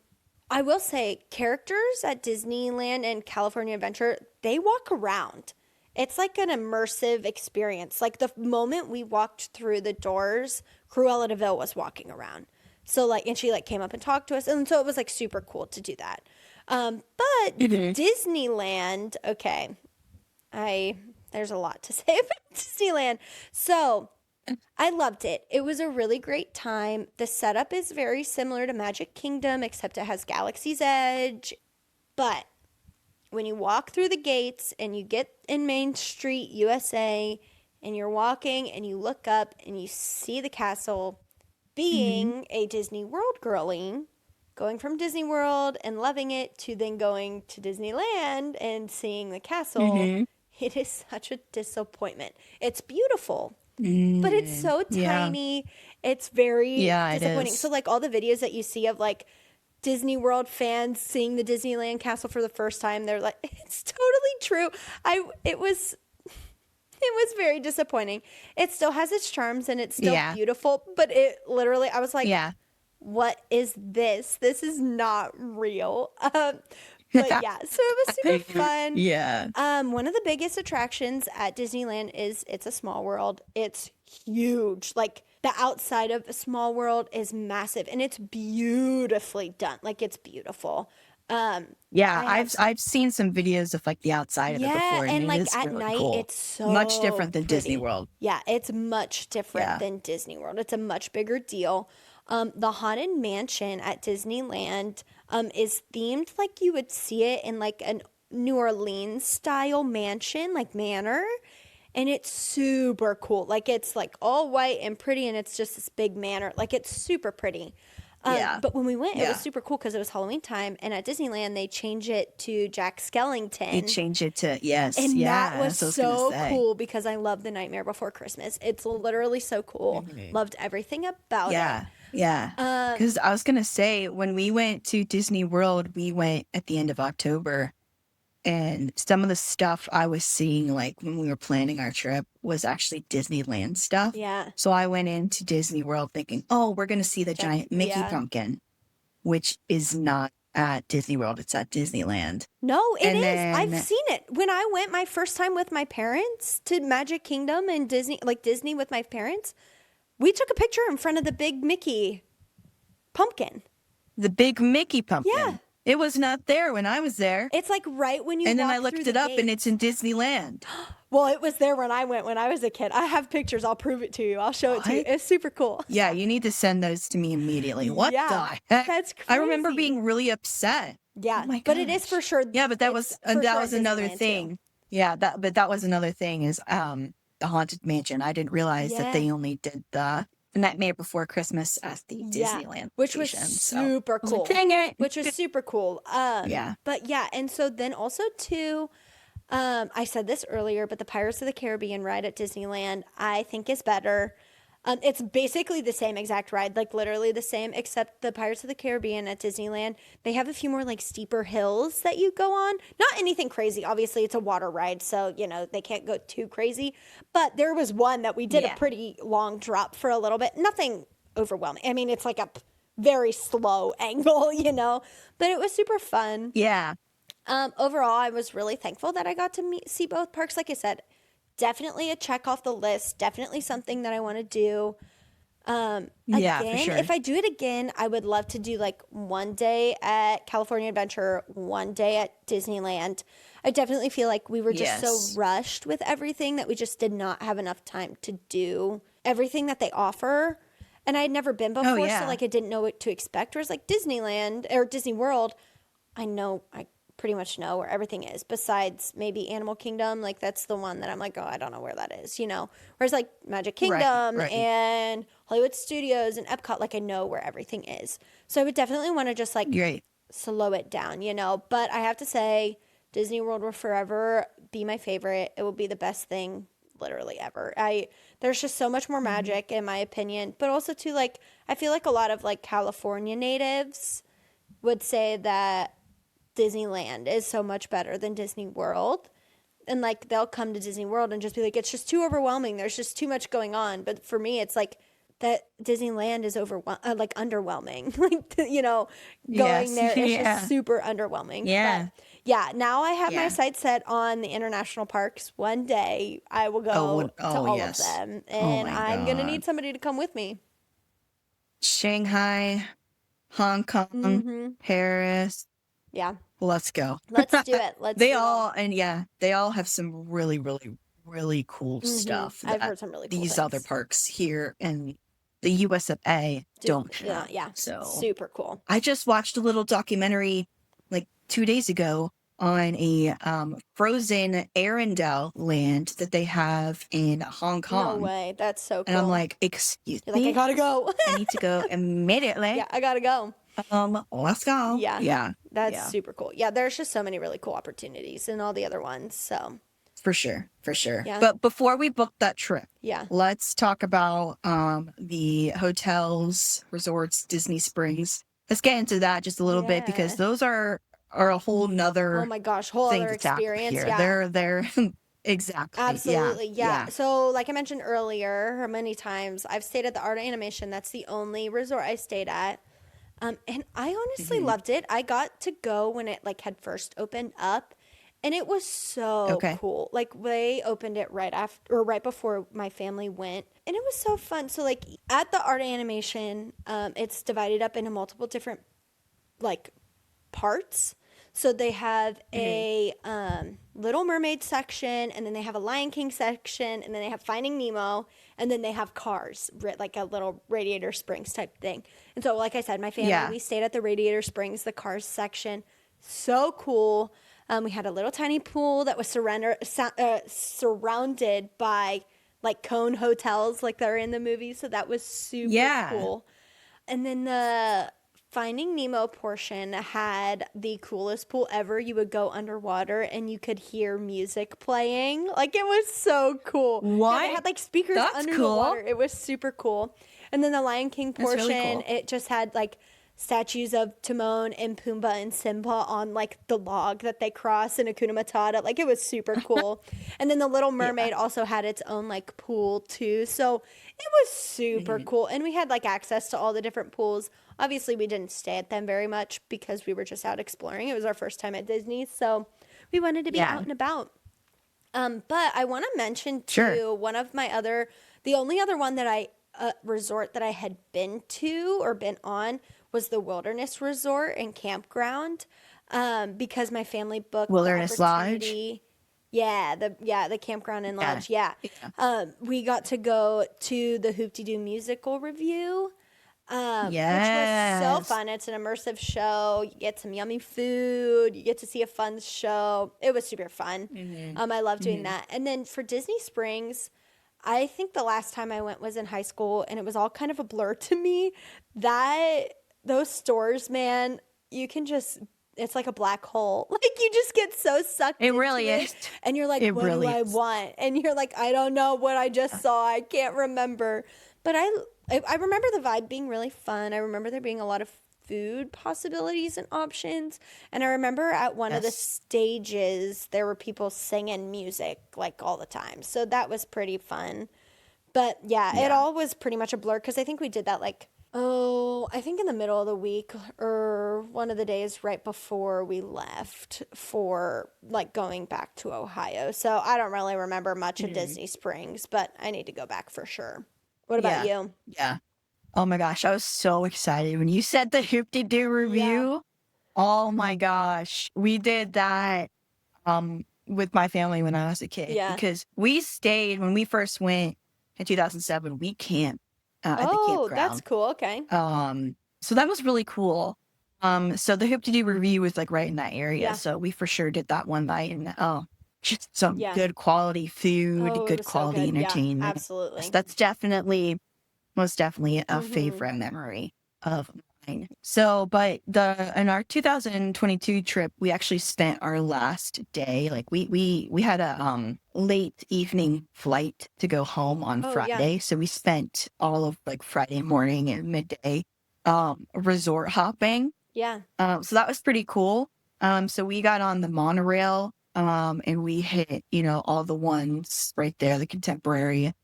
I will say characters at Disneyland and California Adventure, they walk around. It's like an immersive experience. Like the moment we walked through the doors, Cruella de Vil was walking around. So like, and she like came up and talked to us, and so it was like super cool to do that. But Hmm. Disneyland, okay, I there's a lot to say about Disneyland. So I loved it. It was a really great time. The setup is very similar to Magic Kingdom, except it has Galaxy's Edge. But when you walk through the gates and you get in Main Street, USA, and you're walking and you look up and you see the castle, Hmm. being a Disney World girly, going from Disney World and loving it to then going to Disneyland and seeing the castle, Hmm. it is such a disappointment. It's beautiful, but it's Mm, so yeah. tiny. It's very Yeah, it disappointing. So is. like all the videos that you see of like Disney World fans seeing the Disneyland castle for the first time, they're like, it's totally true. It was very disappointing. It still has its charms and it's still Yeah. beautiful, but it literally I was like, Yeah. what is this? This is not real. But yeah, so it was super fun. Yeah. One of the biggest attractions at Disneyland is It's a Small World. It's huge. Like the outside of a Small World is massive and it's beautifully done. Like it's beautiful. Um, Yeah, I have I've seen some videos of like the outside of it yeah, before, and and it like is at really night cool. it's Much so different than Disney pretty. World. Yeah, it's much different Yeah. than Disney World. It's a much bigger deal. The Haunted Mansion at Disneyland is themed like you would see it in like a New Orleans style mansion, like manor. And it's super cool. Like it's like all white and pretty, and it's just this big manor. Like it's super pretty. Yeah. But when we went, it was Yeah. super cool because it was Halloween time, and at Disneyland they change it to Jack They Skellington. change it to yes. And Yeah, that was that's what I was gonna so say. cool because I love The Nightmare Before Christmas. It's literally so cool. Mhm. Loved everything about it. Yeah. Yeah. Um, Because I was gonna say when we went to Disney World, we went at the end of October. And some of the stuff I was seeing, like when we were planning our trip, was actually Disneyland stuff. yeah, So I went into Disney World thinking, oh, we're going to see the giant Mickey yeah. pumpkin, which is not at Disney World. It's at Disneyland. No, it And is. I've then, seen it. When I went my first time with my parents to Magic Kingdom and Disney, like Disney with my parents, we took a picture in front of the big Mickey pumpkin. the big Mickey pumpkin. Yeah. It was not there when I was there. It's like right when you And then walk I looked through it the up, and gate. it's in Disneyland. Well, it was there when I went when I was a kid. I have pictures. I'll prove it to you. I'll show it to you. What? It's super cool. Yeah, you need to send those to me immediately. What Yeah, the heck? that's I remember crazy. being really upset. Yeah, Oh my but it is for gosh. sure. Yeah, but that It's was for sure at another Disneyland, too. thing. Yeah, that was another thing is the Haunted Mansion. I didn't realize that they Yeah. only did the Nightmare Before Christmas at the Yeah, Disneyland which was station. So super I was like, cool. dang it. Which was super cool. Yeah. But yeah, and so then also too, I said this earlier, but the Pirates of the Caribbean ride at Disneyland, I think is better. It's basically the same exact ride, like literally the same, except the Pirates of the Caribbean at Disneyland, they have a few more like steeper hills that you go on. Not anything crazy. Obviously, it's a water ride, so you know they can't go too crazy. But there was one that we did Yeah. a pretty long drop for a little bit. Nothing overwhelming. I mean, it's like a very slow angle, you know, but it was super fun. Yeah. Overall, I was really thankful that I got to see both parks. Like I said, definitely a check off the list. Definitely something that I want to do. Yeah, for Again, sure. if I do it again, I would love to do like one day at California Adventure, one day at Disneyland. I definitely feel like we were just Yes. so rushed with everything that we just did not have enough time to do everything that they offer. And I had never been before, so yeah. like I didn't know what to expect. Whereas like Disneyland or Disney World, I pretty much know where everything is besides maybe Animal Kingdom. Like that's the one that I'm like, oh, I don't know where that is, you know? Whereas like Magic Kingdom right. and Hollywood Studios and Epcot, like I know where everything is. So I would definitely want to just like Right. slow it down, you know? But I have to say, Disney World will forever be my favorite. It will be the best thing literally ever. There's just so much more magic in my opinion, but also too like I feel like a lot of like California natives would say that Disneyland is so much better than Disney World. And like they'll come to Disney World and just be like, it's just too overwhelming. There's just too much going on. But for me, it's like that Disneyland is like underwhelming. Like you know, going Yes. there is Yeah. just super underwhelming. Yeah. But yeah, now I have my Yeah. sights set on the international parks. One day I will go to all yes. of them, Oh and my I'm gonna God. need somebody to come with me. Shanghai, Hong Kong, Mm-hmm. Paris. Yeah, Let's go. let's do it. Let's. They do it. all, and yeah, they all have some really, really, really cool Mhm. stuff I've that heard some really cool these other things. parks here in the US of A don't have. Yeah, So super cool. I just watched a little documentary like 2 days ago on a frozen Arendelle land that they have in Hong No Kong. way, that's so cool. And I'm like, excuse you're like, I me, gotta go. I need to go immediately. Yeah, I gotta go. Let's go. Yeah. Yeah. That's Yeah. super cool. Yeah, there's just so many really cool opportunities and all the other ones. So For sure. For sure. Yeah. But before we book that trip, yeah, let's talk about the hotels, resorts, Disney Springs. Let's get into that just a little bit because Yeah. those are a whole nother oh my gosh, whole thing other to tackle experience. here. Yeah, They're exactly. absolutely. Yeah. Yeah. So like I mentioned earlier, many times I've stayed at the Art of Animation. That's the only resort I stayed at. And I honestly Mhm. loved it. I got to go when it like had first opened up, and it was so Okay. cool. Like they opened it right after or right before my family went, and it was so fun. So like at the Art of Animation, it's divided up into multiple different like parts. So they have a Little Mermaid section, and then they have a Lion King section, and then they have Finding Nemo, and then they have Cars, like a little Radiator Springs type thing. And so, like I said, my family, Yeah. we stayed at the Radiator Springs, the Cars section. So cool. We had a little tiny pool that was surrounded by like cone hotels like they're in the movie. So that was super Yeah. cool. And then the Finding Nemo portion had the coolest pool ever. You would go underwater and you could hear music playing. Like it was so cool. Yeah, What? they had like speakers That's under cool. the water. It was super cool. And then the Lion King That's really portion, cool. it just had like statues of Timon and Pumbaa and Simba on like the log that they cross in Hakuna Matata. Like it was super cool. And then the Little Yeah. Mermaid also had its own like pool too. So it was super Mhm. cool. And we had like access to all the different pools. Obviously, we didn't stay at them very much because we were just out exploring. It was our first time at Disney. So we wanted to be Yeah. out and about. But I want to mention Sure. too, the only other one that resort that I had been to or been on was the Wilderness Resort and Campground, because my family booked the Wilderness Lodge. opportunity. The campground and Yeah. lodge. Yeah, Yeah. we got to go to the Hoop Doo musical review, which was so Yes. fun. It's an immersive show. You get some yummy food. You get to see a fun show. It was super fun. Hmm. I love doing Hmm. that. And then for Disney Springs, I think the last time I went was in high school, and it was all kind of a blur to me. That those stores, man, you can just it's like a black hole. Like you just get so sucked It into really it, is. and you're like, It what do really I is. want? And you're like, I don't know what I just saw. I can't remember. But I remember the vibe being really fun. I remember there being a lot of food possibilities and options. And I remember at one of the Yes. stages, there were people singing music like all the time. So that was pretty fun. But yeah, it Yeah. all was pretty much a blur because I think we did that like, oh, I think in the middle of the week or one of the days right before we left for like going back to Ohio. So I don't really remember much of Mhm. Disney Springs, but I need to go back for sure. What about Yeah. you? Yeah. Oh my gosh, I was so excited when you said the Hoop-de-Doo Yeah. review. Oh my gosh, we did that with my family when I was a kid Yeah. because we stayed when we first went in 2007. We camped at the Oh, that's campground. cool. Okay. So that was really cool. So the Hoop-de-Doo review was like right in that area, Yeah. so we for sure did that one night, and just some Yeah. good quality food, Oh, it good was so quality good. Yeah, entertainment. absolutely. That's definitely most definitely a Mm-hmm. favorite memory of mine. So, but the in our 2022 trip, we actually spent our last day, like we had a late evening flight to go home on Oh, yeah. Friday. So we spent all of like Friday morning and midday resort hopping. Yeah. So that was pretty cool. So we got on the monorail and we hit, all the ones right there, the Contemporary,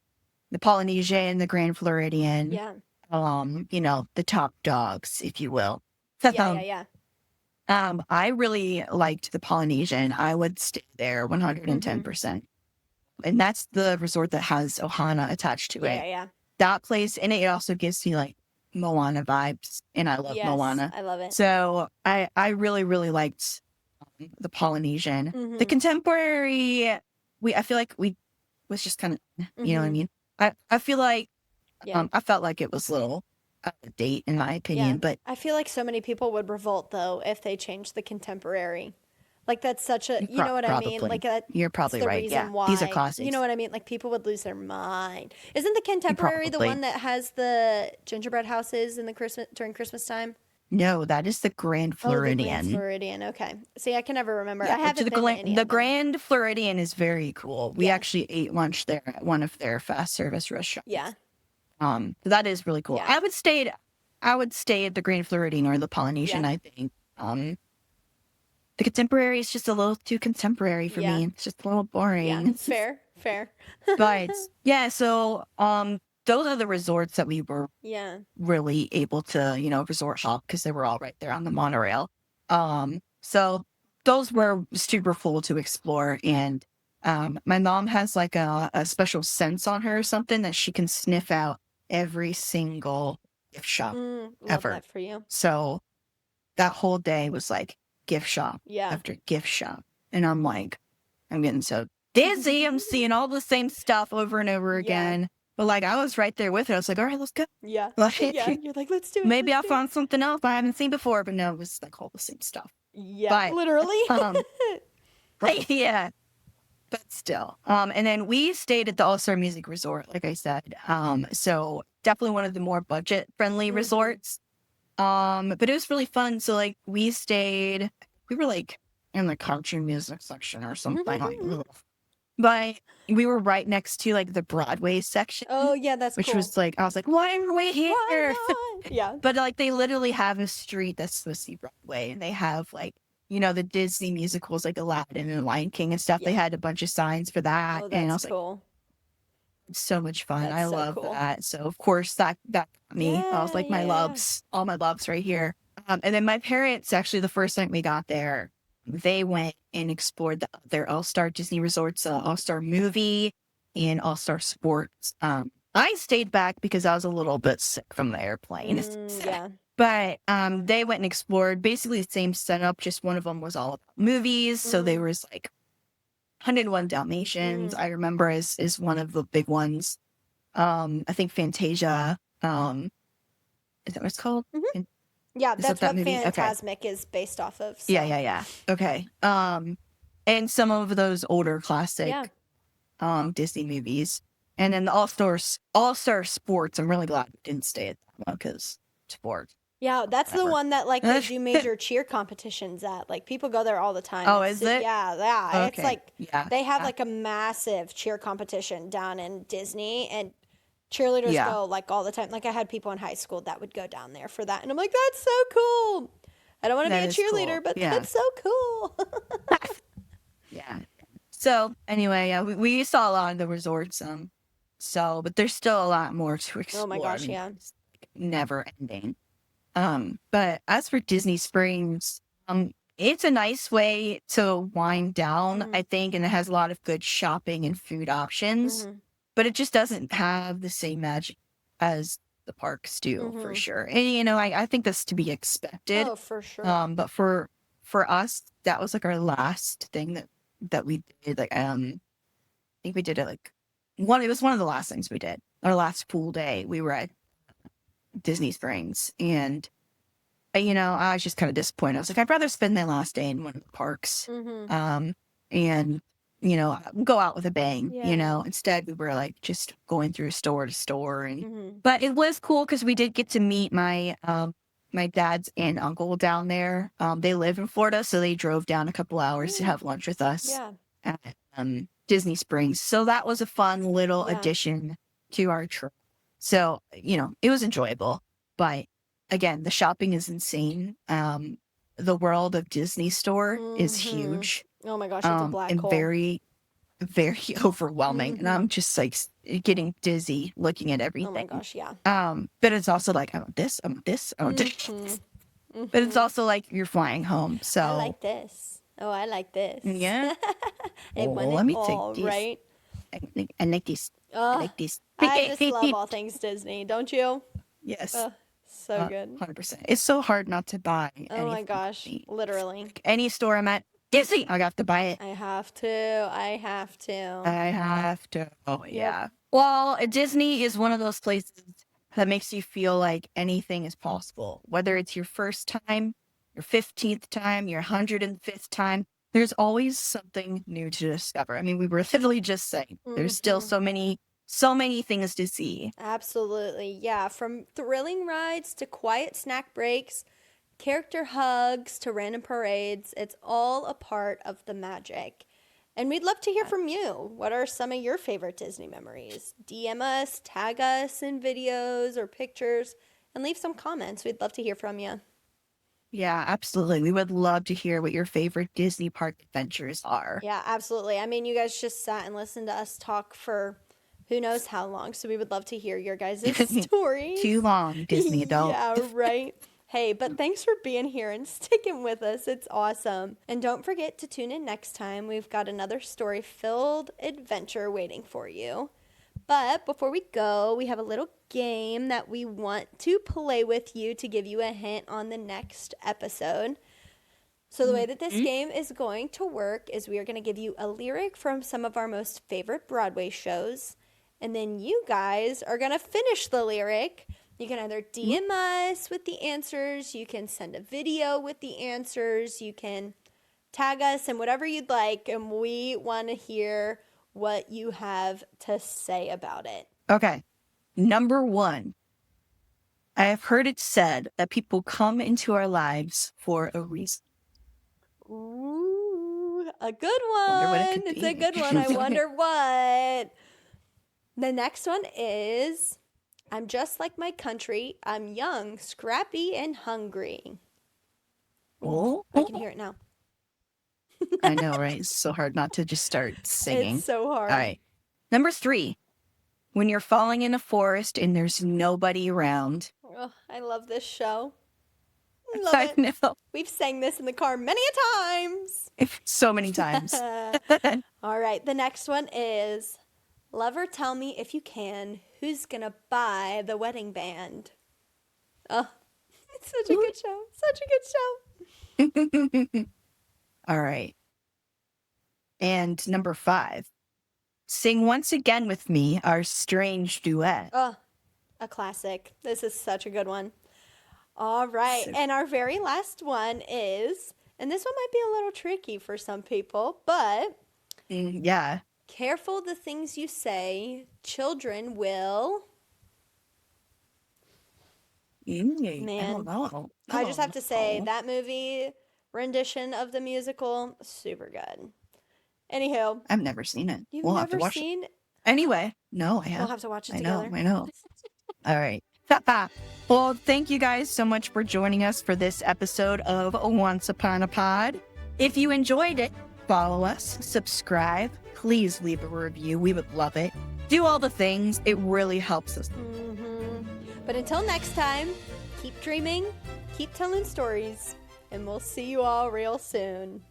the Polynesian, the Grand Floridian, Yeah. the top dogs, if you will. Yeah. Yeah. Um, Yeah. I really liked the Polynesian. I would stay there Mm-hmm. 110%. And that's the resort that has Ohana attached to Yeah. it. Yeah. Yeah. That place, and it also gives me like Moana vibes, and I love Yes, Moana. I love it. So I really, really liked the Polynesian. The Mm-hmm. Contemporary, I feel like we was just kind of, you know what I Mm-hmm. mean? I feel like Yeah. I felt like it was a little out of date in my Yeah. opinion, but I feel like so many people would revolt though if they changed the Contemporary. Like that's such a, you know what I mean? probably Like that's you're probably the right. Yeah, reason these are why. You know classics. what I mean? Like people would lose their mind. Isn't the You Contemporary the probably one that has the gingerbread houses in the Christmas during Christmas time? no, that is the Grand Oh, the Grand Floridian. Floridian. Okay. See, I can never remember. Yeah, I to haven't been to any the of them. Grand Floridian is very cool. We Yeah. actually ate lunch there at one of their fast service Yeah. restaurants. That is really cool. Yeah. I would stay at the Grand Floridian or the Polynesian, Yeah. I think. The Contemporary is just a little too contemporary for Yeah. me. It's just a little Yeah. boring. Fair. Fair. But yeah, so those are the resorts that we were Yeah. really able to, resort hop because they were all right there on the monorail. So those were super cool to explore. And my mom has like a special sense on her or something that she can sniff out every single gift shop Love ever. that for you. So that whole day was like gift shop Yeah. after gift shop. And I'm like, I'm getting so dizzy. I'm seeing all the same stuff over and over Yeah. again. But like I was right there with her. I was like, all right, let's go. Yeah. Like, Yeah. You're like, let's do it. maybe let's I'll do it. find something else I haven't seen before, but no, it was like all the same stuff. Yeah. But Literally. yeah, but still. And then we stayed at the All-Star Music Resort, like I said. So definitely one of the more budget-friendly Mhm. resorts. But it was really fun. So like we were like in the country music section or something. Like, ugh. But we were right next to like the Broadway section, Oh, yeah, that's which cool. was like, I was like, why are we here? Why not? Yeah. But like they literally have a street that's supposed to be Broadway, and they have like, you know, the Disney musicals like Aladdin and Lion King and stuff. They Yeah. had a bunch of signs for that. Oh, And I that's was like, cool. it's so much fun. That's I so love cool. that. So of course that got me. I was Yeah, like, my yeah. loves, all my loves right here. And then my parents, actually, the first time we got there, they went and explored their All-Star Disney Resorts, All-Star Movie and All-Star Sports. I stayed back because I was a little bit sick from the airplane. Yeah. But they went and explored basically the same setup, just one of them was all about movies. So there was like 101 Dalmatians, I remember is one of the big ones. I think Fantasia, is that what it's called? Yeah, Is that's that what movie? Okay. Fantasmic is based off of. So. Yeah. Okay. And some of those older classic Disney movies. And then the All-Star Sports. I'm really glad we didn't stay at that one because sports. Yeah, that's the one that like they do major cheer competitions at. Like people go there all the time. Oh, is it? Yeah. It's Okay. like they have like a massive cheer competition down in Disney, and cheerleaders go like all the time. Like I had people in high school that would go down there for that, and I'm like, that's so cool. I don't want to be a cheerleader, but that's so cool. Yeah. So anyway, we saw a lot of the resorts. But there's still a lot more to explore. Oh my gosh, yeah. It's never ending. But as for Disney Springs, it's a nice way to wind down, I think, and it has a lot of good shopping and food options. But it just doesn't have the same magic as the parks do, for sure. And you know, I think that's to be expected. Oh, for sure. But for us, that was like our last thing that we did. Like, I think we did it like it was one of the last things we did. Our last full day, we were at Disney Springs, and you know, I was just kind of disappointed. I was like, I'd rather spend my last day in one of the parks, and you know, go out with a bang. You know, instead we were like just going through store to store, and but it was cool because we did get to meet my my dad's aunt and uncle down there. They live in Florida, so they drove down a couple hours to have lunch with us at Disney Springs. So that was a fun little addition to our trip. So, you know, it was enjoyable. But again, the shopping is insane. The World of Disney store is huge. Oh my gosh, it's a black hole. And very, very overwhelming. And I'm just like getting dizzy looking at everything. Oh my gosh, yeah. But it's also like, I want this, I want this, I want this. But it's also like you're flying home. So I like this. Oh, I like this. Yeah. Let me take this. Right? I like this. I like this. I just love all things Disney, don't you? Yes. So good. 100%. It's so hard not to buy. Oh my gosh, literally. Like any store I'm at, Disney, I have to buy it. I have to. Oh, yeah. Well, Disney is one of those places that makes you feel like anything is possible. Whether it's your first time, your 15th time, your 105th time, there's always something new to discover. I mean, we were literally just saying, there's still so many things to see. Absolutely. Yeah. From thrilling rides to quiet snack breaks, character hugs to random parades, it's all a part of the magic. And we'd love to hear from you. What are some of your favorite Disney memories? DM us, tag us in videos or pictures, and leave some comments. We'd love to hear from you. Yeah, absolutely. We would love to hear what your favorite Disney park adventures are. Yeah, absolutely. I mean, you guys just sat and listened to us talk for who knows how long, so we would love to hear your guys' stories. Too long, Disney adult. Yeah, right. Hey, but thanks for being here and sticking with us. It's awesome. And don't forget to tune in next time. We've got another story-filled adventure waiting for you. But before we go, we have a little game that we want to play with you to give you a hint on the next episode. So the way that this game is going to work is we are going to give you a lyric from some of our most favorite Broadway shows. And then you guys are going to finish the lyric. You can either DM us with the answers, you can send a video with the answers, you can tag us and whatever you'd like, and we want to hear what you have to say about it. Okay. Number 1. I have heard it said that people come into our lives for a reason. Ooh, A good Wonder what it one. could It's be. a good one. I wonder what. The next one is I'm just like my country. I'm young, scrappy, and hungry. Oh, I can hear it now. I know, right? It's so hard not to just start singing. It's so hard. All right. Number 3. When you're falling in a forest and there's nobody around. Oh, I love this show. I I love it. know. We've sang this in the car many a times. So many times. All right. The next one is Lover, tell me if you can, who's gonna buy the wedding band? Oh, it's such a good show. Such a good show. All right. And number 5. Sing once again with me our strange duet. Oh, a classic. This is such a good one. All right. And our very last one is, and this one might be a little tricky for some people, but Yeah. careful the things you say, children will. Man, Man. I don't know. I just have to say that movie rendition of the musical, super good. Anywho, I've never seen it. you've We'll have to never watch it. seen? Anyway, no, I We'll have. have to watch it I together. know. All right. Well, thank you guys so much for joining us for this episode of Once Upon a Pod. If you enjoyed it, follow us, subscribe, please leave a review. We would love it. Do all the things. It really helps us. But until next time, keep dreaming, keep telling stories, and we'll see you all real soon.